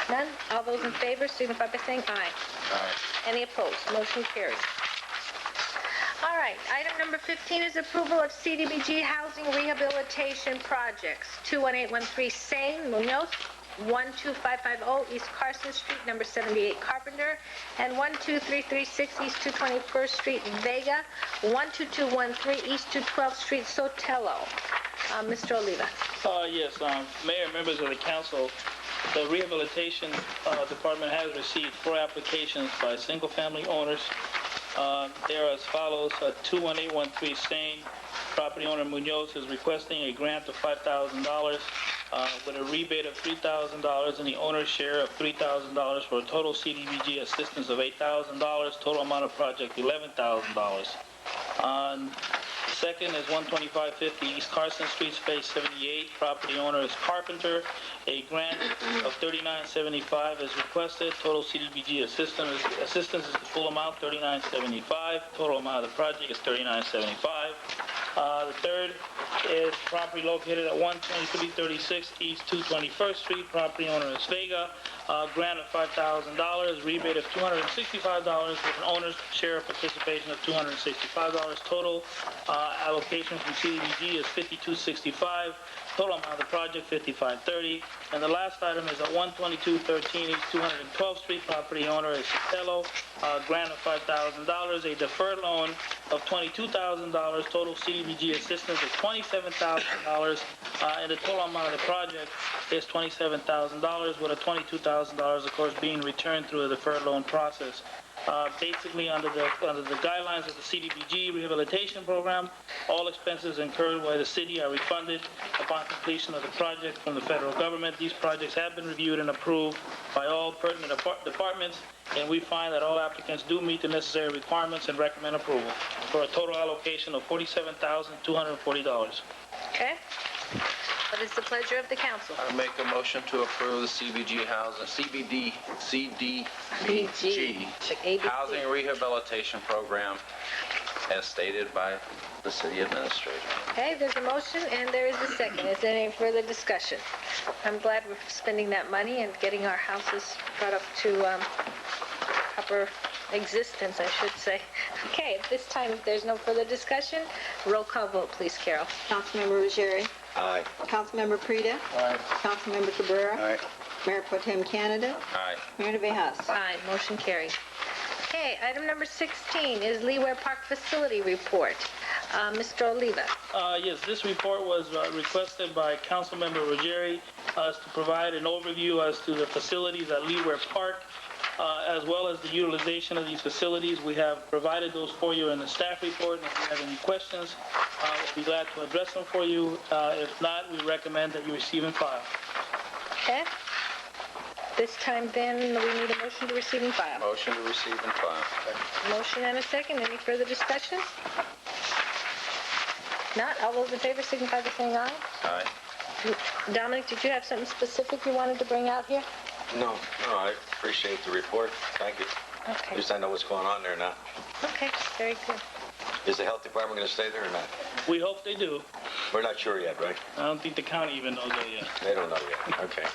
[SPEAKER 2] None? All those in favor signify by saying aye.
[SPEAKER 3] Aye.
[SPEAKER 2] Any opposed? Motion carries. All right, item number 15 is approval of CDBG housing rehabilitation projects. 21813 Sane, Munoz, 12550 East Carson Street, number 78 Carpenter, and 12336 East 221st Street, Vega, 12213 East 212th Street, Sotelo. Mr. Oliva.
[SPEAKER 5] Yes, Mayor, members of the council, the rehabilitation department has received 4 applications by single-family owners. They are as follows. 21813 Sane, property owner Munoz is requesting a grant of $5,000 with a rebate of $3,000 and the owner's share of $3,000 for a total CDBG assistance of $8,000. Total amount of project $11,000. Second is 12550 East Carson Street, Space 78. Property owner is Carpenter. A grant of $39.75 is requested. Total CDBG assistance is the full amount, $39.75. Total amount of the project is $39.75. The third is property located at 12336 East 221st Street. Property owner is Vega. Grant of $5,000, rebate of $265 with an owner's share of participation of $265. Total allocation from CDBG is $52.65. Total amount of the project $55.30. And the last item is at 12213 East 212th Street. Property owner is Sotelo. Grant of $5,000, a deferred loan of $22,000. Total CDBG assistance is $27,000, and the total amount of the project is $27,000, with a $22,000, of course, being returned through a deferred loan process. Basically, under the guidelines of the CDBG rehabilitation program, all expenses incurred by the city are refunded upon completion of the project from the federal government. These projects have been reviewed and approved by all pertinent departments, and we find that all applicants do meet the necessary requirements and recommend approval for a total allocation of $47,240.
[SPEAKER 2] Okay? What is the pleasure of the council?
[SPEAKER 3] I make a motion to approve the CDBG housing rehabilitation program as stated by the city administrator.
[SPEAKER 2] Okay, there's a motion and there is a second. Is there any further discussion? I'm glad we're spending that money and getting our houses brought up to proper existence, I should say. Okay, at this time, if there's no further discussion, roll call vote, please, Carol.
[SPEAKER 6] Councilmember Ruggieri.
[SPEAKER 7] Aye.
[SPEAKER 6] Councilmember Prida.
[SPEAKER 5] Aye.
[SPEAKER 6] Councilmember Cabrera.
[SPEAKER 4] Aye.
[SPEAKER 6] Mayor Pro Tem Canada.
[SPEAKER 3] Aye.
[SPEAKER 6] Mayor Navejas.
[SPEAKER 2] Aye, motion carried. Okay, item number 16 is Leeware Park Facility Report. Mr. Oliva.
[SPEAKER 5] Yes, this report was requested by Councilmember Ruggieri to provide an overview as to the facilities at Leeware Park, as well as the utilization of these facilities. We have provided those for you in the staff report, and if you have any questions, we'll be glad to address them for you. If not, we recommend that you receive and file.
[SPEAKER 2] Okay. This time, then, we need a motion to receive and file.
[SPEAKER 3] Motion to receive and file.
[SPEAKER 2] Motion and a second. Any further discussion? Not, all those in favor signify by saying aye.
[SPEAKER 3] Aye.
[SPEAKER 2] Dominic, did you have something specific you wanted to bring out here?
[SPEAKER 7] No, I appreciate the report. Thank you. At
[SPEAKER 2] Okay.
[SPEAKER 7] least I know what's going on there now.
[SPEAKER 2] Okay, very good.
[SPEAKER 7] Is the health department going to stay there or not?
[SPEAKER 5] We hope they do.
[SPEAKER 7] We're not sure yet, right?
[SPEAKER 5] I don't think the county even knows that yet.
[SPEAKER 7] They don't know yet. Okay.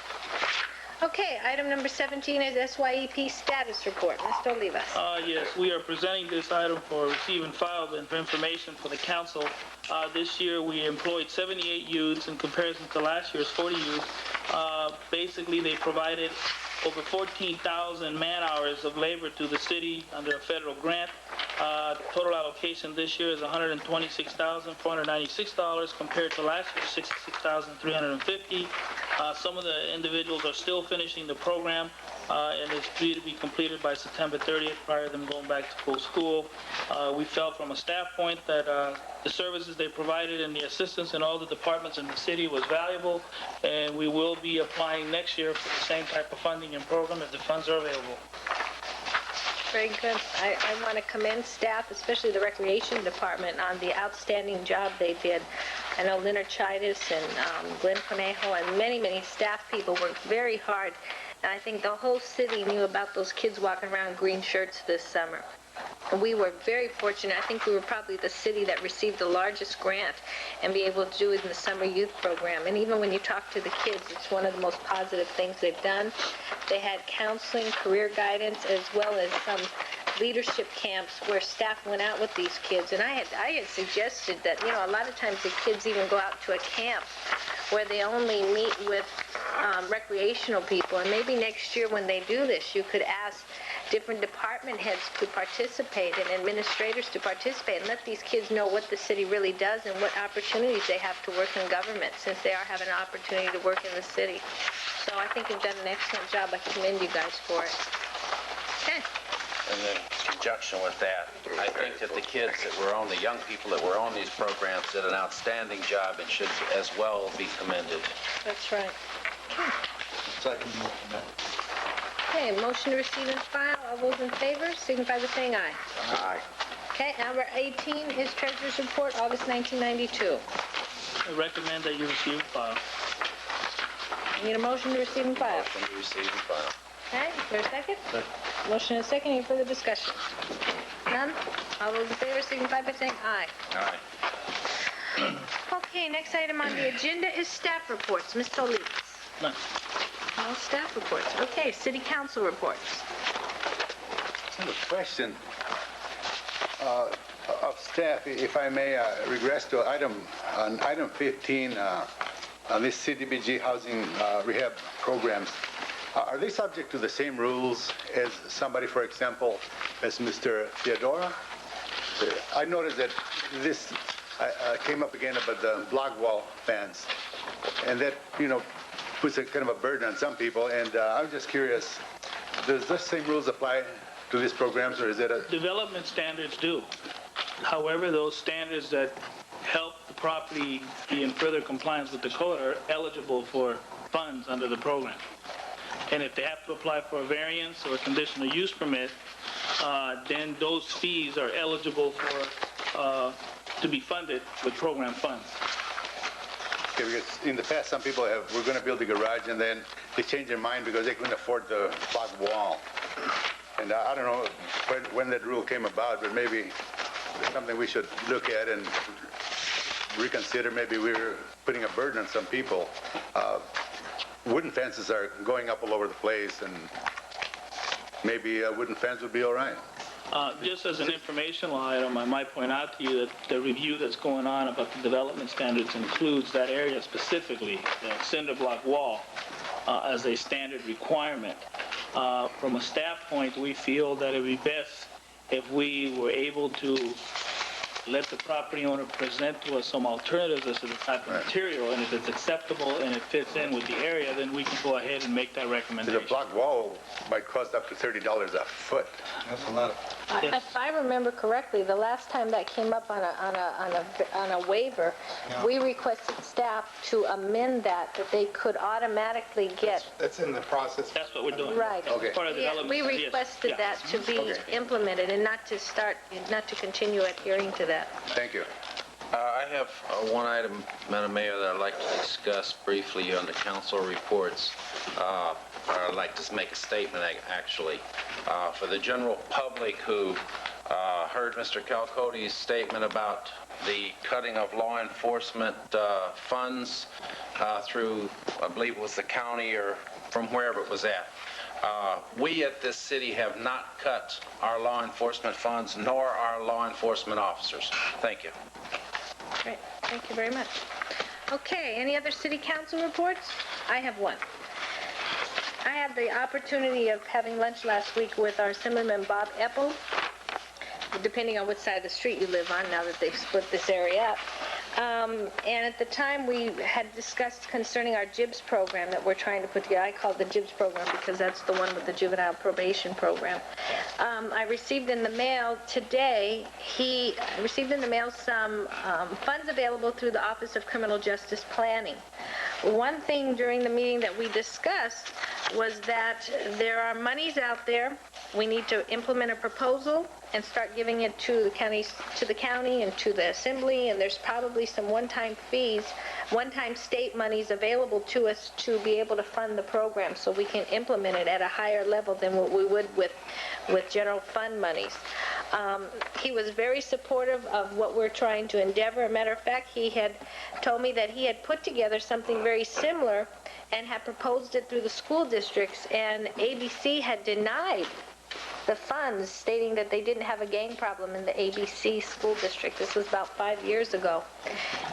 [SPEAKER 2] Okay, item number 17 is SYEP status report. Mr. Olivas.
[SPEAKER 5] Yes, we are presenting this item for receive and file of information for the council. This year, we employed 78 youths in comparison to last year's 40 youths. Basically, they provided over 14,000 man-hours of labor to the city under a federal grant. Total allocation this year is $126,496 compared to last year's $66,350. Some of the individuals are still finishing the program, and it's due to be completed by September 30th prior to them going back to full school. We felt from a staff point that the services they provided and the assistance in all the departments in the city was valuable, and we will be applying next year for the same type of funding and program if the funds are available.
[SPEAKER 2] Very good. I want to commend staff, especially the Recreation Department, on the outstanding job they did. I know Leonard Chidas and Glenn Conejo and many, many staff people worked very hard. And I think the whole city knew about those kids walking around in green shirts this summer. And we were very fortunate. I think we were probably the city that received the largest grant and be able to do it in the summer youth program. And even when you talk to the kids, it's one of the most positive things they've done. They had counseling, career guidance, as well as some leadership camps where staff went out with these kids. And I had suggested that, you know, a lot of times the kids even go out to a camp where they only meet with recreational people. And maybe next year when they do this, you could ask different department heads to participate and administrators to participate and let these kids know what the city really does and what opportunities they have to work in government, since they are having an opportunity to work in the city. So I think you've done an excellent job. I commend you guys for it. Okay.
[SPEAKER 3] And in conjunction with that, I think that the kids that were on, the young people that were on these programs did an outstanding job and should as well be commended.
[SPEAKER 2] That's right.
[SPEAKER 4] Second.
[SPEAKER 2] Okay, motion to receive and file. All those in favor signify by saying aye.
[SPEAKER 3] Aye.
[SPEAKER 2] Okay, number 18 is Treasurer's Report, August 1992.
[SPEAKER 5] I recommend that you receive and file.
[SPEAKER 2] Need a motion to receive and file.
[SPEAKER 3] Motion to receive and file.
[SPEAKER 2] Okay, is there a second? Motion and a second. Any further discussion? None? All those in favor signify by saying aye.
[SPEAKER 3] Aye.
[SPEAKER 2] Okay, next item on the agenda is staff reports. Mr. Olivas.
[SPEAKER 5] None.
[SPEAKER 2] No staff reports. Okay, city council reports.
[SPEAKER 4] I have a question of staff, if I may regress to item 15 on this CDBG housing rehab programs. Are they subject to the same rules as somebody, for example, as Mr. Theodora? I noticed that this came up again about the block wall fence, and that, you know, puts a kind of a burden on some people, and I'm just curious, does the same rules apply to these programs, or is it a...
[SPEAKER 5] Development standards do. However, those standards that help the property be in further compliance with the code are eligible for funds under the program. And if they have to apply for a variance or a conditional use permit, then those fees are eligible for to be funded with program funds.
[SPEAKER 4] Okay, because in the past, some people were going to build a garage, and then they changed their mind because they couldn't afford the block wall. And I don't know when that rule came about, but maybe it's something we should look at and reconsider. Maybe we're putting a burden on some people. Wooden fences are going up all over the place, and maybe a wooden fence would be all right.
[SPEAKER 5] Just as an informational item, I might point out to you that the review that's going on about the development standards includes that area specifically, the cinder block wall, as a standard requirement. From a staff point, we feel that it would be best if we were able to let the property owner present to us some alternatives as to the type of material, and if it's acceptable and it fits in with the area, then we can go ahead and make that recommendation.
[SPEAKER 4] The block wall might cost up to $30 a foot. That's a lot of...
[SPEAKER 2] If I remember correctly, the last time that came up on a waiver, we requested staff to amend that they could automatically get.
[SPEAKER 8] That's in the process.
[SPEAKER 5] That's what we're doing.
[SPEAKER 2] Right.
[SPEAKER 4] Okay.
[SPEAKER 5] Part of the
[SPEAKER 2] Yeah,
[SPEAKER 5] development.
[SPEAKER 2] we requested that to be implemented and not to continue adhering to that.
[SPEAKER 4] Thank you.
[SPEAKER 3] I have one item, Madam Mayor, that I'd like to discuss briefly on the council reports. I'd like to make a statement, actually. For the general public who heard Mr. Calcote's statement about the cutting of law enforcement funds through, I believe it was the county or from wherever it was at. We at this city have not cut our law enforcement funds nor our law enforcement officers. Thank you.
[SPEAKER 2] Great, thank you very much. Okay, any other city council reports? I have one. I had the opportunity of having lunch last week with our Assemblyman Bob Eppel, depending on which side of the street you live on now that they've split this area up. And at the time, we had discussed concerning our JIBS program that we're trying to put together. I call it the JIBS program because that's the one with the juvenile probation program. I received in the mail today, he received in the mail some funds available through the Office of Criminal Justice Planning. One thing during the meeting that we discussed was that there are monies out there. We need to implement a proposal and start giving it to the county and to the assembly, and there's probably some one-time fees, one-time state monies available to us to be able to fund the program so we can implement it at a higher level than what we would with general fund monies. He was very supportive of what we're trying to endeavor. As a matter of fact, he had told me that he had put together something very similar and had proposed it through the school districts, and ABC had denied the funds, stating that they didn't have a gang problem in the ABC school district. This was about 5 years ago.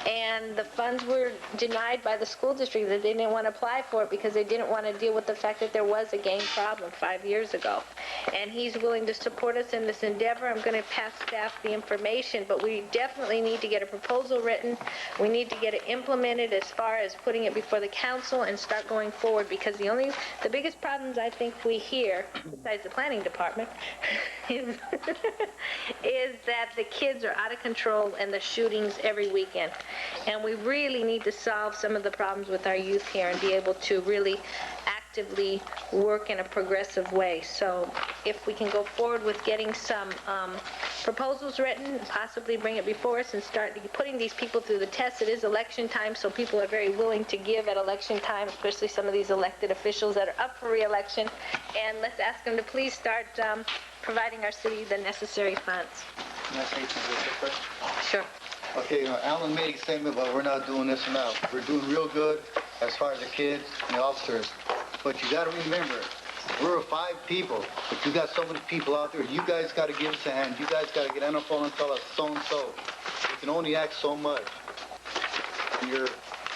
[SPEAKER 2] And the funds were denied by the school district. They didn't want to apply for it because they didn't want to deal with the fact that there was a gang problem 5 years ago. And he's willing to support us in this endeavor. I'm going to pass staff the information, but we definitely need to get a proposal written. We need to get it implemented as far as putting it before the council and start going forward, because the biggest problems I think we hear, besides the planning department, is that the kids are out of control and the shootings every weekend. And we really need to solve some of the problems with our youth here and be able to really actively work in a progressive way. So if we can go forward with getting some proposals written and possibly bring it before us and start putting these people through the test. It is election time, so people are very willing to give at election time, especially some of these elected officials that are up for re-election. And let's ask them to please start providing our city the necessary funds.
[SPEAKER 16] Can I say something real quick?
[SPEAKER 2] Sure.
[SPEAKER 16] Okay, Alan made a statement about we're not doing this and that. We're doing real good as far as the kids and the officers. But you got to remember, we're 5 people, but you got so many people out there. You guys got to give us a hand. You guys got to get on the phone and tell us so-and-so. We can only act so much. And you're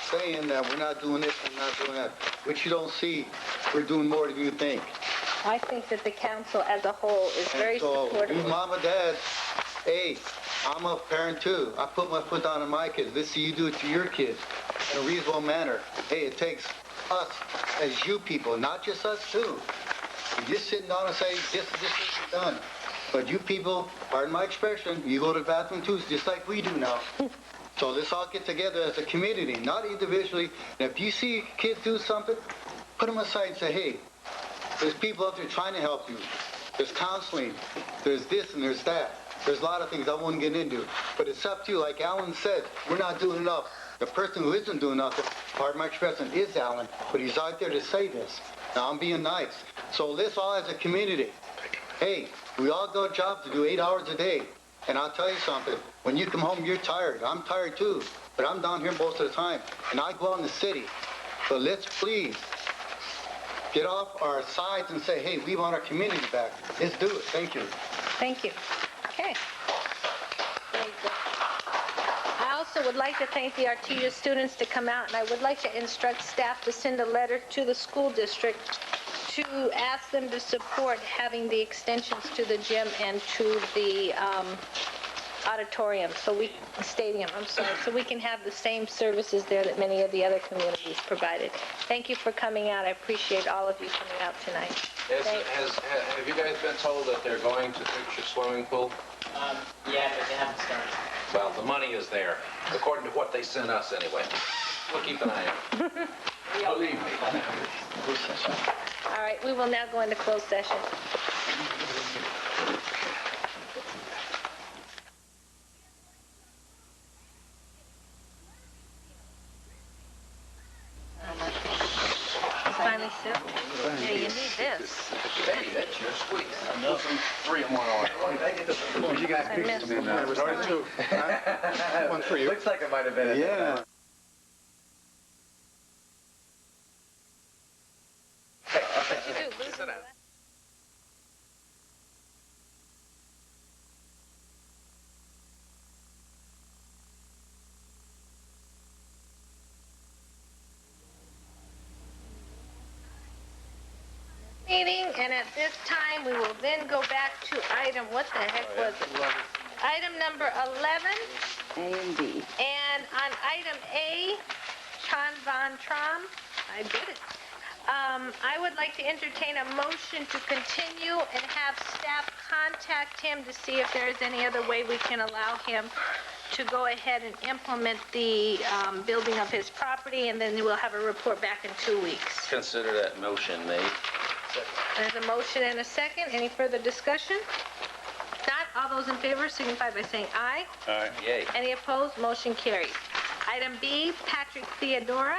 [SPEAKER 16] saying that we're not doing this and not doing that, which you don't see. We're doing more than you think.
[SPEAKER 2] I think that the council as a whole is very supportive.
[SPEAKER 16] You mom and dad, hey, I'm a parent too. I put my foot down on my kids. Let's see you do it to your kids in a reasonable manner. Hey, it takes us as you people, not just us too. You're just sitting down and say, this is done. But you people, pardon my expression, you go to the bathroom too, just like we do now. So let's all get together as a community, not individually. And if you see kids do something, put them aside and say, hey, there's people out there trying to help you. There's counseling. There's this and there's that. There's a lot of things I won't get into. But it's up to you. Like Alan said, we're not doing enough. The person who isn't doing nothing, pardon my expression, is Alan. But he's out there to say this. Now, I'm being nice. So let's all as a community, hey, we all got jobs to do 8 hours a day. And I'll tell you something. When you come home, you're tired. I'm tired too. But I'm down here most of the time. And I go out in the city. But let's please get off our sides and say, hey, we want our community back. Let's do it. Thank you.
[SPEAKER 2] Thank you. Okay. Very good. I also would like to thank the Artesia students to come out, and I would like to instruct staff to send a letter to the school district to ask them to support having the extensions to the gym and to the auditorium, stadium, so we can have the same services there that many of the other communities provided. Thank you for coming out. I appreciate all of you coming out tonight.
[SPEAKER 3] Have you guys been told that they're going to fix your swimming pool?
[SPEAKER 13] Yeah, but they haven't started.
[SPEAKER 3] Well, the money is there, according to what they sent us anyway. We'll keep an eye on it. Believe me.
[SPEAKER 2] All right, we will now go into closed session.
[SPEAKER 3] 3 in 1 order.
[SPEAKER 8] You guys
[SPEAKER 2] I
[SPEAKER 8] picked
[SPEAKER 2] missed.
[SPEAKER 8] number 2. One for you.
[SPEAKER 11] Looks like it might have been.
[SPEAKER 16] Yeah.
[SPEAKER 2] What'd you do? Lose
[SPEAKER 3] Sit down.
[SPEAKER 2] meeting, and at this time, we will then go back to item, what the heck was it? Item number 11,
[SPEAKER 15] A and D.
[SPEAKER 2] and on item A, Chan Von Tram, I did it. I would like to entertain a motion to continue and have staff contact him to see if there is any other way we can allow him to go ahead and implement the building of his property, and then we'll have a report back in 2 weeks.
[SPEAKER 3] Consider that motion made.
[SPEAKER 2] There's a motion and a second. Any further discussion? Not, all those in favor signify by saying aye.
[SPEAKER 3] Yay.
[SPEAKER 2] Any opposed? Motion carries. Item B, Patrick Theodora,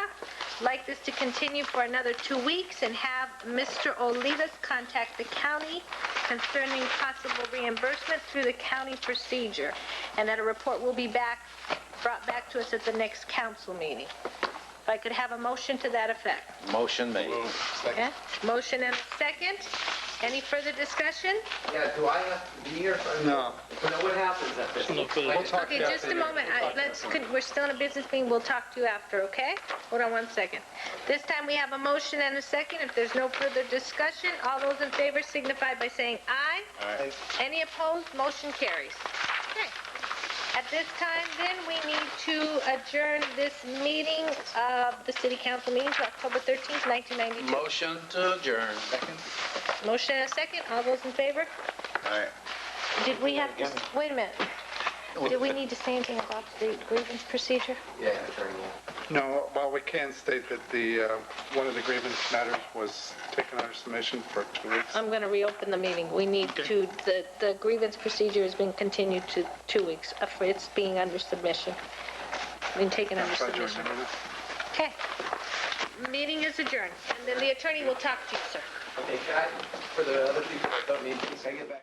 [SPEAKER 2] like this to continue for another 2 weeks and have Mr. Olivas contact the county concerning possible reimbursement through the county procedure, and that a report will be brought back to us at the next council meeting. If I could have a motion to that effect.
[SPEAKER 3] Motion made.
[SPEAKER 2] Okay? Motion and a second. Any further discussion?
[SPEAKER 11] Yeah, do I have to be here?
[SPEAKER 8] No.
[SPEAKER 11] What happens at this?
[SPEAKER 8] We'll talk
[SPEAKER 2] Okay, just a moment. We're still in a business meeting. We'll talk to you after, okay? Hold on 1 second. This time we have a motion and a second. If there's no further discussion, all those in favor signify by saying aye.
[SPEAKER 3] Aye.
[SPEAKER 2] Any opposed? Motion carries. Okay. At this time, then, we need to adjourn this meeting of the city council meeting to October 13th, 1992.
[SPEAKER 3] Motion to adjourn.
[SPEAKER 2] Motion and a second. All those in favor?
[SPEAKER 4] All right.
[SPEAKER 2] Did we have to, wait a minute. Did we need to say anything about the grievance procedure?
[SPEAKER 11] Yeah, attorney.
[SPEAKER 8] No, well, we can state that the, one of the grievance matters was taken under submission for 2 weeks.
[SPEAKER 2] I'm going to reopen the meeting. We need to, the grievance procedure has been continued to 2 weeks. It's being under submission. Been taken under
[SPEAKER 8] Try to
[SPEAKER 2] submission.
[SPEAKER 8] adjourn the meeting.
[SPEAKER 2] Okay. Meeting is adjourned. And then the attorney will talk to you, sir.
[SPEAKER 11] Okay, for the other people that don't need, can I get back?